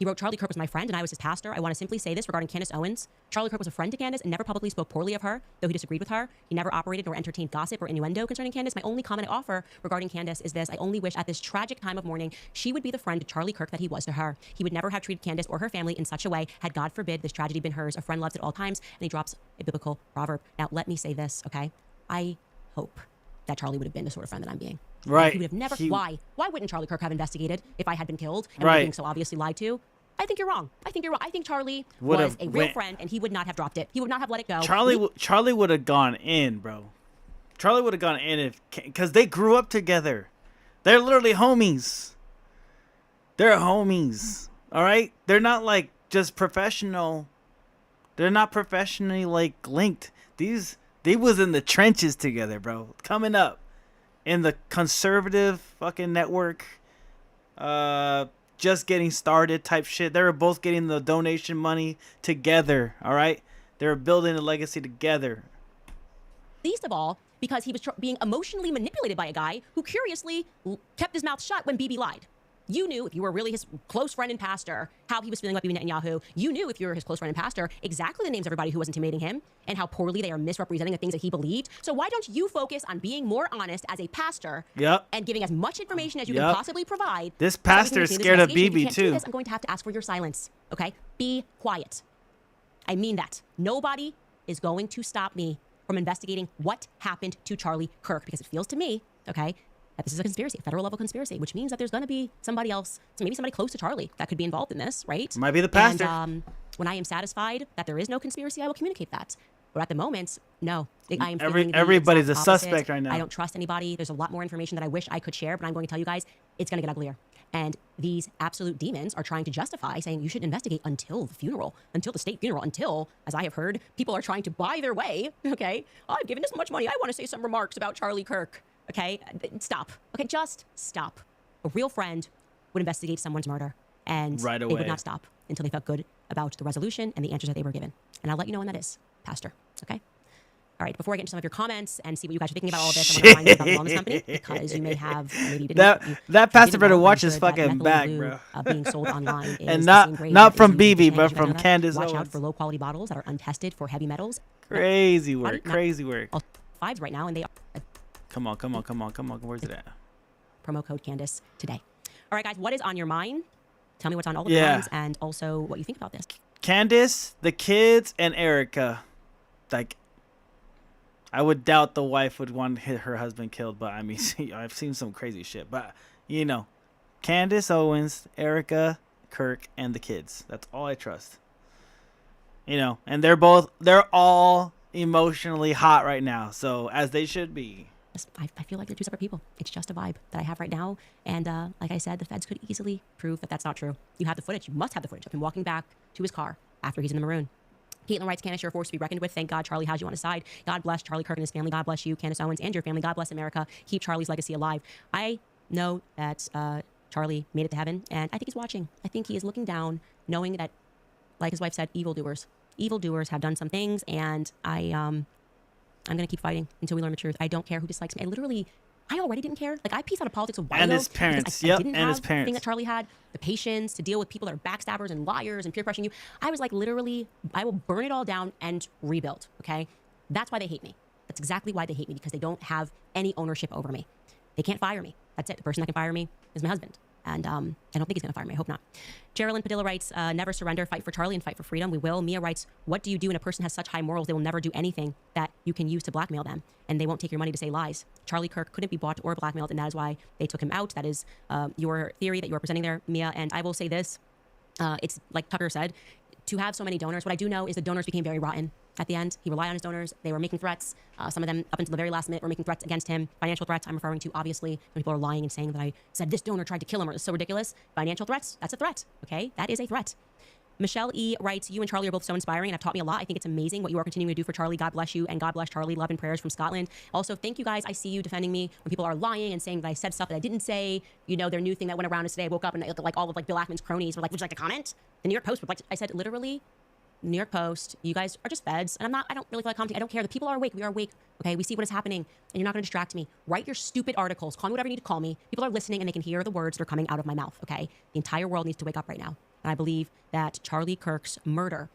He wrote, Charlie Kirk was my friend and I was his pastor. I want to simply say this regarding Candace Owens. Charlie Kirk was a friend to Candace and never publicly spoke poorly of her, though he disagreed with her. He never operated nor entertained gossip or innuendo concerning Candace. My only comment I offer regarding Candace is this. I only wish at this tragic time of mourning, she would be the friend to Charlie Kirk that he was to her. He would never have treated Candace or her family in such a way had, God forbid, this tragedy been hers. A friend loves at all times. And he drops a biblical proverb. Now, let me say this, okay? I hope that Charlie would have been the sort of friend that I'm being. Right. He would have never. Why? Why wouldn't Charlie Kirk have investigated if I had been killed and Right. being so obviously lied to? I think you're wrong. I think you're wrong. I think Charlie Would was have a real went- friend, and he would not have dropped it. He would not have let it go. Charlie would have gone in, bro. Charlie would have gone in if, because they grew up together. They're literally homies. They're homies. All right? They're not like just professional. They're not professionally like linked. They was in the trenches together, bro. Coming up in the conservative fucking network, just getting started type shit. They were both getting the donation money together. All right? They were building a legacy together. Least of all, because he was being emotionally manipulated by a guy who curiously kept his mouth shut when Bibi lied. You knew, if you were really his close friend and pastor, how he was feeling about Bibi Netanyahu. You knew, if you were his close friend and pastor, exactly the names of everybody who was intimidating him and how poorly they are misrepresenting the things that he believed. So why don't you focus on being more honest as a pastor and giving as much information as you can possibly provide? This so that we pastor can is continue scared this of investigation. If Bibi you can't do too. this, I'm going to have to ask for your silence, okay? Be quiet. I mean that. Nobody is going to stop me from investigating what happened to Charlie Kirk, because it feels to me, okay, that this is a conspiracy, a federal level conspiracy, which means that there's going to be somebody else, so maybe somebody close to Charlie that could be involved in this, right? Might be the pastor. And when I am satisfied that there is no conspiracy, I will communicate that. But at the moment, no. I am feeling the everybody's exact a opposite. suspect right now. I don't trust anybody. There's a lot more information that I wish I could share, but I'm going to tell you guys, it's going to get uglier. And these absolute demons are trying to justify saying you should investigate until the funeral, until the state funeral, until, as I have heard, people are trying to buy their way, okay? Oh, I've given this much money. I want to say some remarks about Charlie Kirk, okay? Stop. Okay, just stop. A real friend would investigate someone's murder, and Right they away. would not stop until they felt good about the resolution and the answers that they were given. And I'll let you know when that is, Pastor, okay? All right, before I get into some of your comments and see what you guys are thinking about all this, I'm going to remind you about the wellness company, because you may have, maybe you didn't. That pastor better didn't know watch that his fucking methyl back, blue, bro. Being sold online is And the same grade not that is from used in Bibi, Candace. but You know from that? Candace Watch out Owens. for low quality bottles that are untested for heavy metals. Crazy work, Not- crazy work. all fives right now, and they are Come on. Where's it at? promo code Candace today. All right, guys, what is on your mind? Tell me what's on all of your Yeah. minds, and also what you think about this. Candace, the kids, and Erica. Like, I would doubt the wife would want her husband killed, but I mean, I've seen some crazy shit. But, you know, Candace Owens, Erica, Kirk, and the kids. That's all I trust. You know, and they're all emotionally hot right now, so as they should be. I feel like they're two separate people. It's just a vibe that I have right now. And like I said, the feds could easily prove that that's not true. You have the footage. You must have the footage of him walking back to his car after he's in the maroon. Caitlin writes, Candace, you're a force to be reckoned with. Thank God Charlie has you on his side. God bless Charlie Kirk and his family. God bless you, Candace Owens, and your family. God bless America. Keep Charlie's legacy alive. I know that Charlie made it to heaven, and I think he's watching. I think he is looking down, knowing that, like his wife said, evildoers have done some things, and I'm going to keep fighting until we learn the truth. I don't care who dislikes me. I already didn't care. Like, I pieced out of politics a while And ago. his parents. because I Yep, didn't and his have the thing parents. that Charlie had, the patience to deal with people that are backstabbers and liars and peer pressuring you. I was like, literally, I will burn it all down and rebuild, okay? That's why they hate me. That's exactly why they hate me, because they don't have any ownership over me. They can't fire me. That's it. The person that can fire me is my husband. And I don't think he's going to fire me. I hope not. Geraldine Padilla writes, never surrender, fight for Charlie and fight for freedom. We will. Mia writes, what do you do when a person has such high morals? They will never do anything that you can use to blackmail them, and they won't take your money to say lies. Charlie Kirk couldn't be bought or blackmailed, and that is why they took him out. That is your theory that you are presenting there, Mia. And I will say this. It's like Tucker said, to have so many donors, what I do know is the donors became very rotten at the end. He relied on his donors. They were making threats. Some of them, up until the very last minute, were making threats against him. Financial threats, I'm referring to, obviously, when people are lying and saying that I said this donor tried to kill him, or it's so ridiculous. Financial threats, that's a threat, okay? That is a threat. Michelle E. writes, you and Charlie are both so inspiring and have taught me a lot. I think it's amazing what you are continuing to do for Charlie. God bless you, and God bless Charlie. Love and prayers from Scotland. Also, thank you guys. I see you defending me when people are lying and saying that I said stuff that I didn't say. You know, their new thing that went around is today I woke up and like all of like Bill Ackman's cronies were like, would you like to comment? The New York Post would like to, I said literally, New York Post, you guys are just feds, and I don't really feel like commenting. I don't care. The people are awake. We are awake. Okay, we see what is happening, and you're not going to distract me. Write your stupid articles. Call me whatever you need to call me. People are listening, and they can hear the words that are coming out of my mouth. Okay, the entire world needs to wake up right now. And I believe that Charlie Kirk's murder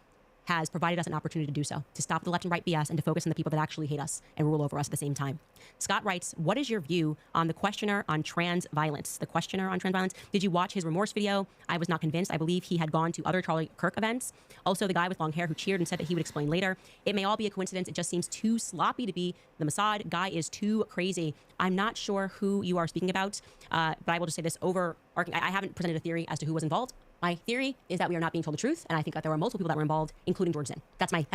has provided us an opportunity to do so, to stop the left and right BS and to focus on the people that actually hate us and rule over us at the same time. Scott writes, what is your view on the questioner on trans violence? The questioner on trans violence, did you watch his remorse video? I was not convinced. I believe he had gone to other Charlie Kirk events. Also, the guy with long hair who cheered and said that he would explain later. It may all be a coincidence. It just seems too sloppy to be the Mossad. Guy is too crazy. I'm not sure who you are speaking about, but I will just say this overarching. I haven't presented a theory as to who was involved. My theory is that we are not being told the truth, and I think that there were multiple people that were involved, including George Zinn. That's my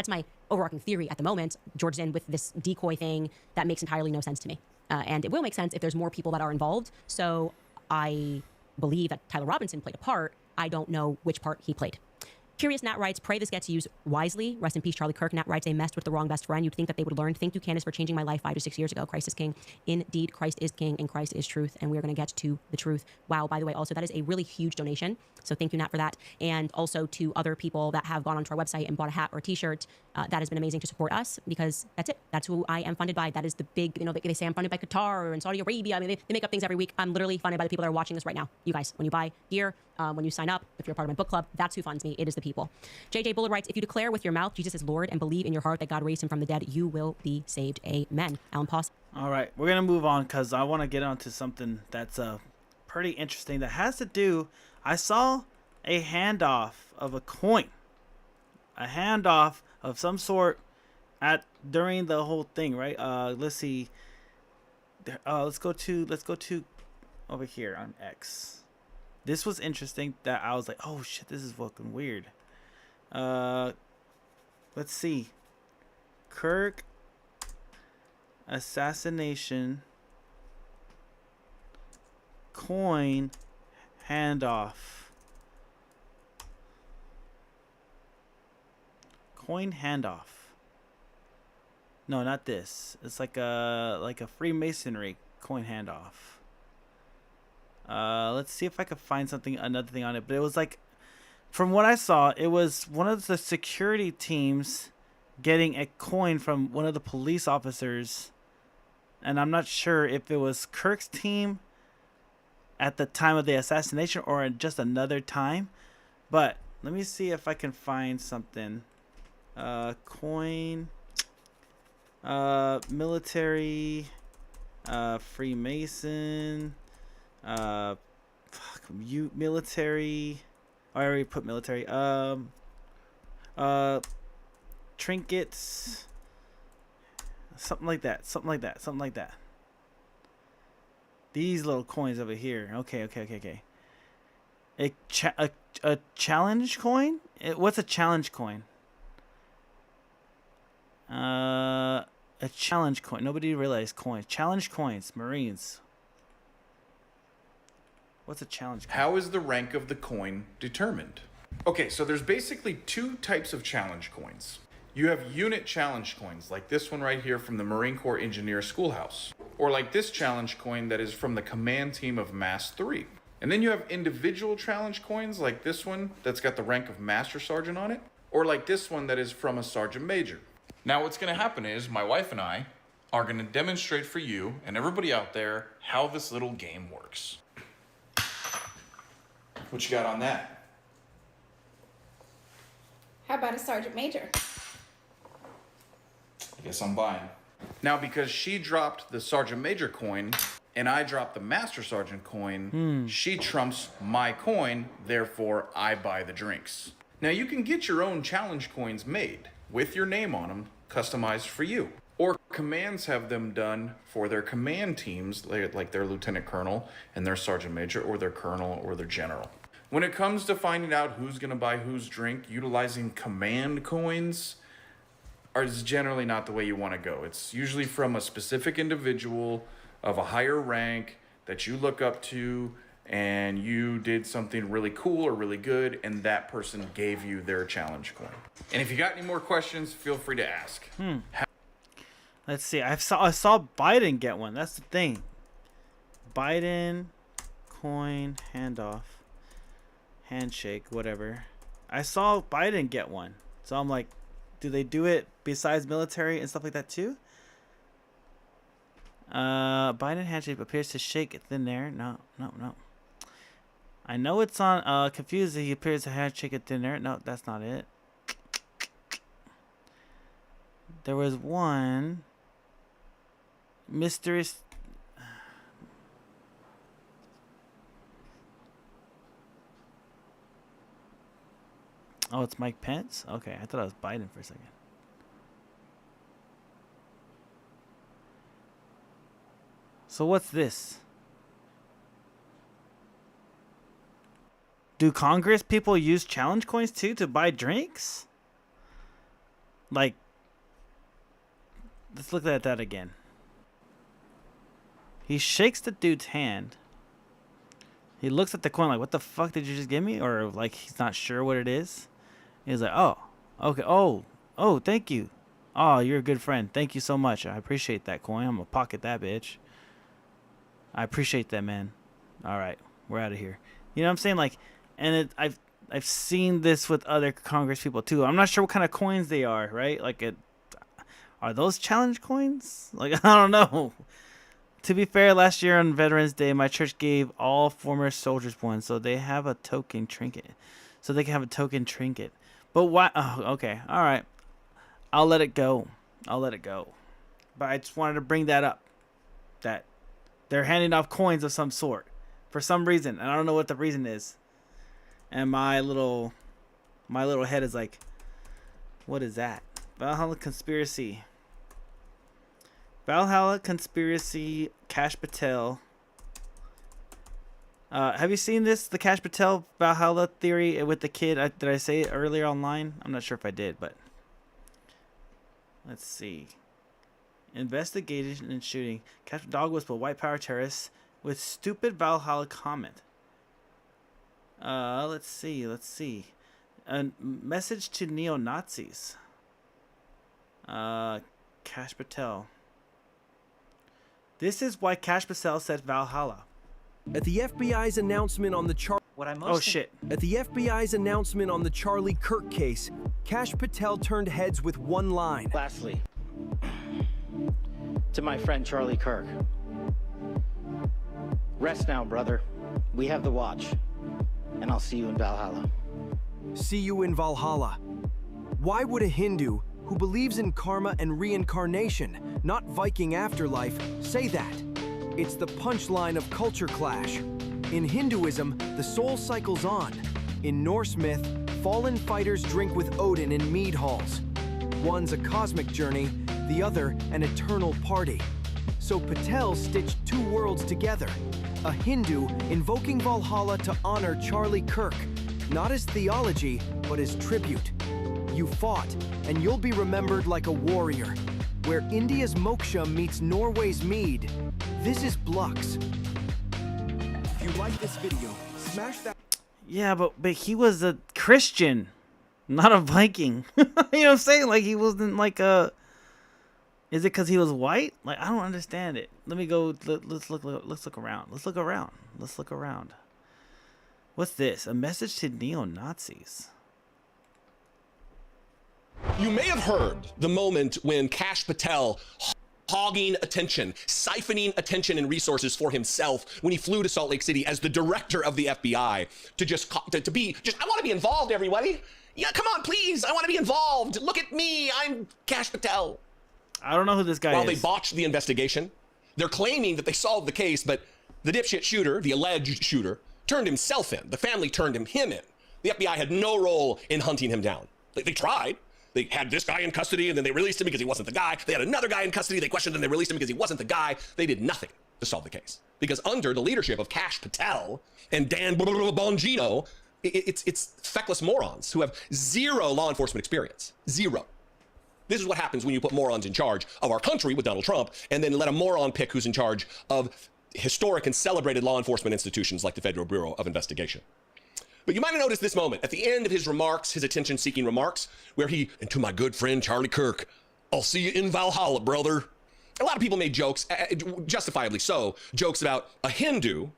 overarching theory at the moment. George Zinn with this decoy thing that makes entirely no sense to me, and it will make sense if there's more people that are involved. So I believe that Tyler Robinson played a part. I don't know which part he played. Curious Nat writes, pray this gets used wisely. Rest in peace, Charlie Kirk. Nat writes, they messed with the wrong best friend. You'd think that they would learn. Thank you, Candace, for changing my life 5 to 6 years ago. Christ is king. Indeed, Christ is king and Christ is truth. And we're going to get to the truth. Wow, by the way, also, that is a really huge donation. So thank you, Nat, for that. And also to other people that have gone onto our website and bought a hat or a t-shirt. That has been amazing to support us because that's it. That's who I am funded by. That is the big, they say I'm funded by Qatar and Saudi Arabia. I mean, they make up things every week. I'm literally funded by the people that are watching this right now. You guys, when you buy gear, when you sign up, if you're a part of my book club, that's who funds me. It is the people. JJ Bullard writes, if you declare with your mouth Jesus is Lord and believe in your heart that God raised him from the dead, you will be saved. Amen. Alan Poss. All right, we're going to move on because I want to get on to something that's pretty interesting that has to do. I saw a handoff of a coin, a handoff of some sort during the whole thing, right? Let's see. Let's go to over here on X. This was interesting that I was like, oh shit, this is fucking weird. Let's see. Kirk assassination coin handoff. Coin handoff. No, not this. It's like a Freemasonry coin handoff. Let's see if I can find another thing on it. But it was like, from what I saw, it was one of the security teams getting a coin from one of the police officers. And I'm not sure if it was Kirk's team at the time of the assassination or just another time. But let me see if I can find something. Coin. Military. Freemason. Military. I already put military. Trinkets. Something like that. These little coins over here. Okay. A challenge coin? What's a challenge coin? A challenge coin. Nobody realized coins. Challenge coins. Marines. What's a challenge coin? How is the rank of the coin determined? Okay, so there's basically 2 types of challenge coins. You have unit challenge coins, like this one right here from the Marine Corps Engineer Schoolhouse, or like this challenge coin that is from the command team of Mass 3. And then you have individual challenge coins, like this one that's got the rank of Master Sergeant on it, or like this one that is from a Sergeant Major. Now what's going to happen is my wife and I are going to demonstrate for you and everybody out there how this little game works. What you got on that? How about a Sergeant Major? I guess I'm buying. Now, because she dropped the Sergeant Major coin and I dropped the Master Sergeant coin, she trumps my coin, therefore I buy the drinks. Now, you can get your own challenge coins made with your name on them, customized for you. Or commands have them done for their command teams, like their Lieutenant Colonel and their Sergeant Major, or their Colonel or their General. When it comes to finding out who's going to buy whose drink, utilizing command coins is generally not the way you want to go. It's usually from a specific individual of a higher rank that you look up to, and you did something really cool or really good, and that person gave you their challenge coin. And if you got any more questions, feel free to ask. Let's see. I saw Biden get one. That's the thing. Biden coin handoff. Handshake, whatever. I saw Biden get one. So I'm like, do they do it besides military and stuff like that too? Biden handshake appears to shake thin air. No. I know it's on confused. He appears to have chicken dinner. No, that's not it. There was one mysterious. Oh, it's Mike Pence? Okay, I thought it was Biden for a second. So what's this? Do Congress people use challenge coins too to buy drinks? Like, let's look at that again. He shakes the dude's hand. He looks at the coin like, what the fuck did you just give me? Or like he's not sure what it is. He's like, oh, okay. Oh, thank you. Oh, you're a good friend. Thank you so much. I appreciate that coin. I'm gonna pocket that bitch. I appreciate that, man. All right, we're out of here. You know what I'm saying? Like, and I've seen this with other Congress people too. I'm not sure what kind of coins they are, right? Like, are those challenge coins? Like, I don't know. To be fair, last year on Veterans Day, my church gave all former soldiers one, so they have a token trinket. So they can have a token trinket. But why? Oh, okay. All right. I'll let it go. I'll let it go. But I just wanted to bring that up. That they're handing off coins of some sort. For some reason. And I don't know what the reason is. And my little head is like, what is that? Valhalla Conspiracy. Valhalla Conspiracy, Kash Patel. Have you seen this? The Kash Patel Valhalla theory with the kid? Did I say it earlier online? I'm not sure if I did, but let's see. Investigation and shooting. Kash dog was a white power terrorist with stupid Valhalla comment. Let's see. A message to neo-Nazis. Kash Patel. This is why Kash Patel said Valhalla. At the FBI's announcement on the At the FBI's announcement on the Charlie Kirk case, Kash Patel turned heads with one line. Lastly, to my friend Charlie Kirk. Rest now, brother. We have the watch, and I'll see you in Valhalla. See you in Valhalla. Why would a Hindu who believes in karma and reincarnation, not Viking afterlife, say that? It's the punchline of culture clash. In Hinduism, the soul cycles on. In Norse myth, fallen fighters drink with Odin in mead halls. One's a cosmic journey, the other an eternal party. So Patel stitched two worlds together. A Hindu invoking Valhalla to honor Charlie Kirk, not as theology, but as tribute. You fought, and you'll be remembered like a warrior. Where India's moksha meets Norway's mead, this is Blux. If you like this video, smash that. Yeah, but he was a Christian, not a Viking. You know what I'm saying? Like, he wasn't like a... Is it because he was white? Like, I don't understand it. Let me go. Let's look around. Let's look around. What's this? A message to neo-Nazis. You may have heard the moment when Kash Patel hogging attention, siphoning attention and resources for himself when he flew to Salt Lake City as the director of the FBI to be I want to be involved, everybody. Yeah, come on, please. I want to be involved. Look at me. I'm Kash Patel. I don't know who this guy is. While they botched the investigation, they're claiming that they solved the case, but the dipshit shooter, the alleged shooter, turned himself in. The family turned him in. The FBI had no role in hunting him down. They tried. They had this guy in custody, and then they released him because he wasn't the guy. They had another guy in custody. They questioned him. They released him because he wasn't the guy. They did nothing to solve the case. Because under the leadership of Kash Patel and Dan Bongino, it's feckless morons who have zero law enforcement experience. Zero. This is what happens when you put morons in charge of our country with Donald Trump and then let a moron pick who's in charge of historic and celebrated law enforcement institutions like the Federal Bureau of Investigation. But you might have noticed this moment at the end of his remarks, his attention-seeking remarks, where and to my good friend Charlie Kirk, I'll see you in Valhalla, brother. A lot of people made jokes, justifiably so, jokes about a Hindu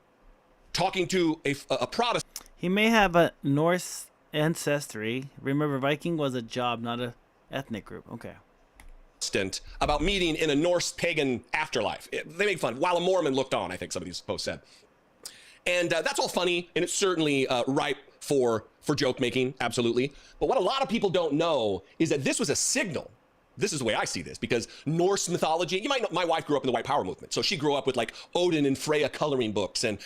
talking to a Protestant. He may have a Norse ancestry. Remember, Viking was a job, not a ethnic group. Okay. About meeting in a Norse pagan afterlife. They make fun, while a Mormon looked on, I think some of these posts said. And that's all funny, and it's certainly ripe for joke making, absolutely. But what a lot of people don't know is that this was a signal. This is the way I see this, because Norse mythology, you might know, my wife grew up in the white power movement. So she grew up with like Odin and Freya coloring books and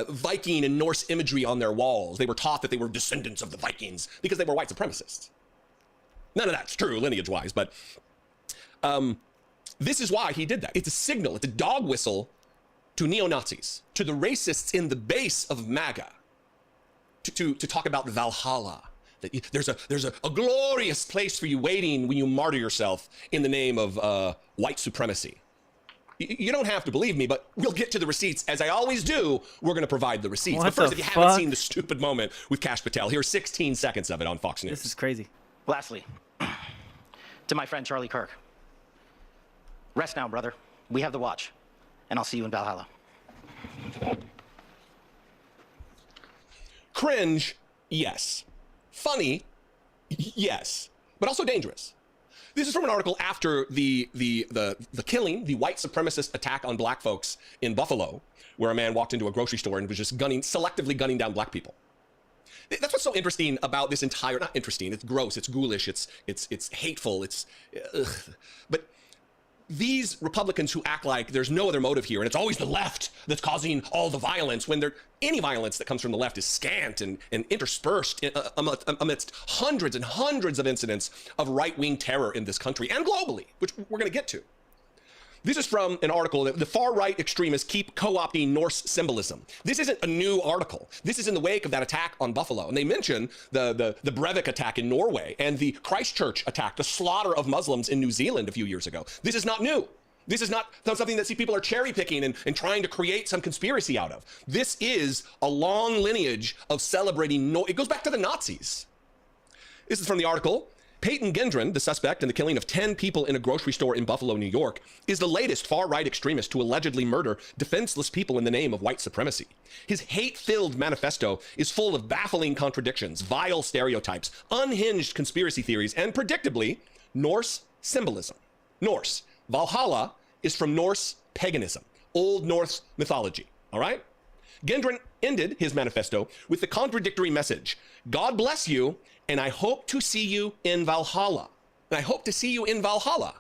Viking and Norse imagery on their walls. They were taught that they were descendants of the Vikings because they were white supremacists. None of that's true lineage-wise, but this is why he did that. It's a signal, it's a dog whistle to neo-Nazis, to the racists in the base of MAGA, to talk about Valhalla. That there's a glorious place for you waiting when you martyr yourself in the name of white supremacy. You don't have to believe me, but we'll get to the receipts. As I always do, we're going to provide the receipts. But first, if you haven't seen the stupid moment with Kash Patel, here's 16 seconds of it on Fox News. This is crazy. Lastly, to my friend Charlie Kirk, rest now, brother. We have the watch, and I'll see you in Valhalla. Cringe, yes. Funny, yes, but also dangerous. This is from an article after the killing, the white supremacist attack on black folks in Buffalo, where a man walked into a grocery store and was just selectively gunning down black people. That's what's so interesting about this entire, not interesting, it's gross, it's ghoulish, it's hateful, but these Republicans who act like there's no other motive here and it's always the left that's causing all the violence, when any violence that comes from the left is scant and interspersed amidst hundreds and hundreds of incidents of right-wing terror in this country and globally, which we're going to get to. This is from an article that the far-right extremists keep co-opting Norse symbolism. This isn't a new article. This is in the wake of that attack on Buffalo. And they mention the Breivik attack in Norway and the Christchurch attack, the slaughter of Muslims in New Zealand a few years ago. This is not new. This is not something that people are cherry picking and trying to create some conspiracy out of. This is a long lineage of celebrating. It goes back to the Nazis. This is from the article. Peyton Gendron, the suspect in the killing of 10 people in a grocery store in Buffalo, New York, is the latest far-right extremist to allegedly murder defenseless people in the name of white supremacy. His hate-filled manifesto is full of baffling contradictions, vile stereotypes, unhinged conspiracy theories, and predictably, Norse symbolism. Norse. Valhalla is from Norse paganism, Old Norse mythology, all right? Gendron ended his manifesto with the contradictory message, God bless you, and I hope to see you in Valhalla. And I hope to see you in Valhalla.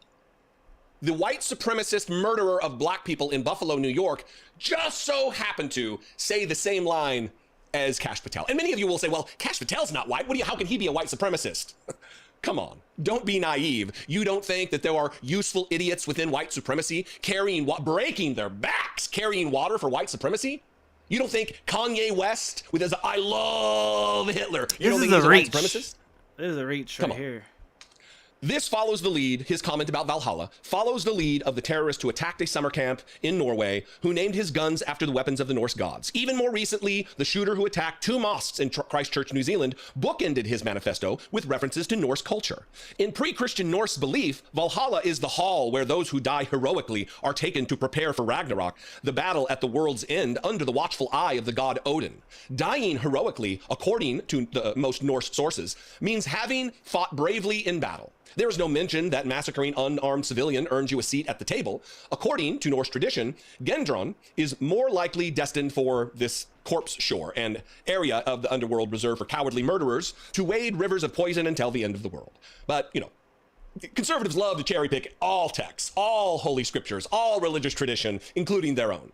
The white supremacist murderer of black people in Buffalo, New York, just so happened to say the same line as Kash Patel. And many of you will say, well, Kash Patel's not white. How can he be a white supremacist? Come on, don't be naive. You don't think that there are useful idiots within white supremacy breaking their backs, carrying water for white supremacy? You don't think Kanye West with his I love Hitler, you don't think he's a white supremacist? This is a reach right here. This follows the lead, his comment about Valhalla, follows the lead of the terrorist who attacked a summer camp in Norway, who named his guns after the weapons of the Norse gods. Even more recently, the shooter who attacked 2 mosques in Christchurch, New Zealand, bookended his manifesto with references to Norse culture. In pre-Christian Norse belief, Valhalla is the hall where those who die heroically are taken to prepare for Ragnarok, the battle at the world's end under the watchful eye of the god Odin. Dying heroically, according to the most Norse sources, means having fought bravely in battle. There is no mention that massacring unarmed civilian earns you a seat at the table. According to Norse tradition, Gendron is more likely destined for this corpse shore, an area of the underworld reserved for cowardly murderers to wade rivers of poison until the end of the world. But, conservatives love to cherry pick all texts, all holy scriptures, all religious tradition, including their own.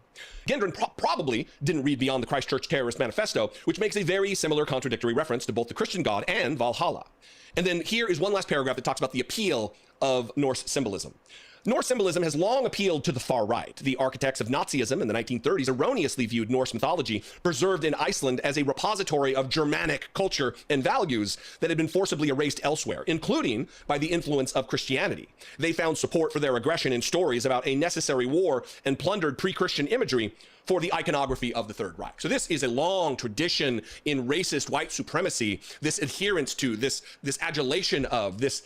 Gendron probably didn't read beyond the Christchurch Terrorist Manifesto, which makes a very similar contradictory reference to both the Christian God and Valhalla. And then here is one last paragraph that talks about the appeal of Norse symbolism. Norse symbolism has long appealed to the far right. The architects of Nazism in the 1930s erroneously viewed Norse mythology preserved in Iceland as a repository of Germanic culture and values that had been forcibly erased elsewhere, including by the influence of Christianity. They found support for their aggression in stories about a necessary war and plundered pre-Christian imagery for the iconography of the Third Reich. So this is a long tradition in racist white supremacy, this adherence to, this adulation of, this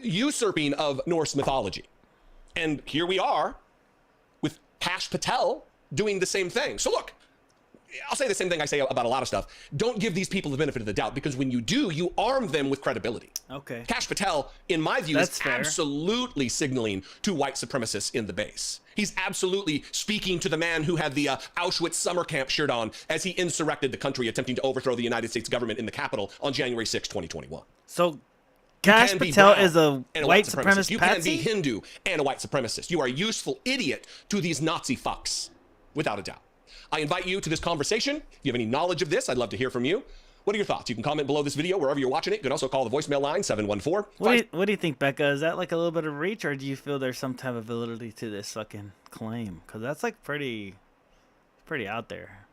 usurping of Norse mythology. And here we are with Kash Patel doing the same thing. So look, I'll say the same thing I say about a lot of stuff. Don't give these people the benefit of the doubt, because when you do, you arm them with credibility. Okay. Kash Patel, in my view, That's is fair. absolutely signaling to white supremacists in the base. He's absolutely speaking to the man who had the Auschwitz summer camp shirt on as he insurrected the country, attempting to overthrow the United States government in the Capitol on January 6, 2021. So Kash You can be Patel brown is a and white supremacist You patsy? can be Hindu and a white supremacist. You are a useful idiot to these Nazi fucks, without a doubt. I invite you to this conversation. If you have any knowledge of this, I'd love to hear from you. What are your thoughts? You can comment below this video wherever you're watching it. You can also call the voicemail line 714. What do you think, Becca? Is that like a little bit of reach, or do you feel there's some type of validity to this fucking claim? Because that's like pretty out there.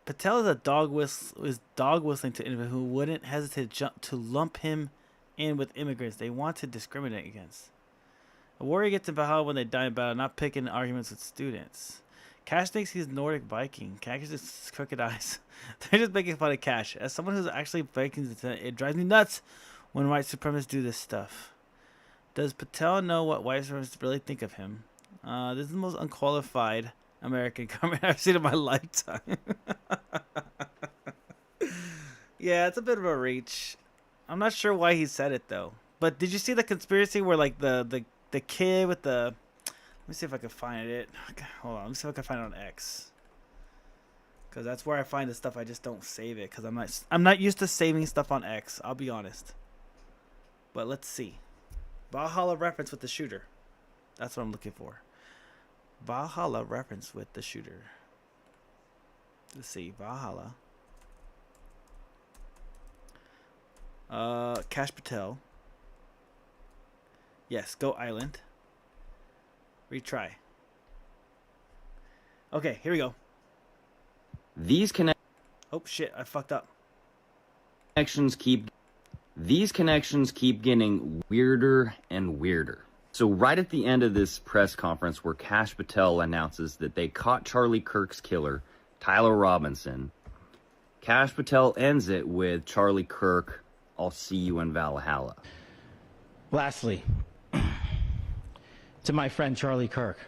Patel is dog whistling to anyone who wouldn't hesitate to lump him in with immigrants they want to discriminate against. A warrior gets in Valhalla when they die in battle, not picking arguments with students. Kash thinks he's Nordic Viking. Kash is just crooked eyes. They're just making fun of Kash. As someone who's actually Vikings, it drives me nuts when white supremacists do this stuff. Does Patel know what white supremacists really think of him? This is the most unqualified American comment I've seen in my lifetime. Yeah, it's a bit of a reach. I'm not sure why he said it though. But did you see the conspiracy where like the kid with the... Let me see if I can find it. Hold on, let me see if I can find it on X. Because that's where I find the stuff. I just don't save it because I'm not used to saving stuff on X. I'll be honest. But let's see. Valhalla reference with the shooter. That's what I'm looking for. Valhalla reference with the shooter. Let's see. Valhalla. Kash Patel. Yes, Goat Island. Retry. Okay, here we go. These Oh shit, I fucked up. connections keep getting weirder and weirder. So right at the end of this press conference where Kash Patel announces that they caught Charlie Kirk's killer, Tyler Robinson, Kash Patel ends it with Charlie Kirk, I'll see you in Valhalla. Lastly, to my friend Charlie Kirk,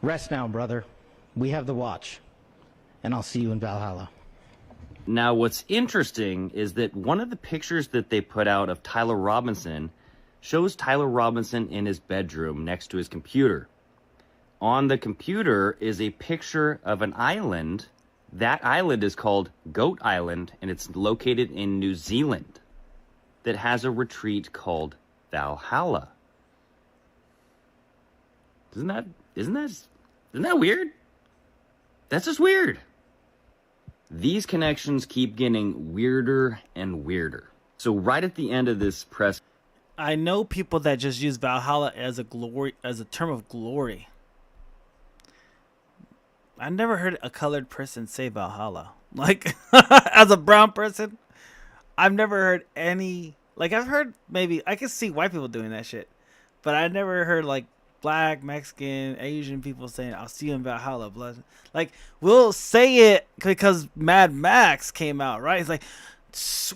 rest now, brother. We have the watch, and I'll see you in Valhalla. Now, what's interesting is that one of the pictures that they put out of Tyler Robinson shows Tyler Robinson in his bedroom next to his computer. On the computer is a picture of an island. That island is called Goat Island, and it's located in New Zealand that has a retreat called Valhalla. Isn't that weird? That's just weird. These connections keep getting weirder and weirder. So right at the end of this press, I know people that just use Valhalla as a term of glory. I never heard a colored person say Valhalla. Like as a brown person, I've never heard any. Like I've heard maybe I can see white people doing that shit, but I never heard like Black, Mexican, Asian people saying, "I'll see you in Valhalla." Blood. Like we'll say it because Mad Max came out, right? It's like,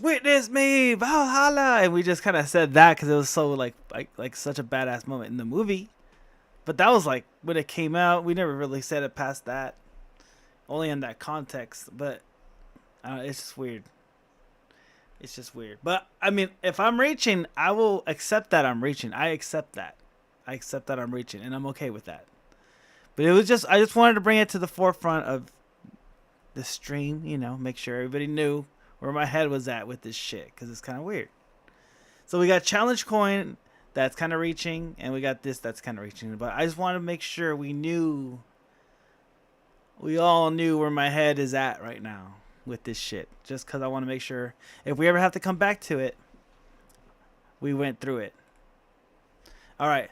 "Witness me, Valhalla," and we just kind of said that because it was so like such a badass moment in the movie. But that was like when it came out. We never really said it past that, only in that context. But it's just weird. It's just weird. But I mean, if I'm reaching, I will accept that I'm reaching. I accept that. I accept that I'm reaching, and I'm okay with that. But it was just, I just wanted to bring it to the forefront of the stream, you know, make sure everybody knew where my head was at with this shit, because it's kind of weird. So we got Challenge Coin that's kind of reaching, and we got this that's kind of reaching. But I just want to make sure we all knew where my head is at right now with this shit. Just because I want to make sure if we ever have to come back to it, we went through it. All right.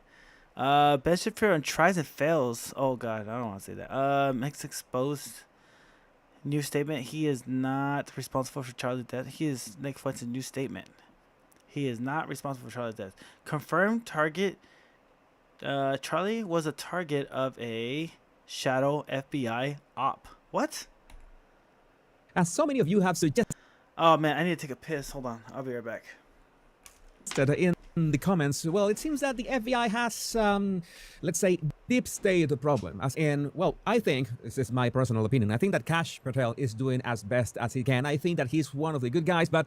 Ben Shapiro tries and fails. Oh God, I don't want to say that. Makes exposed new statement. He is not responsible for Charlie's death. Nick Fuentes' new statement. He is not responsible for Charlie's death. Confirmed target. Charlie was a target of a shadow FBI op. What? As so many of you have suggested. Oh man, I need to take a piss. Hold on, I'll be right back. In the comments, well, it seems that the FBI has, let's say, deep state the problem. As in, well, I think, this is my personal opinion, I think that Kash Patel is doing as best as he can. I think that he's one of the good guys, but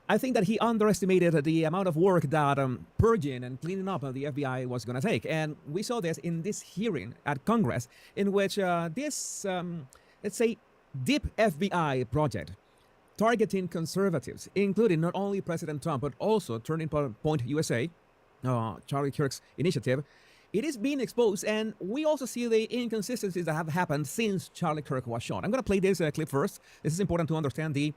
I think that he underestimated the amount of work that purging and cleaning up of the FBI was going to take. And we saw this in this hearing at Congress, in which this, let's say, deep FBI project targeting conservatives, including not only President Trump, but also Turning Point USA, Charlie Kirk's initiative, it is being exposed, and we also see the inconsistencies that have happened since Charlie Kirk was shot. I'm going to play this clip first. This is important to understand the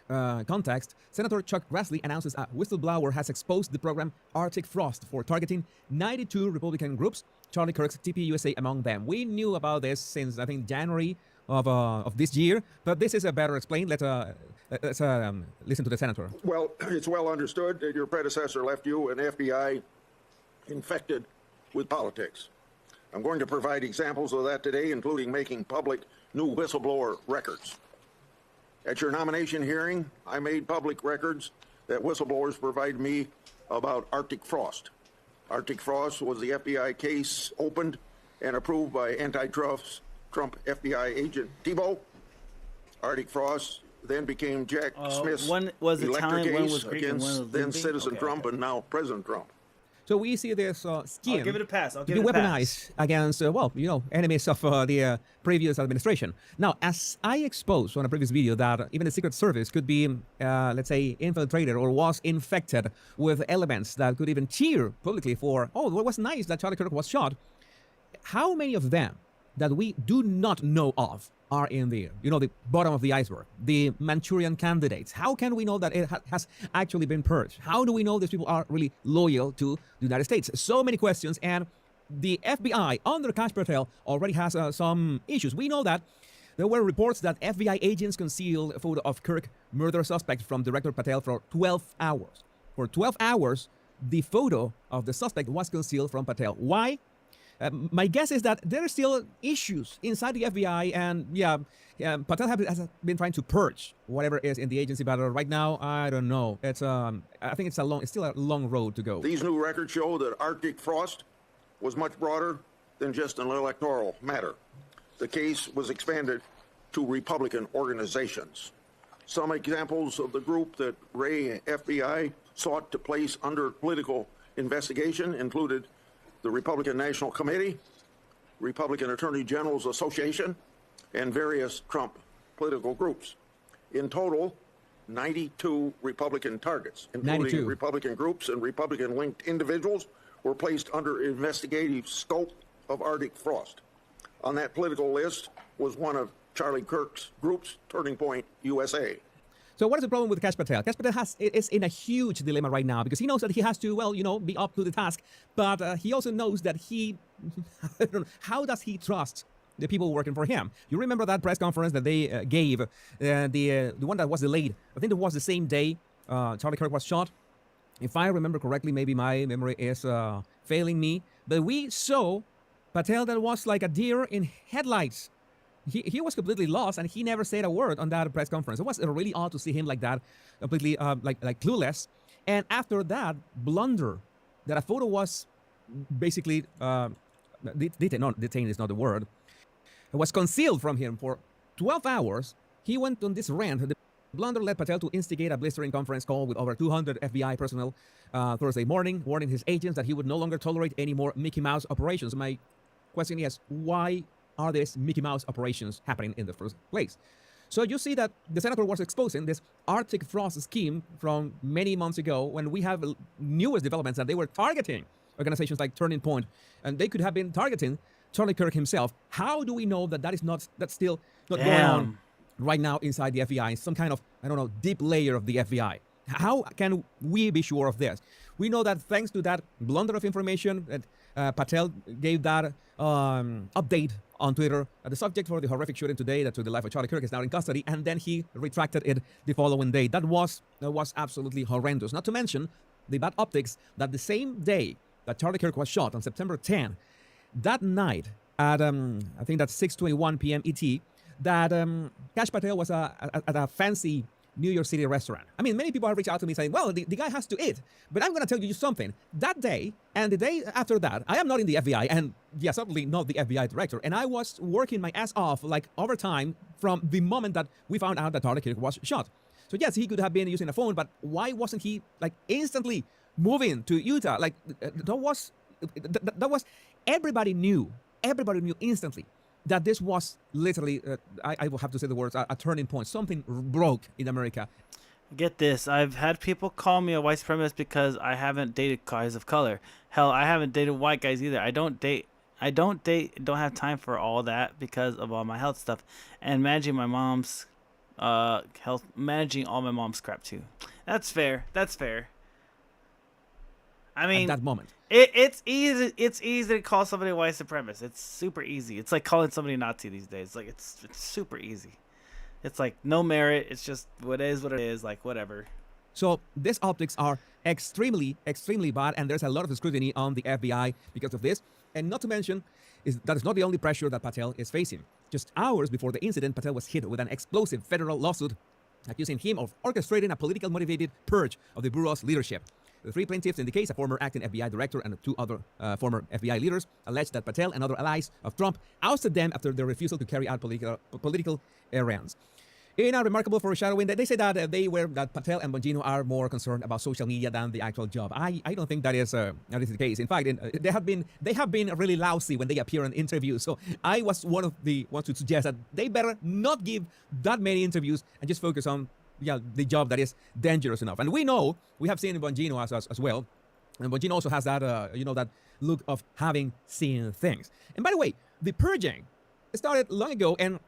context. Senator Chuck Grassley announces a whistleblower has exposed the program Arctic Frost for targeting 92 Republican groups, Charlie Kirk's TPUSA among them. We knew about this since, I think, January of this year, but this is a better explained. Let's listen to the senator. Well, it's well understood that your predecessor left you an FBI infected with politics. I'm going to provide examples of that today, including making public new whistleblower records. At your nomination hearing, I made public records that whistleblowers provided me about Arctic Frost. Arctic Frost was the FBI case opened and approved by Trump FBI agent Thibault. Arctic Frost then became Jack Smith's one was electric Italian, one case was Greek, and against one was then Lumpy? Citizen Okay, Trump and now President Trump. So we see this scheme I'll give it a pass. to be weaponized against, enemies of the previous administration. Now, as I exposed on a previous video that even the Secret Service could be, let's say, infiltrated or was infected with elements that could even cheer publicly for, oh, it was nice that Charlie Kirk was shot. How many of them that we do not know of are in the bottom of the iceberg, the Manchurian candidates? How can we know that it has actually been purged? How do we know these people are really loyal to the United States? So many questions, and the FBI under Kash Patel already has some issues. We know that there were reports that FBI agents concealed a photo of Kirk murder suspect from Director Patel for 12 hours. For 12 hours, the photo of the suspect was concealed from Patel. Why? My guess is that there are still issues inside the FBI, and Patel has been trying to purge whatever is in the agency, but right now, I don't know. It's I think it's still a long road to go. These new records show that Arctic Frost was much broader than just an electoral matter. The case was expanded to Republican organizations. Some examples of the group that Ray FBI sought to place under political investigation included the Republican National Committee, Republican Attorney General's Association, and various Trump political groups. In total, 92 Republican targets, including 92 Republican groups and Republican-linked individuals, were placed under investigative scope of Arctic Frost. On that political list was one of Charlie Kirk's groups, Turning Point USA. So what is the problem with Kash Patel? Kash Patel is in a huge dilemma right now because he knows that he has to, be up to the task. But he also knows that how does he trust the people working for him? You remember that press conference that they gave, the one that was delayed. I think it was the same day Charlie Kirk was shot. If I remember correctly, maybe my memory is failing me. But we saw Patel that was like a deer in headlights. He was completely lost, and he never said a word on that press conference. It was really odd to see him like that, completely like clueless. And after that blunder, that a photo was basically detained is not the word. It was concealed from him for 12 hours. He went on this rant. The blunder led Patel to instigate a blistering conference call with over 200 FBI personnel Thursday morning, warning his agents that he would no longer tolerate any more Mickey Mouse operations. My question is, why are these Mickey Mouse operations happening in the first place? So you see that the senator was exposing this Arctic Frost scheme from many months ago when we have newest developments that they were targeting organizations like Turning Point, and they could have been targeting Charlie Kirk himself. How do we know that that's still not going on right now inside the FBI, some kind of, deep layer of the FBI? How can we be sure of this? We know that thanks to that blunder of information that Patel gave that update on Twitter. The subject for the horrific shooting today that took the life of Charlie Kirk is now in custody, and then he retracted it the following day. That was absolutely horrendous. Not to mention the bad optics that the same day that Charlie Kirk was shot on September 10, that night at I think that's 6:21 p.m. ET, that Kash Patel was at a fancy New York City restaurant. I mean, many people have reached out to me saying, well, the guy has to eat. But I'm going to tell you something. That day and the day after that, I am not in the FBI, and yeah, certainly not the FBI director. And I was working my ass off like overtime from the moment that we found out that Charlie Kirk was shot. So yes, he could have been using a phone, but why wasn't he like instantly moving to Utah? Like that was everybody knew instantly that this was literally, I will have to say the words, a turning point. Something broke in America. Get this. I've had people call me a white supremacist because I haven't dated guys of color. Hell, I haven't dated white guys either. I don't have time for all that because of all my health stuff. And managing my mom's health, managing all my mom's crap too. That's fair. I mean, at that moment. It's easy to call somebody a white supremacist. It's super easy. It's like calling somebody a Nazi these days. Like it's super easy. It's like no merit. It's just what it is, like whatever. So these optics are extremely bad, and there's a lot of scrutiny on the FBI because of this. And not to mention, that is not the only pressure that Patel is facing. Just hours before the incident, Patel was hit with an explosive federal lawsuit accusing him of orchestrating a politically motivated purge of the Bureau's leadership. The three plaintiffs in the case, a former acting FBI director and two other former FBI leaders, alleged that Patel and other allies of Trump ousted them after their refusal to carry out political errands. In a remarkable foreshadowing, they say that that Patel and Bongino are more concerned about social media than the actual job. I don't think that is the case. In fact, they have been really lousy when they appear in interviews. So I was one of the ones to suggest that they better not give that many interviews and just focus on the job that is dangerous enough. And we have seen Bongino as well. And Bongino also has that, that look of having seen things. And by the way, the purging started long ago, and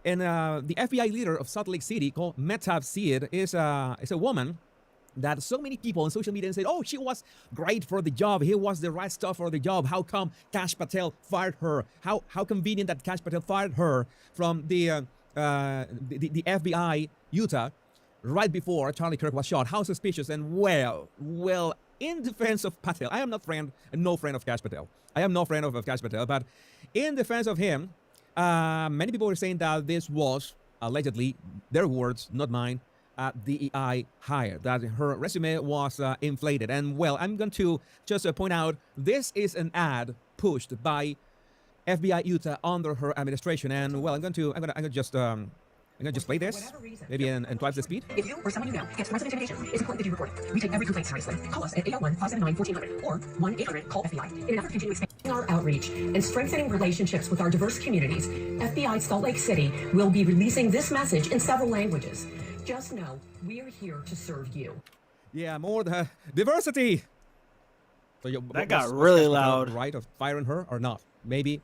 the FBI leader of Salt Lake City called Mehtab Syed is a woman that so many people on social media said, oh, she was great for the job. He was the right stuff for the job. How come Kash Patel fired her? How convenient that Kash Patel fired her from the FBI Utah right before Charlie Kirk was shot. How suspicious. And well, in defense of Patel, I am no friend of Kash Patel. I am no friend of Kash Patel, but in defense of him, many people were saying that this was allegedly, their words, not mine, DEI hire, that her resume was inflated. And well, I'm going to just point out, this is an ad pushed by FBI Utah under her administration. And well, I'm going to just play this, maybe in twice the speed. If you or someone you know gets threats of intimidation, it's important that you report it. We take every complaint seriously. Call us at 801-579-1400 or 1-800-CALL-FBI. In an effort to continue expanding our outreach and strengthening relationships with our diverse communities, FBI Salt Lake City will be releasing this message in several languages. Just know, we are here to serve you. Yeah, more the diversity. So that got really loud. Right of firing her or not? Maybe.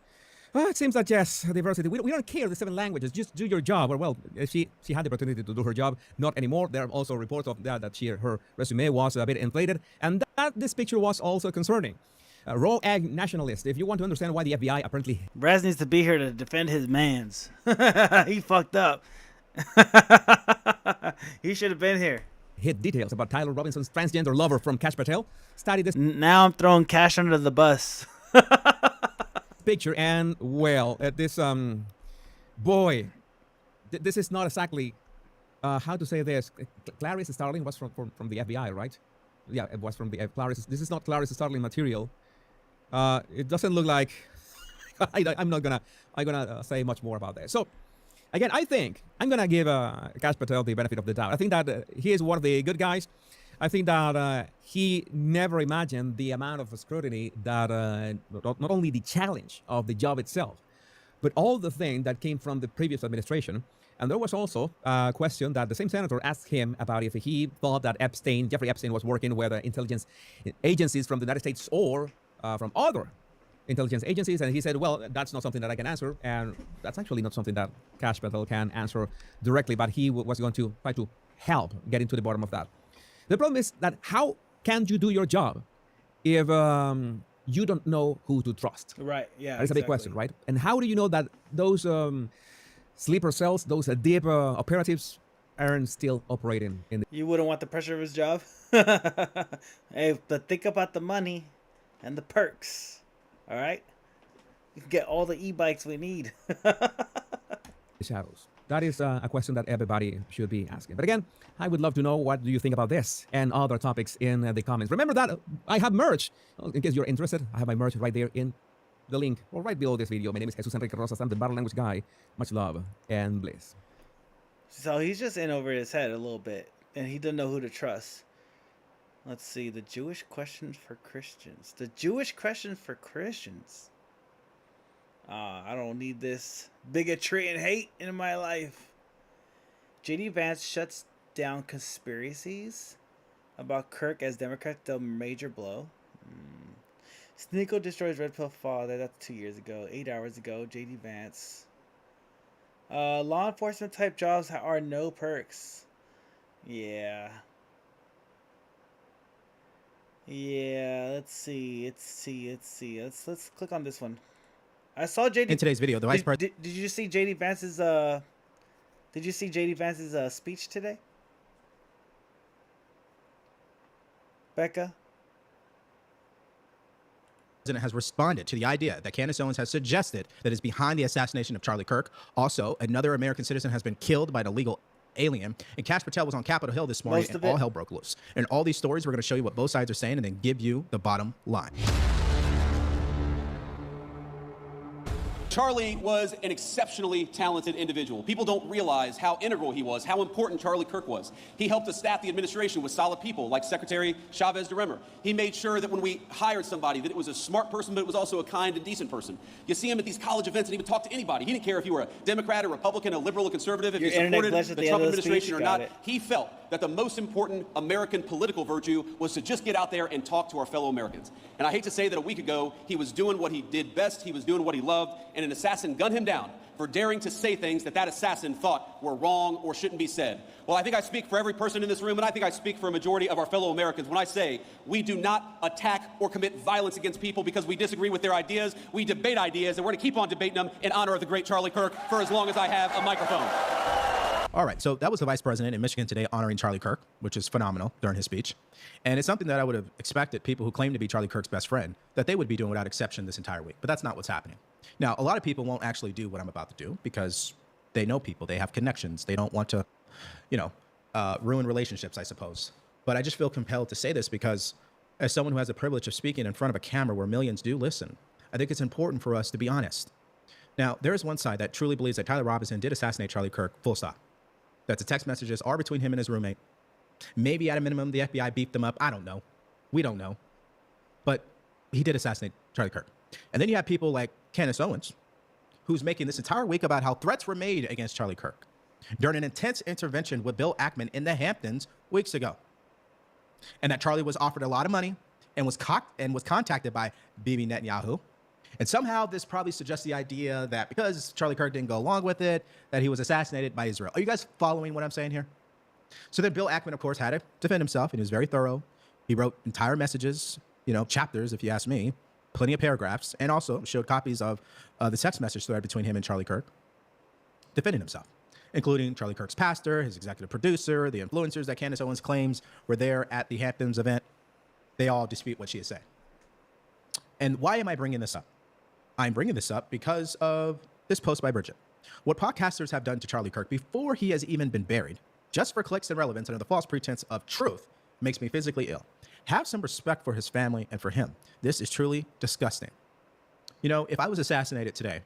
Well, it seems that yes, diversity. We don't care the 7 languages. Just do your job. Or well, she had the opportunity to do her job. Not anymore. There are also reports of that her resume was a bit inflated, and that this picture was also concerning. Raw egg nationalist. If you want to understand why the FBI apparently Raz needs to be here to defend his mans. He fucked up. He should have been here. Hid details about Tyler Robinson's transgender lover from Kash Patel. Study this. Now I'm throwing Kash under the bus. Picture, and well, this boy, this is not exactly how to say this. Clarice Starling was from the FBI, right? Yeah, it was from the Clarice. This is not Clarice Starling material. It doesn't look like. I'm gonna say much more about this. So again, I think I'm gonna give Kash Patel the benefit of the doubt. I think that he is one of the good guys. I think that he never imagined the amount of scrutiny that not only the challenge of the job itself, but all the thing that came from the previous administration. And there was also a question that the same senator asked him about if he thought that Jeffrey Epstein was working with intelligence agencies from the United States or from other intelligence agencies. And he said, well, that's not something that I can answer. And that's actually not something that Kash Patel can answer directly, but he was going to try to help get into the bottom of that. The problem is that how can you do your job if you don't know who to trust? Right, yeah. That's a big question, right? And how do you know that those sleeper cells, those deep operatives aren't still operating in the... You wouldn't want the pressure of his job? Hey, but think about the money and the perks, all right? You can get all the e-bikes we need. Shadows. That is a question that everybody should be asking. But again, I would love to know what do you think about this and other topics in the comments. Remember that I have merch. In case you're interested, I have my merch right there in the link or right below this video. My name is Jesus Enrique Rosas. I'm the Battle Language Guy. Much love and bliss. So he's just in over his head a little bit, and he doesn't know who to trust. Let's see, the Jewish question for Christians. The Jewish question for Christians. I don't need this bigotry and hate in my life. J.D. Vance shuts down conspiracies about Kirk as Democrat dealt major blow. Sneeko destroys Red Pill father. That's 2 years ago. 8 hours ago. J.D. Vance. Law enforcement type jobs are no perks. Yeah. Let's see. Let's click on this one. I saw JD in today's video. The vice president. Did you see JD Vance's speech today? Becca? President has responded to the idea that Candace Owens has suggested that is behind the assassination of Charlie Kirk. Also, another American citizen has been killed by an illegal alien. And Kash Patel was on Capitol Hill this morning, and all hell broke loose. And all these stories, we're going to show you what both sides are saying and then give you the bottom line. Charlie was an exceptionally talented individual. People don't realize how integral he was, how important Charlie Kirk was. He helped to staff the administration with solid people like Secretary Chavez DeRemer. He made sure that when we hired somebody, that it was a smart person, but it was also a kind and decent person. You see him at these college events and he would talk to anybody. He didn't care if you were a Democrat, a Republican, a liberal, a conservative, if you supported the Trump administration or not. He felt that the most important American political virtue was to just get out there and talk to our fellow Americans. And I hate to say that a week ago, he was doing what he did best. He was doing what he loved, and an assassin gunned him down for daring to say things that assassin thought were wrong or shouldn't be said. Well, I think I speak for every person in this room, and I think I speak for a majority of our fellow Americans when I say we do not attack or commit violence against people because we disagree with their ideas. We debate ideas, and we're going to keep on debating them in honor of the great Charlie Kirk for as long as I have a microphone. All right, so that was the vice president in Michigan today honoring Charlie Kirk, which is phenomenal during his speech. And it's something that I would have expected people who claim to be Charlie Kirk's best friend, that they would be doing without exception this entire week. But that's not what's happening. Now, a lot of people won't actually do what I'm about to do because they know people, they have connections. They don't want to, ruin relationships, I suppose. But I just feel compelled to say this because as someone who has the privilege of speaking in front of a camera where millions do listen, I think it's important for us to be honest. Now, there is one side that truly believes that Tyler Robinson did assassinate Charlie Kirk, full stop. That the text messages are between him and his roommate. Maybe at a minimum, the FBI beefed them up. I don't know. We don't know. But he did assassinate Charlie Kirk. And then you have people like Candace Owens, who's making this entire week about how threats were made against Charlie Kirk during an intense intervention with Bill Ackman in the Hamptons weeks ago. And that Charlie was offered a lot of money and was contacted by Bibi Netanyahu. And somehow this probably suggests the idea that because Charlie Kirk didn't go along with it, that he was assassinated by Israel. Are you guys following what I'm saying here? So then Bill Ackman, of course, had to defend himself, and he was very thorough. He wrote entire messages, chapters, if you ask me, plenty of paragraphs, and also showed copies of the text message thread between him and Charlie Kirk, defending himself, including Charlie Kirk's pastor, his executive producer, the influencers that Candace Owens claims were there at the Hamptons event. They all dispute what she is saying. And why am I bringing this up? I'm bringing this up because of this post by Bridget. What podcasters have done to Charlie Kirk before he has even been buried, just for clicks and relevance under the false pretense of truth, makes me physically ill. Have some respect for his family and for him. This is truly disgusting. If I was assassinated today,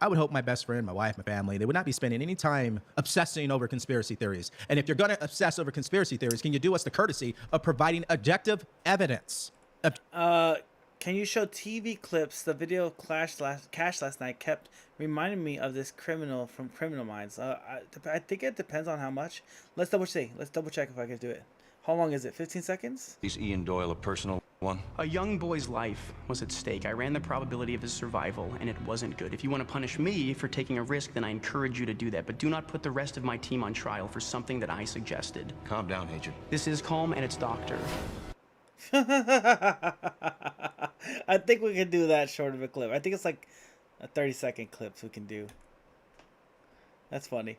I would hope my best friend, my wife, my family, they would not be spending any time obsessing over conspiracy theories. And if you're going to obsess over conspiracy theories, can you do us the courtesy of providing objective evidence? Can you show TV clips? The video Cash last night kept reminding me of this criminal from Criminal Minds. I think it depends on how much. Let's double check if I can do it. How long is it? 15 seconds? Is Ian Doyle a personal one? A young boy's life was at stake. I ran the probability of his survival, and it wasn't good. If you want to punish me for taking a risk, then I encourage you to do that. But do not put the rest of my team on trial for something that I suggested. Calm down, Agent. This is calm, and it's Doctor. I think we can do that short of a clip. I think it's like a 30-second clips we can do. That's funny.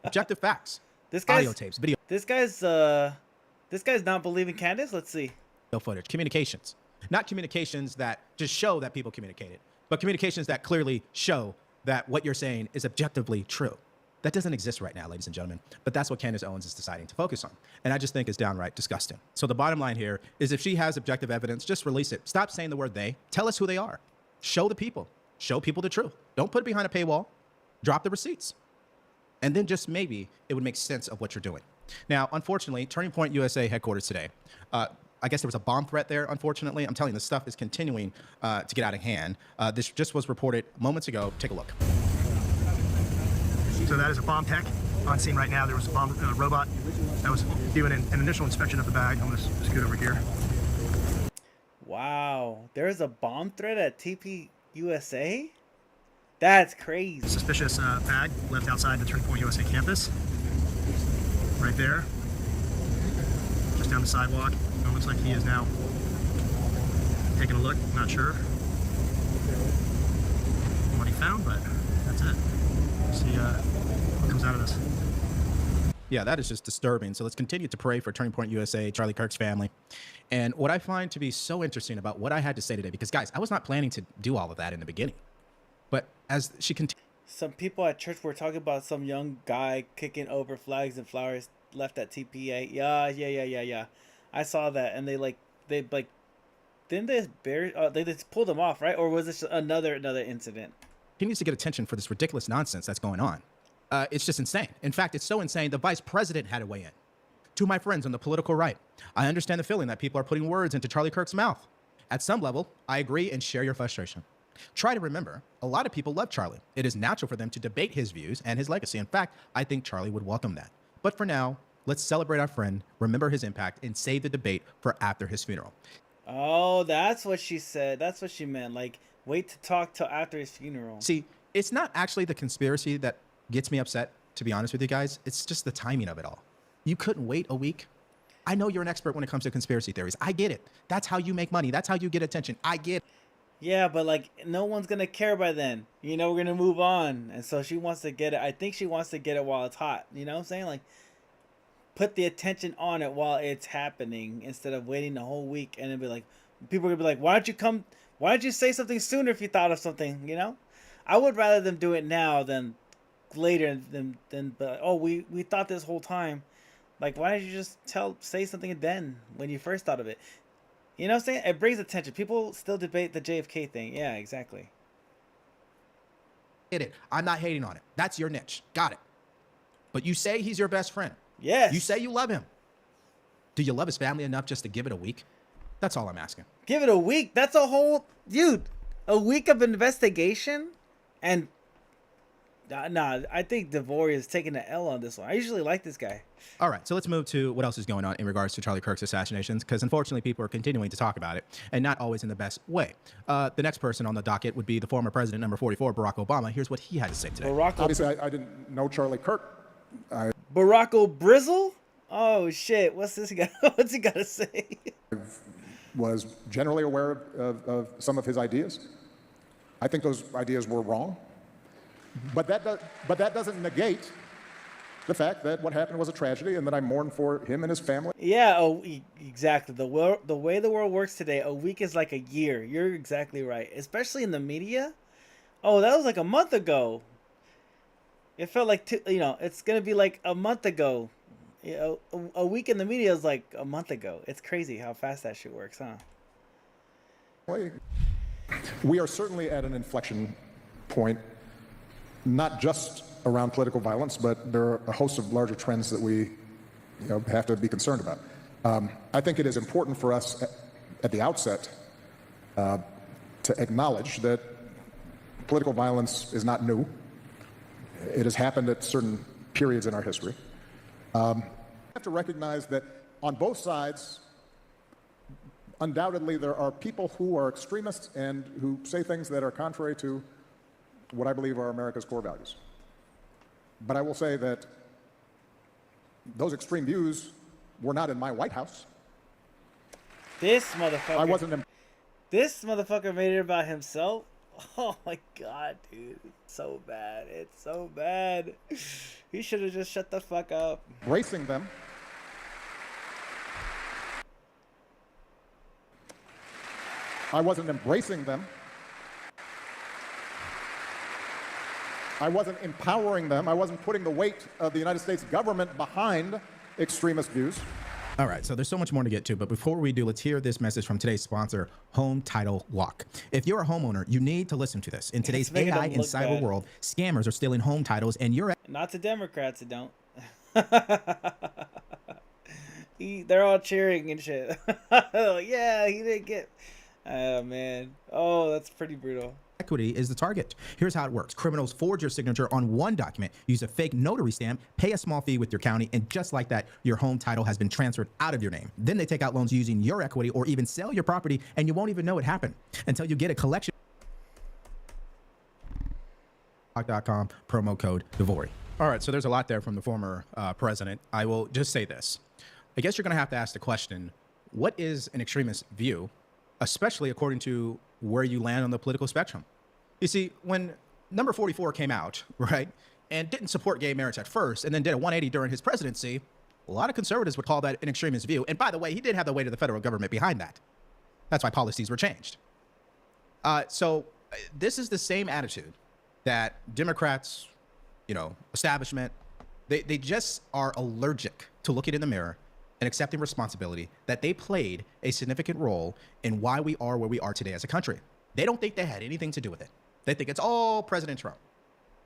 Objective facts. This guy's audio tapes, video. This guy's not believing Candace. Let's see. Footage, communications, not communications that just show that people communicated, but communications that clearly show that what you're saying is objectively true. That doesn't exist right now, ladies and gentlemen. But that's what Candace Owens is deciding to focus on. And I just think is downright disgusting. So the bottom line here is if she has objective evidence, just release it. Stop saying the word they. Tell us who they are. Show the people. Show people the truth. Don't put it behind a paywall. Drop the receipts. And then just maybe it would make sense of what you're doing. Now, unfortunately, Turning Point USA headquarters today, I guess there was a bomb threat there, unfortunately. I'm telling you, this stuff is continuing to get out of hand. This just was reported moments ago. Take a look. So that is a bomb tech on scene right now. There was a bomb robot that was doing an initial inspection of the bag. I'm going to scoot over here. Wow. There's a bomb threat at TP USA? That's crazy. Suspicious bag left outside the Turning Point USA campus. Right there. Just down the sidewalk. It looks like he is now taking a look. Not sure what he found, but that's it. See what comes out of this. Yeah, that is just disturbing. So let's continue to pray for Turning Point USA, Charlie Kirk's family. And what I find to be so interesting about what I had to say today, because guys, I was not planning to do all of that in the beginning. But as she continued, some people at church were talking about some young guy kicking over flags and flowers left at TPA. Yeah. I saw that, and they didn't they just pulled them off, right? Or was this another incident? He needs to get attention for this ridiculous nonsense that's going on. It's just insane. In fact, it's so insane, the vice president had to weigh in. To my friends on the political right, I understand the feeling that people are putting words into Charlie Kirk's mouth. At some level, I agree and share your frustration. Try to remember, a lot of people love Charlie. It is natural for them to debate his views and his legacy. In fact, I think Charlie would welcome that. But for now, let's celebrate our friend, remember his impact, and save the debate for after his funeral. Oh, that's what she said. That's what she meant. Like, wait to talk till after his funeral. See, it's not actually the conspiracy that gets me upset, to be honest with you guys. It's just the timing of it all. You couldn't wait a week? I know you're an expert when it comes to conspiracy theories. I get it. That's how you make money. That's how you get attention. I get it. Yeah, but like no one's gonna care by then. You know, we're gonna move on. And so she wants to get it. I think she wants to get it while it's hot. You know what I'm saying? Like put the attention on it while it's happening instead of waiting the whole week and then be like people are gonna be like, why don't you say something sooner if you thought of something, you know? I would rather them do it now than later than but oh we thought this whole time. Like why didn't you just say something then when you first thought of it? You know what I'm saying? It brings attention. People still debate the JFK thing. Yeah, exactly. Get it. I'm not hating on it. That's your niche. Got it. But you say he's your best friend. Yes. You say you love him. Do you love his family enough just to give it a week? That's all I'm asking. Give it a week? That's a whole... Dude, a week of investigation? And... Nah, I think DeVore is taking the L on this one. I usually like this guy. All right, so let's move to what else is going on in regards to Charlie Kirk's assassinations, because unfortunately people are continuing to talk about it, and not always in the best way. The next person on the docket would be the former president, number 44, Barack Obama. Here's what he had to say today. Obviously, I didn't know Charlie Kirk. Barack O'Brizzle? Oh, shit. What's he got to say? I was generally aware of some of his ideas. I think those ideas were wrong. But that doesn't negate the fact that what happened was a tragedy and that I mourn for him and his family. Yeah, exactly. The way the world works today, a week is like a year. You're exactly right. Especially in the media. Oh, that was like a month ago. It felt like, it's going to be like a month ago. You know, a week in the media is like a month ago. It's crazy how fast that shit works, huh? We are certainly at an inflection point. Not just around political violence, but there are a host of larger trends that we have to be concerned about. I think it is important for us at the outset to acknowledge that political violence is not new. It has happened at certain periods in our history. We have to recognize that on both sides, undoubtedly there are people who are extremists and who say things that are contrary to what I believe are America's core values. But I will say that those extreme views were not in my White House. This motherfucker. This motherfucker made it about himself. Oh my god, dude. It's so bad. It's so bad. He should have just shut the fuck up. Embracing them. I wasn't embracing them. I wasn't empowering them. I wasn't putting the weight of the United States government behind extremist views. All right, so there's so much more to get to, but before we do, let's hear this message from today's sponsor, Home Title Lock. If you're a homeowner, you need to listen to this. In today's making AI them and look cyber bad. world, scammers are stealing home titles, and you're Not to Democrats, it don't. They're all cheering and shit. Yeah, he didn't get. Oh man. Oh, that's pretty brutal. equity is the target. Here's how it works. Criminals forge your signature on one document, use a fake notary stamp, pay a small fee with your county, and just like that, your home title has been transferred out of your name. Then they take out loans using your equity or even sell your property, and you won't even know it happened until you get a collection. .com, promo code DeVory. All right, so there's a lot there from the former president. I will just say this. I guess you're going to have to ask the question, what is an extremist view, especially according to where you land on the political spectrum? You see, when number 44 came out, right, and didn't support gay marriage at first, and then did a 180 during his presidency, a lot of conservatives would call that an extremist view. And by the way, he did have the weight of the federal government behind that. That's why policies were changed. So this is the same attitude that Democrats, establishment, they just are allergic to looking in the mirror and accepting responsibility that they played a significant role in why we are where we are today as a country. They don't think they had anything to do with it. They think it's all President Trump.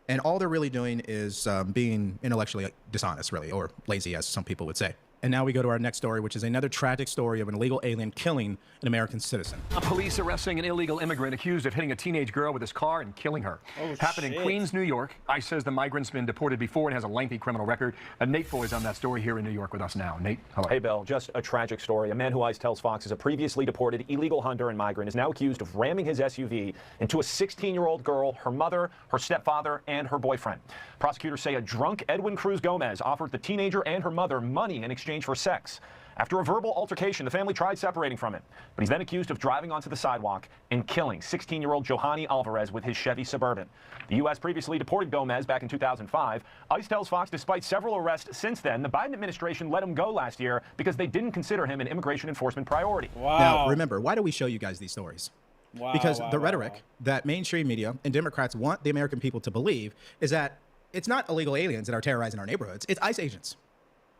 And all they're really doing is being intellectually dishonest, really, or lazy, as some people would say. And now we go to our next story, which is another tragic story of an illegal alien killing an American citizen. Police arresting an illegal immigrant accused of hitting a teenage girl with his car and killing her. Oh, Happened in shit. Queens, New York. ICE says the migrant's been deported before and has a lengthy criminal record. Nate Foy is on that story here in New York with us now. Nate, hello. Hey, Bill. Just a tragic story. A man who ICE tells Fox is a previously deported illegal Honduran migrant is now accused of ramming his SUV into a 16-year-old girl, her mother, her stepfather, and her boyfriend. Prosecutors say a drunk Edwin Cruz Gomez offered the teenager and her mother money in exchange for sex. After a verbal altercation, the family tried separating from him, but he's then accused of driving onto the sidewalk and killing 16-year-old Johanny Alvarez with his Chevy Suburban. The U.S. previously deported Gomez back in 2005. ICE tells Fox despite several arrests since then, the Biden administration let him go last year because they didn't consider him an immigration enforcement priority. Now, remember, why do we show you guys these stories? Wow, Because wow, the wow, rhetoric wow. that mainstream media and Democrats want the American people to believe is that it's not illegal aliens that are terrorizing our neighborhoods, it's ICE agents.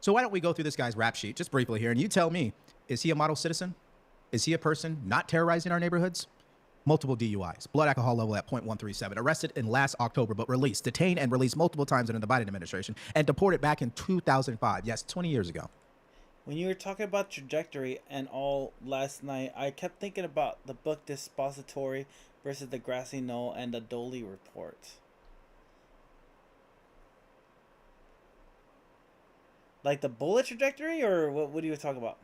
So why don't we go through this guy's rap sheet just briefly here, and you tell me, is he a model citizen? Is he a person not terrorizing our neighborhoods? Multiple DUIs, blood alcohol level at 0.137, arrested in last October, but released, detained and released multiple times under the Biden administration, and deported back in 2005. Yes, 20 years ago. When you were talking about trajectory and all last night, I kept thinking about the book Dispository versus the Grassy Knoll and the Doley Report. Like the bullet trajectory, or what are you talking about?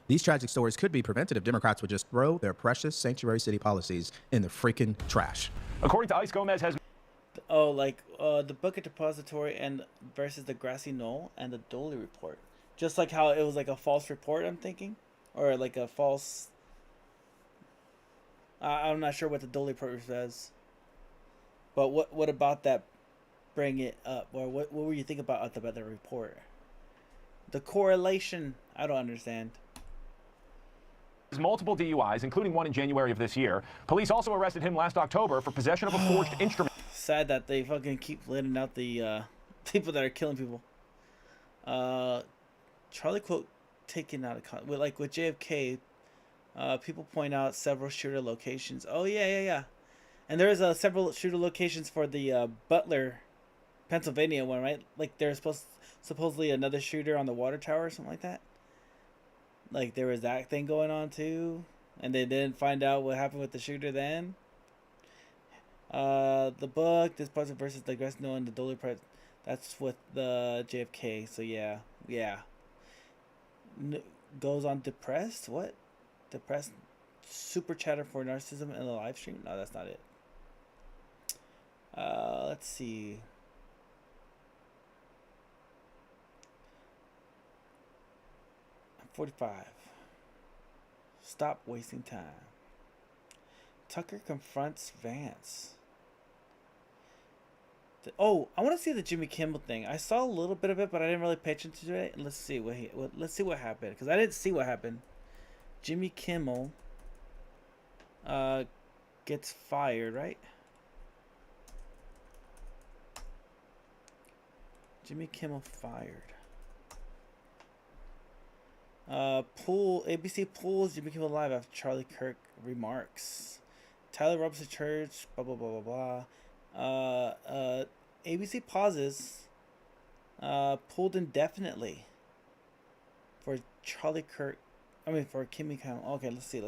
These tragic stories could be prevented if Democrats would just throw their precious sanctuary city policies in the freaking trash. According to ICE, Gomez has... Oh, like the Book of Depository and versus the Grassy Knoll and the Doley Report. Just like how it was like a false report, I'm thinking, or like a false. I'm not sure what the Doley Report says. But what about that? Bring it up, or what were you thinking about the report? The correlation, I don't understand. multiple DUIs, including one in January of this year. Police also arrested him last October for possession of a forged instrument. Sad that they fucking keep letting out the people that are killing people. Charlie quote taken out of with JFK. People point out several shooter locations. Oh yeah. And there's several shooter locations for the Butler, Pennsylvania one, right? Like there's supposedly another shooter on the water tower or something like that. Like there was that thing going on too, and they didn't find out what happened with the shooter then. The book, this person versus the Grassy Knoll and the Doley Report, that's with the JFK. So yeah. Goes on depressed. What? Depressed. Super chatter for narcissism in the live stream. No, that's not it. Let's see. I'm 45. Stop wasting time. Tucker confronts Vance. Oh, I want to see the Jimmy Kimmel thing. I saw a little bit of it, but I didn't really pay attention to it. Let's see what happened, because I didn't see what happened. Jimmy Kimmel gets fired, right? Jimmy Kimmel fired. ABC pulls Jimmy Kimmel Live after Charlie Kirk remarks. Tyler Robinson Church, blah blah blah blah blah. ABC pauses. Pulled indefinitely for Charlie Kirk. I mean for Jimmy Kimmel. Okay, let's see.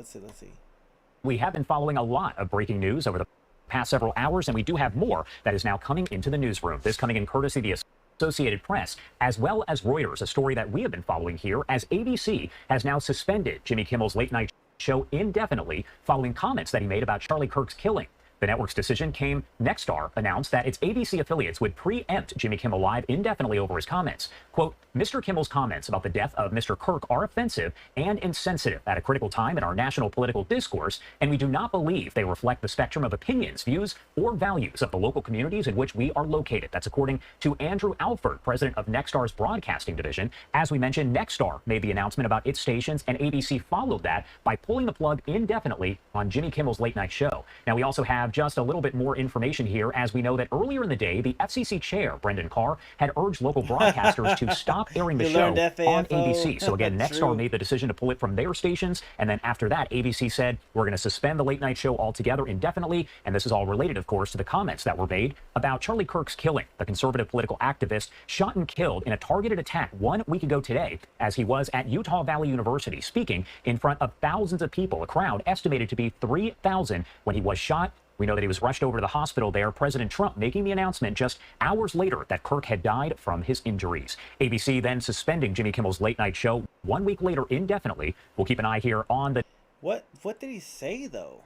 We have been following a lot of breaking news over the past several hours, and we do have more that is now coming into the newsroom. This coming in courtesy of the Associated Press, as well as Reuters, a story that we have been following here, as ABC has now suspended Jimmy Kimmel's late night show indefinitely following comments that he made about Charlie Kirk's killing. The network's decision came. Nexstar announced that its ABC affiliates would preempt Jimmy Kimmel Live indefinitely over his comments. Quote, Mr. Kimmel's comments about the death of Mr. Kirk are offensive and insensitive at a critical time in our national political discourse, and we do not believe they reflect the spectrum of opinions, views, or values of the local communities in which we are located. That's according to Andrew Alford, president of Nexstar's broadcasting division. As we mentioned, Nexstar made the announcement about its stations, and ABC followed that by pulling the plug indefinitely on Jimmy Kimmel's late night show. Now, we also have just a little bit more information here, as we know that earlier in the day, the FCC chair, Brendan Carr, had urged local broadcasters to stop airing the show on ABC. So again, Nexstar made the decision to pull it from their stations, and then after that, ABC said, we're going to suspend the late night show altogether indefinitely, and this is all related, of course, to the comments that were made about Charlie Kirk's killing, the conservative political activist shot and killed in a targeted attack 1 week ago today, as he was at Utah Valley University speaking in front of thousands of people, a crowd estimated to be 3,000 when he was shot. We know that he was rushed over to the hospital there. President Trump making the announcement just hours later that Kirk had died from his injuries. ABC then suspending Jimmy Kimmel's late night show 1 week later indefinitely. We'll keep an eye here on the... What did he say, though?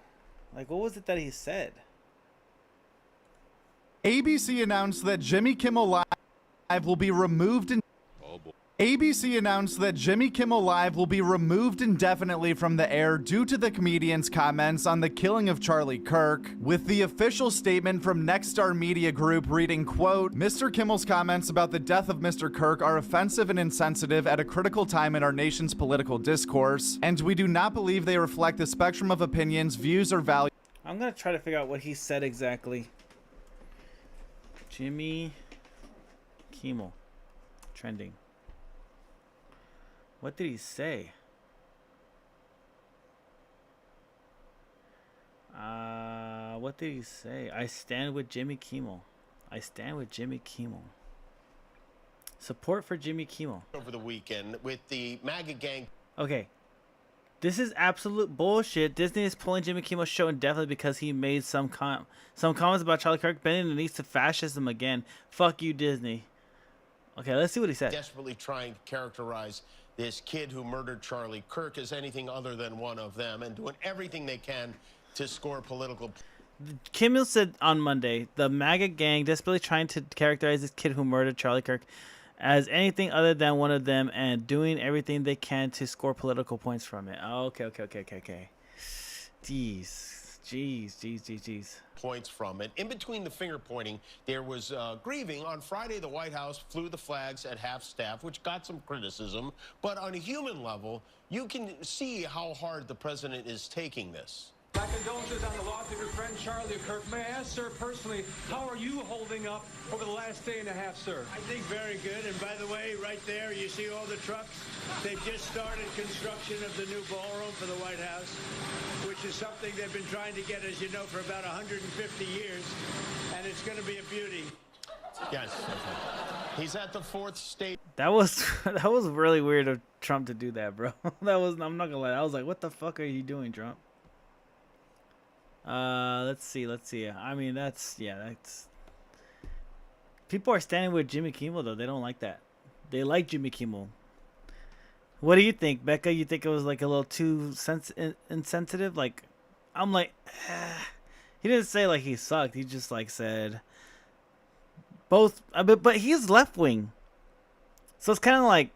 Like, what was it that he said? ABC announced that Jimmy Kimmel Live will be removed in... ABC announced that Jimmy Kimmel Live will be removed indefinitely from the air due to the comedian's comments on the killing of Charlie Kirk, with the official statement from Nexstar Media Group reading, quote, Mr. Kimmel's comments about the death of Mr. Kirk are offensive and insensitive at a critical time in our nation's political discourse, and we do not believe they reflect the spectrum of opinions, views, or values. I'm going to try to figure out what he said exactly. Jimmy Kimmel. Trending. What did he say? What did he say? I stand with Jimmy Kimmel. I stand with Jimmy Kimmel. Support for Jimmy Kimmel. Over the weekend with the MAGA gang. Okay. This is absolute bullshit. Disney is pulling Jimmy Kimmel's show indefinitely because he made some comments about Charlie Kirk bending the knees to fascism again. Fuck you, Disney. Okay, let's see what he said. Desperately trying to characterize this kid who murdered Charlie Kirk as anything other than one of them, and doing everything they can to score political. Kimmel said on Monday, the MAGA gang desperately trying to characterize this kid who murdered Charlie Kirk as anything other than one of them, and doing everything they can to score political points from it. Oh, okay. Jeez. Points from it. In between the finger pointing, there was grieving. On Friday, the White House flew the flags at half-staff, which got some criticism. But on a human level, you can see how hard the president is taking this. My condolences on the loss of your friend Charlie Kirk. May I ask, sir, personally, how are you holding up over the last day and a half, sir? I think very good. And by the way, right there, you see all the trucks? They've just started construction of the new ballroom for the White House, which is something they've been trying to get, as you know, for about 150 years. And it's going to be a beauty. Yes. He's at the fourth state. That was really weird of Trump to do that, bro. I'm not gonna lie. I was like, what the fuck are you doing, Trump? Let's see. I mean, that's people are standing with Jimmy Kimmel though. They don't like that. They like Jimmy Kimmel. What do you think, Becca? You think it was like a little too insensitive? Like, I'm like, he didn't say like he sucked. He just like said both. But he's left wing, so it's kind of like,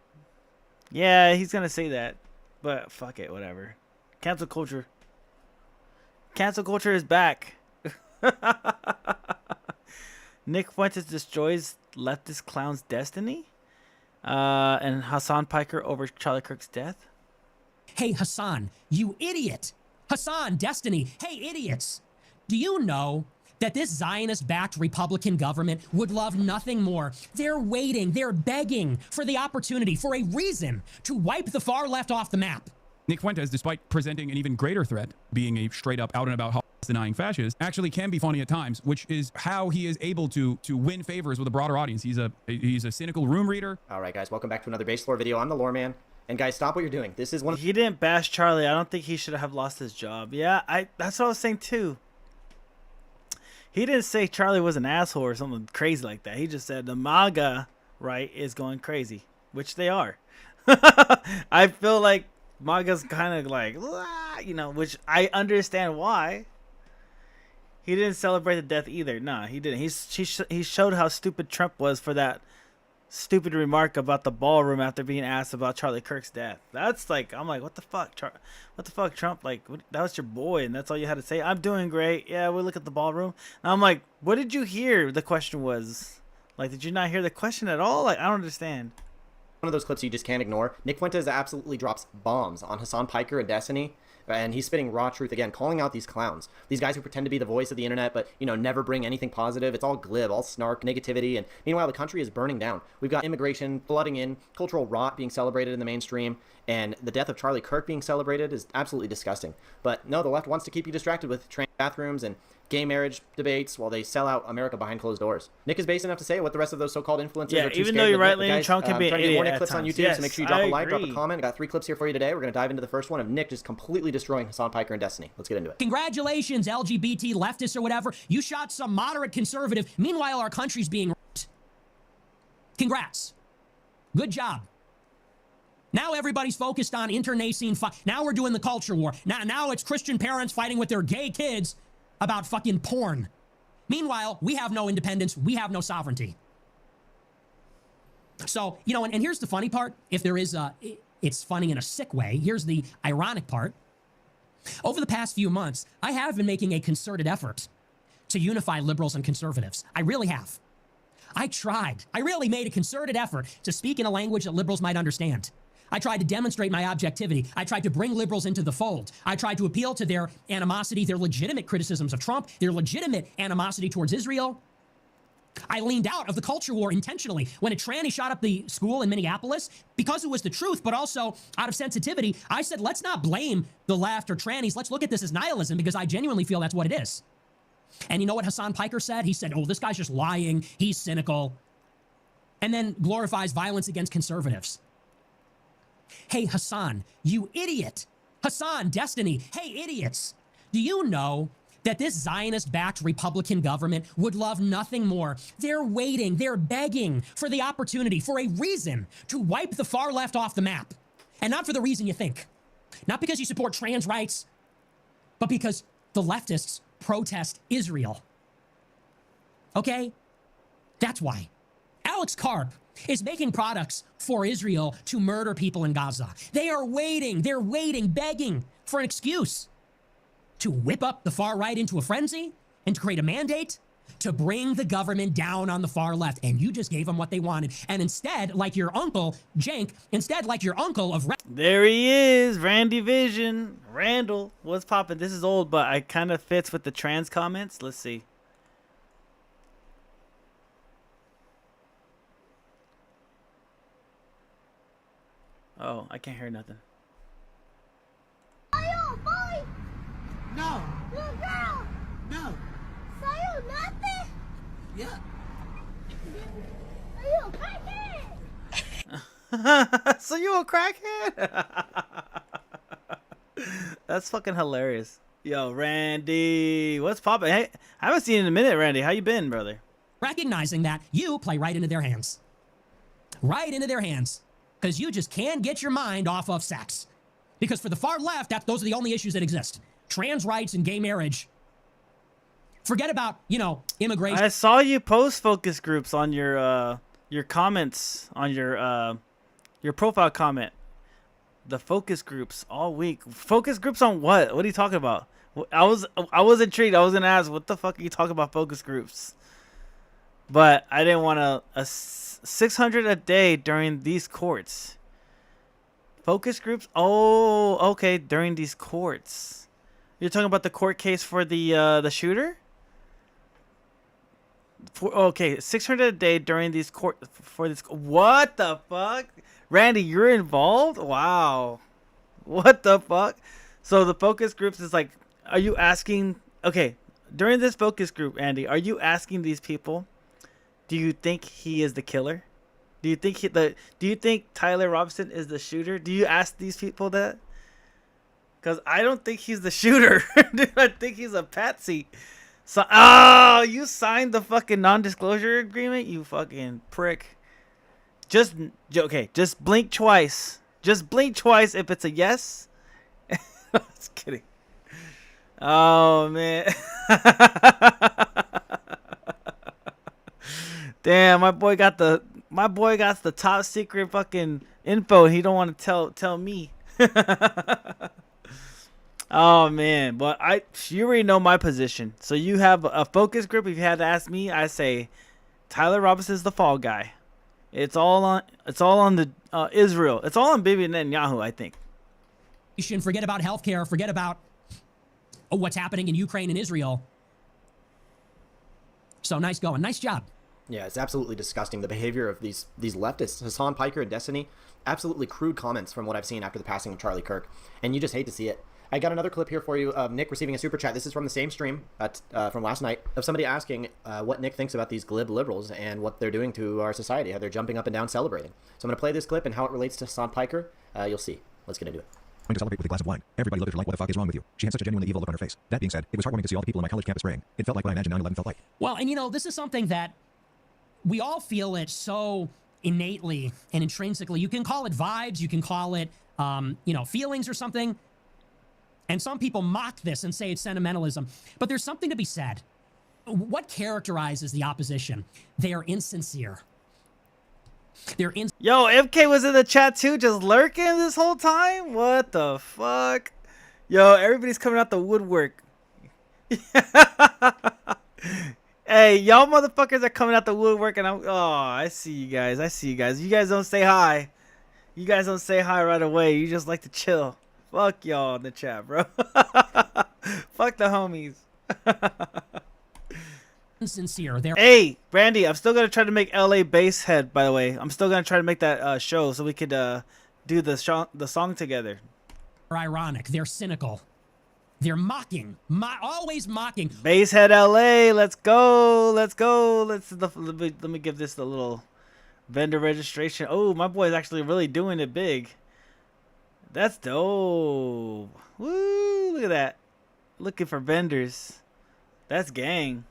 yeah, he's gonna say that. But fuck it, whatever. Cancel culture. Cancel culture is back. Nick Fuentes destroys leftist clown's destiny. And Hassan Piker over Charlie Kirk's death. Hey, Hassan, you idiot. Hassan, Destiny, hey, idiots. Do you know that this Zionist-backed Republican government would love nothing more? They're waiting, they're begging for the opportunity, for a reason to wipe the far left off the map. Nick Fuentes, despite presenting an even greater threat, being a straight up out and about denying fascist, actually can be funny at times, which is how he is able to win favors with a broader audience. He's a cynical room reader. All right, guys, welcome back to another Base Lore video. I'm the Lore Man. And guys, stop what you're doing. This is one. He didn't bash Charlie. I don't think he should have lost his job. Yeah, that's what I was saying too. He didn't say Charlie was an asshole or something crazy like that. He just said the MAGA right is going crazy, which they are. I feel like MAGA's kind of like, you know, which I understand why. He didn't celebrate the death either. Nah, he didn't. He showed how stupid Trump was for that stupid remark about the ballroom after being asked about Charlie Kirk's death. That's like, I'm like, what the fuck, what the fuck, Trump? Like, that was your boy, and that's all you had to say. I'm doing great. Yeah, we look at the ballroom. And I'm like, what did you hear? The question was, like, did you not hear the question at all? Like, I don't understand. One of those clips you just can't ignore. Nick Fuentes absolutely drops bombs on Hassan Piker and Destiny. And he's spitting raw truth again, calling out these clowns. These guys who pretend to be the voice of the internet, but, you know, never bring anything positive. It's all glib, all snark, negativity. And meanwhile, the country is burning down. We've got immigration flooding in, cultural rot being celebrated in the mainstream, and the death of Charlie Kirk being celebrated is absolutely disgusting. But no, the left wants to keep you distracted with trans bathrooms and gay marriage debates while they sell out America behind closed doors. Nick is base enough to say what the rest of those so-called influencers are too even scared though you're to right, admit. Lane, Trump can be an trying to get more idiot Nick clips at on times. YouTube, Yes, so make sure you drop I a like, drop a agree. comment. I got 3 clips here for you today. We're going to dive into the first one of Nick just completely destroying Hassan Piker and Destiny. Let's get into it. Congratulations, LGBT leftists or whatever. You shot some moderate conservative. Meanwhile, our country's being raped. Congrats. Good job. Now everybody's focused on internecine now we're doing the culture war. Now it's Christian parents fighting with their gay kids about fucking porn. Meanwhile, we have no independence. We have no sovereignty. So, you know, and here's the funny part. If there is it's funny in a sick way. Here's the ironic part. Over the past few months, I have been making a concerted effort to unify liberals and conservatives. I really have. I tried. I really made a concerted effort to speak in a language that liberals might understand. I tried to demonstrate my objectivity. I tried to bring liberals into the fold. I tried to appeal to their animosity, their legitimate criticisms of Trump, their legitimate animosity towards Israel. I leaned out of the culture war intentionally. When a tranny shot up the school in Minneapolis, because it was the truth, but also out of sensitivity, I said, let's not blame the left or trannies. Let's look at this as nihilism, because I genuinely feel that's what it is. And you know what Hassan Piker said? He said, oh, this guy's just lying. He's cynical. And then glorifies violence against conservatives. Hey, Hassan, you idiot. Hassan, Destiny, hey, idiots. Do you know that this Zionist-backed Republican government would love nothing more? They're waiting, they're begging for the opportunity, for a reason to wipe the far left off the map. And not for the reason you think. Not because you support trans rights, but because the leftists protest Israel. Okay? That's why. Alex Karp is making products for Israel to murder people in Gaza. They are waiting, they're waiting, begging for an excuse to whip up the far right into a frenzy and to create a mandate to bring the government down on the far left. And you just gave them what they wanted. And instead, like your uncle, Cenk, instead, like your uncle of... There he is, Randy Vision. Randall, what's poppin'? This is old, but it kind of fits with the trans comments. Let's see. Oh, I can't hear nothing. No. Little girl. No. So you nothing? Yeah. Are you a crackhead? So you a crackhead? That's fucking hilarious. Yo, Randy, what's poppin'? Hey, I haven't seen you in a minute, Randy. How you been, brother? Recognizing that you play right into their hands. Right into their hands. Because you just can't get your mind off of sex. Because for the far left, those are the only issues that exist. Trans rights and gay marriage. Forget about, you know, immigration. I saw you post focus groups on your comments on your profile comment. The focus groups all week. Focus groups on what? What are you talking about? I was intrigued. I was gonna ask, what the fuck are you talking about focus groups? But I didn't want a 600 a day during these courts. Focus groups? Oh, okay, during these courts. You're talking about the court case for the shooter? Okay, 600 a day during these court for this. What the fuck, Randy? You're involved? Wow. What the fuck? So the focus groups is like, are you asking? Okay, during this focus group, Andy, are you asking these people? Do you think he is the killer? Do you think Do you think Tyler Robinson is the shooter? Do you ask these people that? Because I don't think he's the shooter. Dude, I think he's a patsy. So, oh, you signed the fucking non-disclosure agreement, you fucking prick. Just blink twice. Just blink twice if it's a yes. Just kidding. Oh, man. Damn, my boy got the top secret fucking info. He don't want to tell me. Oh man, but you already know my position. So you have a focus group. If you had to ask me, I say Tyler Robinson's the fall guy. It's all on the Israel. It's all on Bibi Netanyahu, I think. Forget about healthcare. Forget about what's happening in Ukraine and Israel. So nice going. Nice job. Yeah, it's absolutely disgusting. The behavior of these leftists, Hassan Piker and Destiny, absolutely crude comments from what I've seen after the passing of Charlie Kirk. And you just hate to see it. I got another clip here for you of Nick receiving a super chat. This is from the same stream from last night of somebody asking what Nick thinks about these glib liberals and what they're doing to our society, how they're jumping up and down celebrating. So I'm going to play this clip and how it relates to Hassan Piker. You'll see. Let's get into it. Going to celebrate with a glass of wine. Everybody looked at her like, what the fuck is wrong with you? She had such a genuinely evil look on her face. That being said, it was heartwarming to see all the people in my college campus praying. It felt like what I imagined 9/11 felt like. Well, and this is something that we all feel it so innately and intrinsically. You can call it vibes, you can call it, feelings or something. And some people mock this and say it's sentimentalism. But there's something to be said. What characterizes the opposition? They are insincere. Yo, MK was in the chat too, just lurking this whole time? What the fuck? Yo, everybody's coming out the woodwork. Hey, y'all motherfuckers are coming out the woodwork and I see you guys. You guys don't say hi. You guys don't say hi right away. You just like to chill. Fuck y'all in the chat, bro. Fuck the homies. Sincere. Hey, Brandy, I'm still gonna try to make LA Basshead. By the way, I'm still gonna try to make that show so we could do the song together. They're ironic. They're cynical. They're mocking. Always mocking. Basshead LA, let's go. Let me give this a little vendor registration. Oh, my boy is actually really doing it big. That's dope. Woo, look at that. Looking for vendors. That's gang.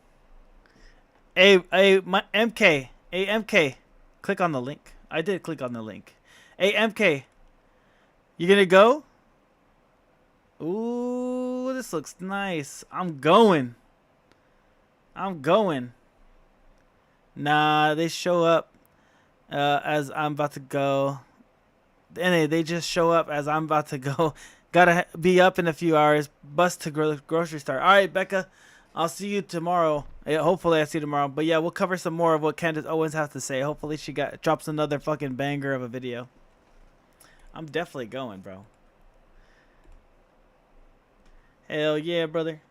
Hey, my MK. Hey, MK. Click on the link. I did click on the link. Hey, MK. You gonna go? Ooh, this looks nice. I'm going. Nah, they show up as I'm about to go. And they just show up as I'm about to go. Gotta be up in a few hours. Bus to grocery store. All right, Becca. I'll see you tomorrow. Yeah, hopefully I see you tomorrow. But yeah, we'll cover some more of what Candace Owens has to say. Hopefully she drops another fucking banger of a video. I'm definitely going, bro. Hell yeah, brother.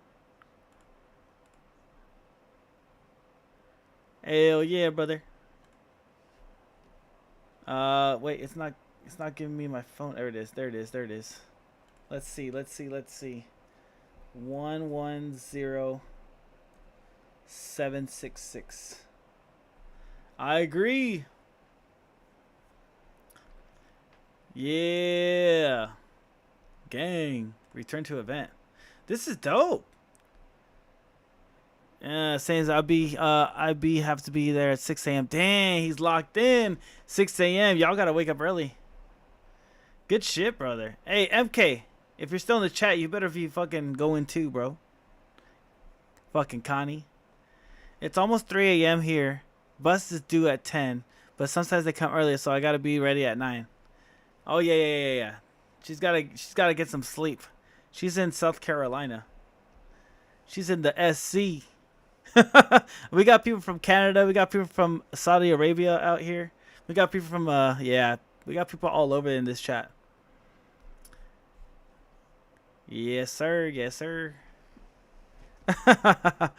Hell yeah, brother. Wait, it's not giving me my phone. There it is. Let's see. 110766. I agree. Yeah. Gang. Return to event. This is dope. Saying IB have to be there at 6 a.m. Dang, he's locked in. 6 a.m. Y'all gotta wake up early. Good shit, brother. Hey, MK, if you're still in the chat, you better be fucking going too, bro. Fucking Connie. It's almost 3 a.m. here. Bus is due at 10, but sometimes they come earlier, so I gotta be ready at 9. Oh yeah. She's gotta get some sleep. She's in South Carolina. She's in the SC. We got people from Canada. We got people from Saudi Arabia out here. We got people from we got people all over in this chat. Yes, sir. Yes, sir. All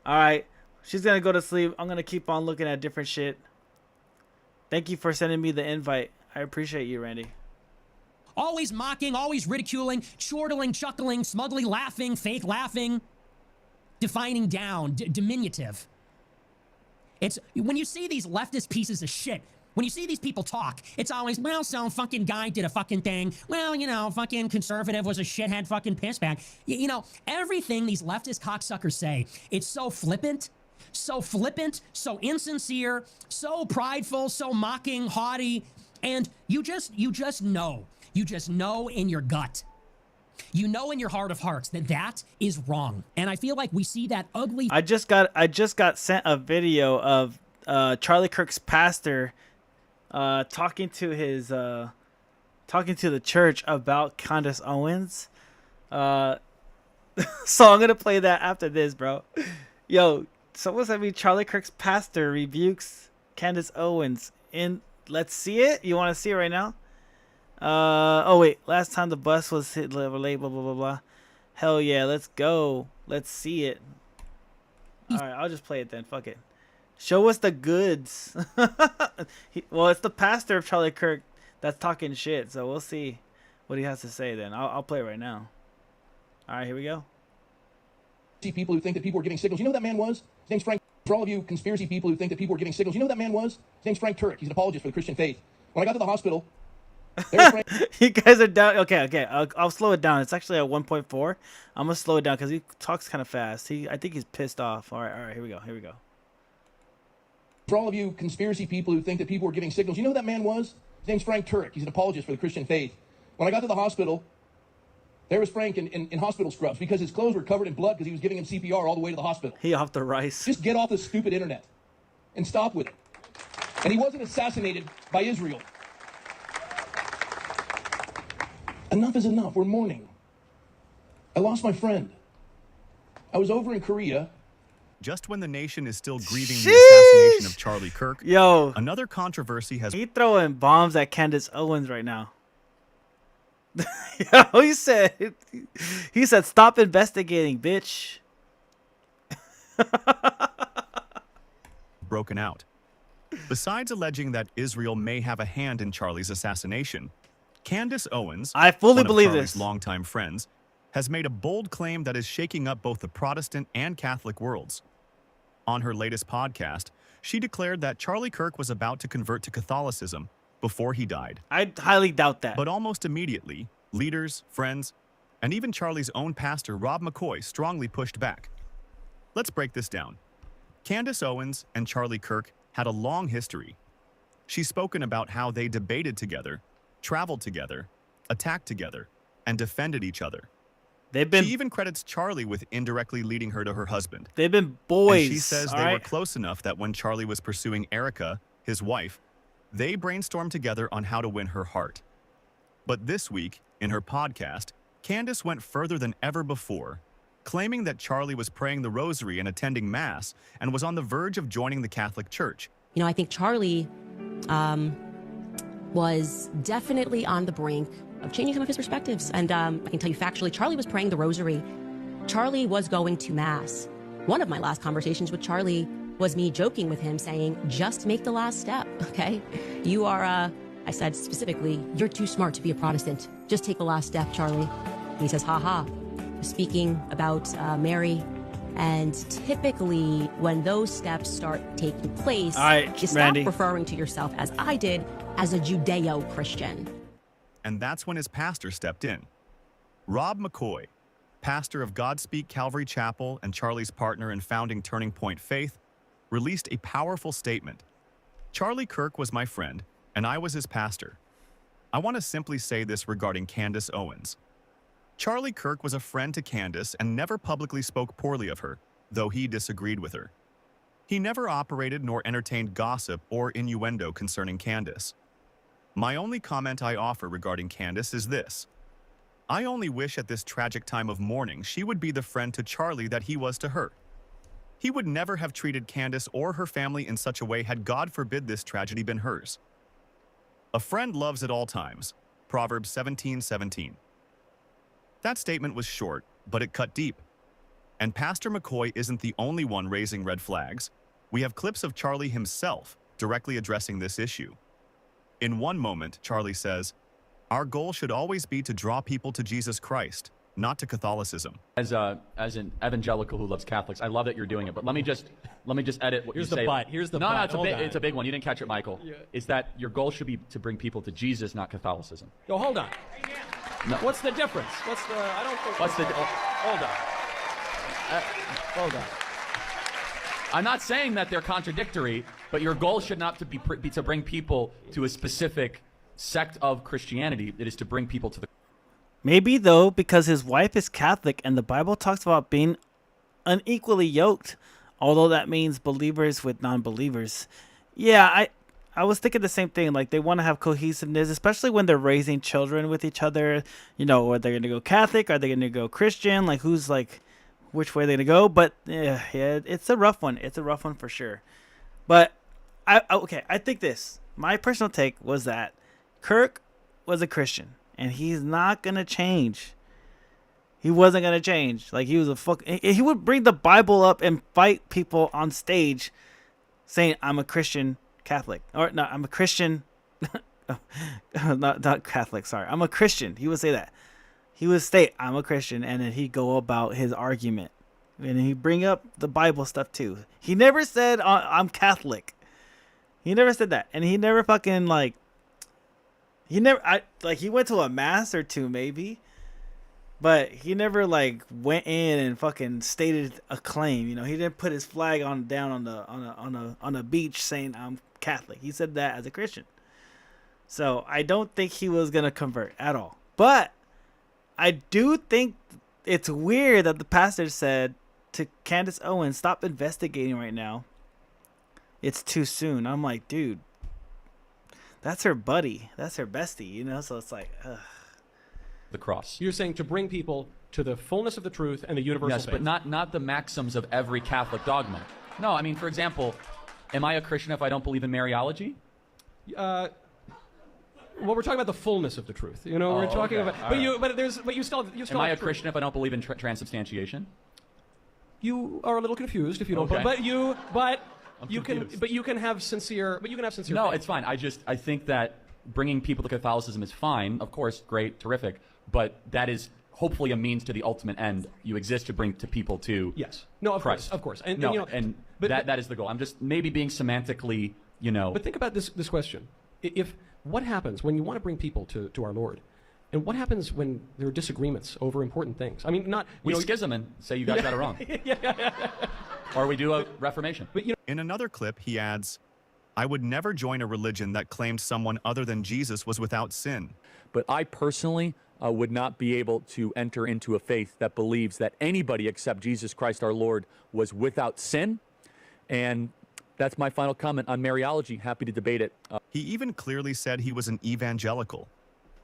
right. She's going to go to sleep. I'm going to keep on looking at different shit. Thank you for sending me the invite. I appreciate you, Randy. Always mocking, always ridiculing, chortling, chuckling, smugly laughing, fake laughing, defining down, diminutive. It's when you see these leftist pieces of shit, when you see these people talk, it's always, well, some fucking guy did a fucking thing. Well, you know, fucking conservative was a shithead fucking pissbag. You know, everything these leftist cocksuckers say, it's so flippant, so insincere, so prideful, so mocking, haughty, and you just know. You just know in your gut. You know in your heart of hearts that that is wrong. And I feel like we see that ugly. I just got sent a video of Charlie Kirk's pastor talking to the church about Candace Owens. So I'm gonna play that after this, bro. Yo, someone sent me Charlie Kirk's pastor rebukes Candace Owens. Let's see it. You want to see it right now? Oh wait, last time the bus was hit late, blah blah blah blah. Hell yeah, let's go. Let's see it. All right, I'll just play it then. Fuck it. Show us the goods. Well, it's the pastor of Charlie Kirk that's talking shit, so we'll see what he has to say then. I'll play it right now. All right, here we go. See people who think that people are giving signals. You know who that man was? His name's Frank. For all of you conspiracy people who think that people are giving signals, you know who that man was? His name's Frank Turek. He's an apologist for the Christian faith. When I got to the hospital, you guys are down. Okay. I'll slow it down. It's actually at 1.4. I'm gonna slow it down because he talks kind of fast. I think he's pissed off. All right. Here we go. For all of you conspiracy people who think that people are giving signals, you know who that man was? His name's Frank Turek. He's an apologist for the Christian faith. When I got to the hospital, there was Frank in hospital scrubs because his clothes were covered in blood because he was giving him CPR all the way to the hospital. He off the rice. Just get off the stupid internet and stop with it. And he wasn't assassinated by Israel. Enough is enough. We're mourning. I lost my friend. I was over in Korea. Just when the nation is still grieving the assassination of Charlie Kirk, another controversy has... He throwing bombs at Candace Owens right now. Yo, he said, stop investigating, bitch. broken out. Besides alleging that Israel may have a hand in Charlie's assassination, Candace Owens, I fully one of believe Charlie's this. longtime friends, has made a bold claim that is shaking up both the Protestant and Catholic worlds. On her latest podcast, she declared that Charlie Kirk was about to convert to Catholicism before he died. I highly doubt that. But almost immediately, leaders, friends, and even Charlie's own pastor, Rob McCoy, strongly pushed back. Let's break this down. Candace Owens and Charlie Kirk had a long history. She's spoken about how they debated together, traveled together, attacked together, and defended each other. She even credits Charlie with indirectly leading her to her husband. They've been boys. And she says they were close enough that when Charlie was pursuing Erica, his wife, they brainstormed together on how to win her heart. But this week, in her podcast, Candace went further than ever before, claiming that Charlie was praying the rosary and attending Mass and was on the verge of joining the Catholic Church. You know, I think Charlie was definitely on the brink of changing some of his perspectives. And I can tell you factually, Charlie was praying the rosary. Charlie was going to Mass. One of my last conversations with Charlie was me joking with him saying, just make the last step, okay? You are, I said specifically, you're too smart to be a Protestant. Just take the last step, Charlie. And he says, haha. Speaking about Mary. And typically, when those steps start taking place, you stop referring to yourself, as I did, as a Judeo-Christian. And that's when his pastor stepped in. Rob McCoy, pastor of Godspeak Calvary Chapel and Charlie's partner in founding Turning Point Faith, released a powerful statement. Charlie Kirk was my friend, and I was his pastor. I want to simply say this regarding Candace Owens. Charlie Kirk was a friend to Candace and never publicly spoke poorly of her, though he disagreed with her. He never operated nor entertained gossip or innuendo concerning Candace. My only comment I offer regarding Candace is this. I only wish at this tragic time of mourning she would be the friend to Charlie that he was to her. He would never have treated Candace or her family in such a way had God forbid this tragedy been hers. A friend loves at all times. Proverbs 17:17. That statement was short, but it cut deep. And Pastor McCoy isn't the only one raising red flags. We have clips of Charlie himself directly addressing this issue. In one moment, Charlie says, "Our goal should always be to draw people to Jesus Christ, not to Catholicism." As an evangelical who loves Catholics, I love that you're doing it. But let me just edit what Here's you the say. but. Here's the no, but. no, it's Hold on. it's a big one. You didn't catch it, Michael. Yeah. Is that your goal should be to bring people to Jesus, not Catholicism? Yo, hold on. No. What's the difference? What's the? I don't think. What's the? Hold on. Hold on. I'm not saying that they're contradictory, but your goal should not be to bring people to a specific sect of Christianity. It is to bring people to the. Maybe though, because his wife is Catholic and the Bible talks about being unequally yoked, although that means believers with non-believers. Yeah, I was thinking the same thing. Like, they want to have cohesiveness, especially when they're raising children with each other. You know, are they going to go Catholic? Are they going to go Christian? Like, who's like, which way are they going to go? But yeah, it's a rough one. It's a rough one for sure. But I think this. My personal take was that Kirk was a Christian, and he's not going to change. He wasn't going to change. Like, he was he would bring the Bible up and fight people on stage saying, "I'm a Christian Catholic." Or, no, I'm a Christian. not Catholic, sorry. I'm a Christian. He would say that. He would state, "I'm a Christian," and then he'd go about his argument. And he'd bring up the Bible stuff too. He never said, "I'm Catholic." He never said that. And he never fucking, like, he went to a mass or two maybe, but he never, like, went in and fucking stated a claim. You know, he didn't put his flag down on a beach saying, "I'm Catholic." He said that as a Christian. So I don't think he was gonna convert at all. But I do think it's weird that the pastor said to Candace Owens, "Stop investigating right now. It's too soon." I'm like, dude, that's her buddy. That's her bestie, you know? So it's like, ugh. The cross. You're saying to bring people to the fullness of the truth and the universal Yes, faith. but not the maxims of every Catholic dogma. No, I mean, for example, am I a Christian if I don't believe in Mariology? Well, we're talking about the fullness of the truth. You know, we're talking okay. about. All But right. you still. Am I a Christian if I don't believe in transubstantiation? You are a little confused if you don't. Okay. But you confused. can have sincere. But you can have sincere. No, faith. it's fine. I think that bringing people to Catholicism is fine. Of course, great, terrific. But that is hopefully a means to the ultimate end. You exist to bring to people to Yes. No, of Christ. course, of course. And, no, you know, and but that is the goal. I'm just maybe being semantically, you know. But think about this question: if what happens when you want to bring people to our Lord, and what happens when there are disagreements over important things? I mean, not we schism and say you guys got it wrong, or we do a reformation. But you know, In another clip, he adds, "I would never join a religion that claimed someone other than Jesus was without sin." But I personally would not be able to enter into a faith that believes that anybody except Jesus Christ our Lord was without sin. And that's my final comment on Mariology. Happy to debate it. He even clearly said he was an evangelical.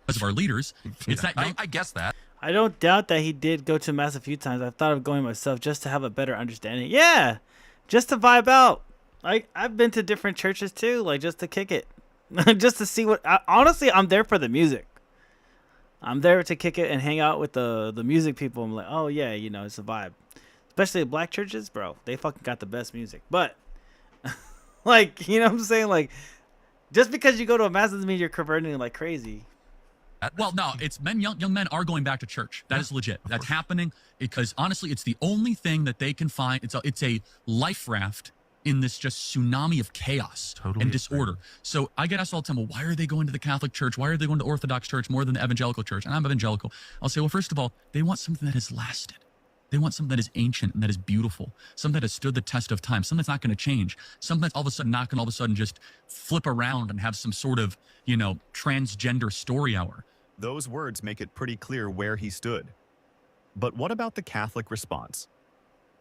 Because of our leaders, it's that I guess that. I don't doubt that he did go to mass a few times. I've thought of going myself just to have a better understanding. Yeah, just to vibe out. I've been to different churches too, like just to kick it, just to see what. Honestly, I'm there for the music. I'm there to kick it and hang out with the music people. I'm like, oh yeah, you know, it's a vibe. Especially black churches, bro. They fucking got the best music. But like, you know what I'm saying? Like, just because you go to a mass doesn't mean you're converting like crazy. Well, no, it's young men are going back to church. That is legit. That's happening because honestly, it's the only thing that they can find. It's a life raft in this just tsunami of chaos and disorder. So I get asked all the time, well, why are they going to the Catholic Church? Why are they going to the Orthodox Church more than the Evangelical Church? And I'm evangelical. I'll say, well, first of all, they want something that has lasted. They want something that is ancient and that is beautiful, something that has stood the test of time, something that's not going to change, something that's all of a sudden not going to all of a sudden just flip around and have some sort of, you know, transgender story hour. Those words make it pretty clear where he stood. But what about the Catholic response?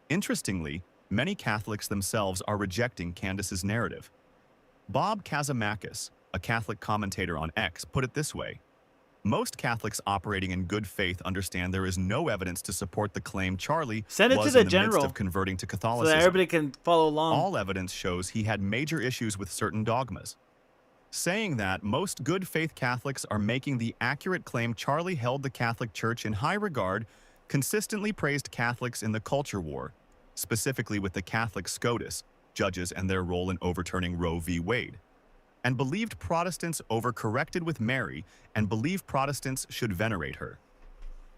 Interestingly, many Catholics themselves are rejecting Candace's narrative. Bob Kazamakis, a Catholic commentator on X, put it this way: most Catholics operating in good faith understand there is no evidence to support the claim Charlie Send it was to the in the general midst of converting to so Catholicism. that everybody can follow along. All evidence shows he had major issues with certain dogmas. saying that most good faith Catholics are making the accurate claim Charlie held the Catholic Church in high regard, consistently praised Catholics in the culture war, specifically with the Catholic SCOTUS, judges and their role in overturning Roe v. Wade, and believed Protestants overcorrected with Mary and believed Protestants should venerate her.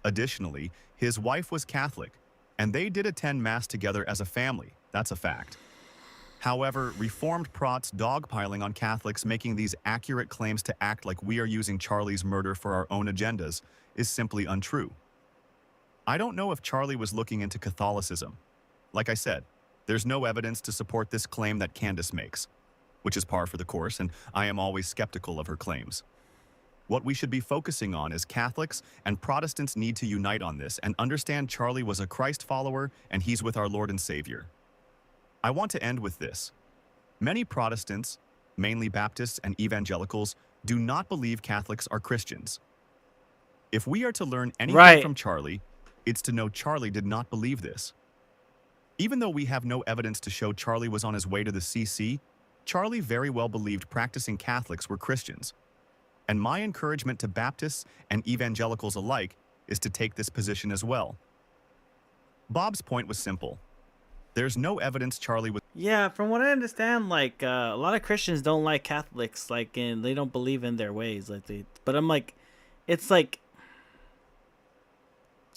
Additionally, his wife was Catholic, and they did attend Mass together as a family. That's a fact. However, Reformed Prots dogpiling on Catholics making these accurate claims to act like we are using Charlie's murder for our own agendas is simply untrue. I don't know if Charlie was looking into Catholicism. Like I said, there's no evidence to support this claim that Candace makes, which is par for the course, and I am always skeptical of her claims. What we should be focusing on is Catholics and Protestants need to unite on this and understand Charlie was a Christ follower and he's with our Lord and Savior. I want to end with this. Many Protestants, mainly Baptists and evangelicals, do not believe Catholics are Christians. If we are to learn anything from Charlie, it's to know Charlie did not believe this. Even though we have no evidence to show Charlie was on his way to the CC, Charlie very well believed practicing Catholics were Christians. And my encouragement to Baptists and evangelicals alike is to take this position as well. Bob's point was simple. There's no evidence Charlie was... Yeah, from what I understand, like a lot of Christians don't like Catholics, like, and they don't believe in their ways, like they. But I'm like, it's like,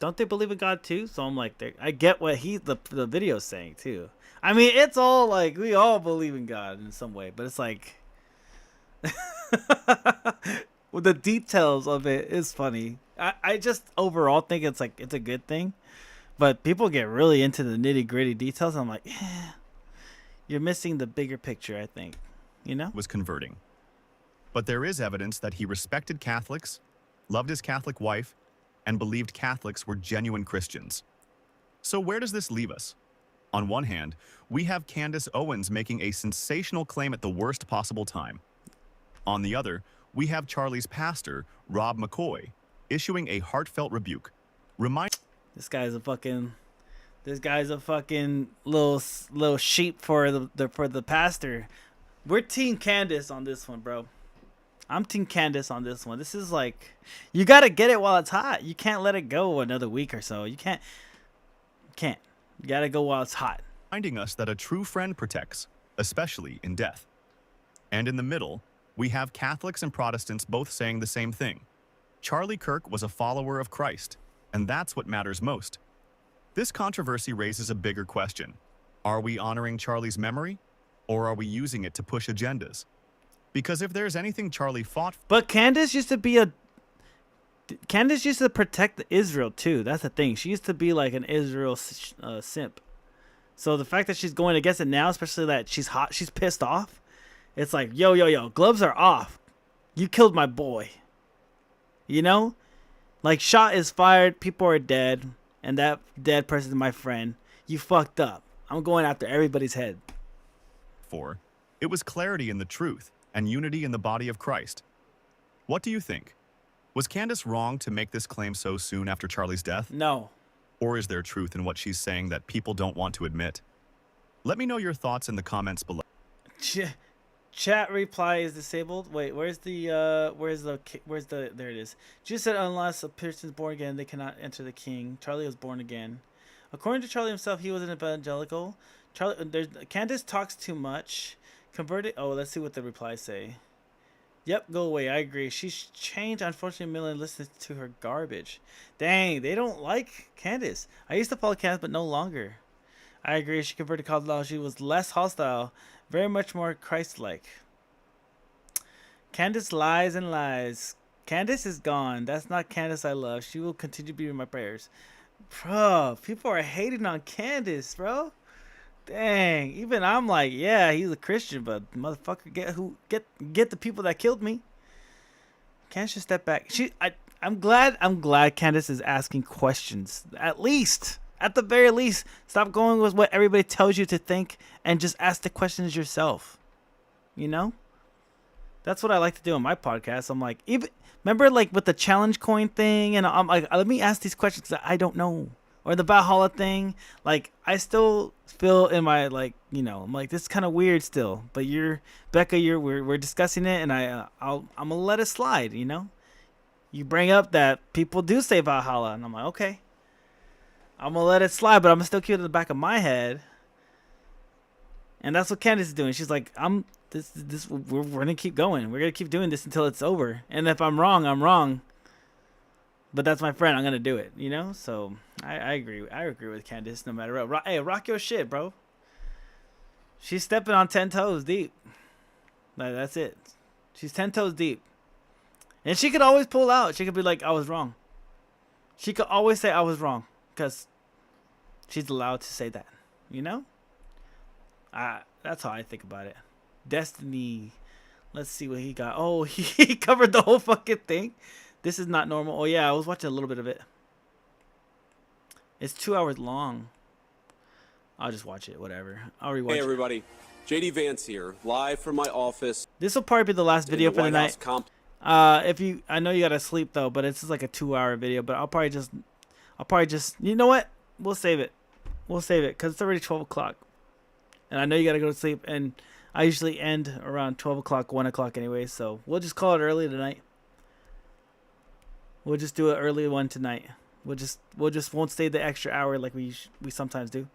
don't they believe in God too? So I'm like, I get what the video's saying too. I mean, it's all like we all believe in God in some way, but it's like, well, the details of it is funny. I just overall think it's like it's a good thing. But people get really into the nitty-gritty details. I'm like, you're missing the bigger picture, I think. You know? Was converting. But there is evidence that he respected Catholics, loved his Catholic wife, and believed Catholics were genuine Christians. So where does this leave us? On one hand, we have Candace Owens making a sensational claim at the worst possible time. On the other, we have Charlie's pastor, Rob McCoy, issuing a heartfelt rebuke. This guy's a fucking little sheep for the pastor. We're Team Candace on this one, bro. I'm Team Candace on this one. This is like, you gotta get it while it's hot. You can't let it go another week or so. You can't. You gotta go while it's hot. Reminding us that a true friend protects, especially in death. And in the middle, we have Catholics and Protestants both saying the same thing. Charlie Kirk was a follower of Christ. And that's what matters most. This controversy raises a bigger question. Are we honoring Charlie's memory, or are we using it to push agendas? Because if there's anything Charlie fought... But Candace used to protect Israel too. That's the thing. She used to be like an Israel simp. So the fact that she's going against it now, especially that she's hot, she's pissed off. It's like, yo, gloves are off. You killed my boy. You know? Like, shot is fired, people are dead, and that dead person is my friend. You fucked up. I'm going after everybody's head. It was clarity in the truth and unity in the body of Christ. What do you think? Was Candace wrong to make this claim so soon after Charlie's death? No. Or is there truth in what she's saying that people don't want to admit? Let me know your thoughts in the comments below. Chat reply is disabled. Wait, there it is. Jesus said, unless a person's born again, they cannot enter the king. Charlie was born again. According to Charlie himself, he was an evangelical. Candace talks too much. Converted. Oh, let's see what the replies say. Yep, go away. I agree. She's changed. Unfortunately, Millen listens to her garbage. Dang, they don't like Candace. I used to follow Candace, but no longer. I agree. She converted Catholic. She was less hostile. Very much more Christ-like. Candace lies and lies. Candace is gone. That's not Candace I love. She will continue to be in my prayers. Bro, people are hating on Candace, bro. Dang. Even I'm like, yeah, he's a Christian, but motherfucker, get the people that killed me. Candace should step back. I'm glad Candace is asking questions. At the very least, stop going with what everybody tells you to think and just ask the questions yourself. You know? That's what I like to do on my podcast. I'm like, remember like with the challenge coin thing? And I'm like, let me ask these questions because I don't know. or the Valhalla thing. Like, I still feel in my, like, you know, I'm like, this is kind of weird still. But Becca, we're discussing it, and I'm gonna let it slide. You know, you bring up that people do say Valhalla, and I'm like, okay, I'm gonna let it slide, but I'm gonna still keep it in the back of my head. And that's what Candace is doing. She's like, we're gonna keep going. We're gonna keep doing this until it's over. And if I'm wrong, I'm wrong. But that's my friend. I'm gonna do it. You know. So I agree. I agree with Candace. No matter what. Hey, rock your shit, bro. She's stepping on 10 toes deep. Like, that's it. She's 10 toes deep. And she could always pull out. She could be like, I was wrong. She could always say I was wrong, because she's allowed to say that. You know. That's how I think about it. Destiny. Let's see what he got. Oh, he covered the whole fucking thing. This is not normal. Oh, yeah, I was watching a little bit of it. It's 2 hours long. I'll just watch it, whatever. I'll rewatch it. Hey, everybody. JD Vance here, live from my office. This will probably be the last video for the night. I know you gotta sleep, though, but it's just like a 2-hour video. But I'll probably just, you know what? We'll save it. We'll save it, because it's already 12 o'clock. And I know you gotta go to sleep, and I usually end around 12 o'clock, 1 o'clock anyway, so we'll just call it early tonight. We'll just do an early one tonight. Won't stay the extra hour like we sometimes do.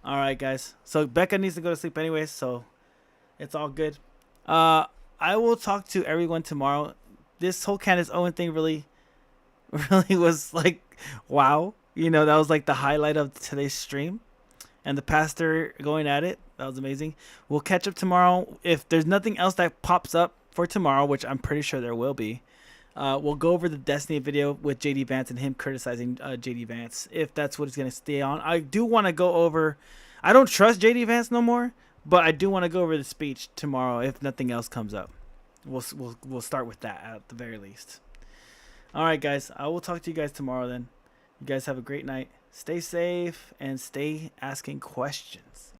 All right, guys. So Becca needs to go to sleep anyway, so it's all good. I will talk to everyone tomorrow. This whole Candace Owen thing really was like, wow. You know, that was like the highlight of today's stream. And the pastor going at it. That was amazing. We'll catch up tomorrow. If there's nothing else that pops up for tomorrow, which I'm pretty sure there will be, we'll go over the Destiny video with JD Vance and him criticizing JD Vance, if that's what it's going to stay on. I do want to go over, I don't trust JD Vance no more, but I do want to go over the speech tomorrow if nothing else comes up. We'll start with that at the very least. All right, guys. I will talk to you guys tomorrow then. You guys have a great night. Stay safe and stay asking questions.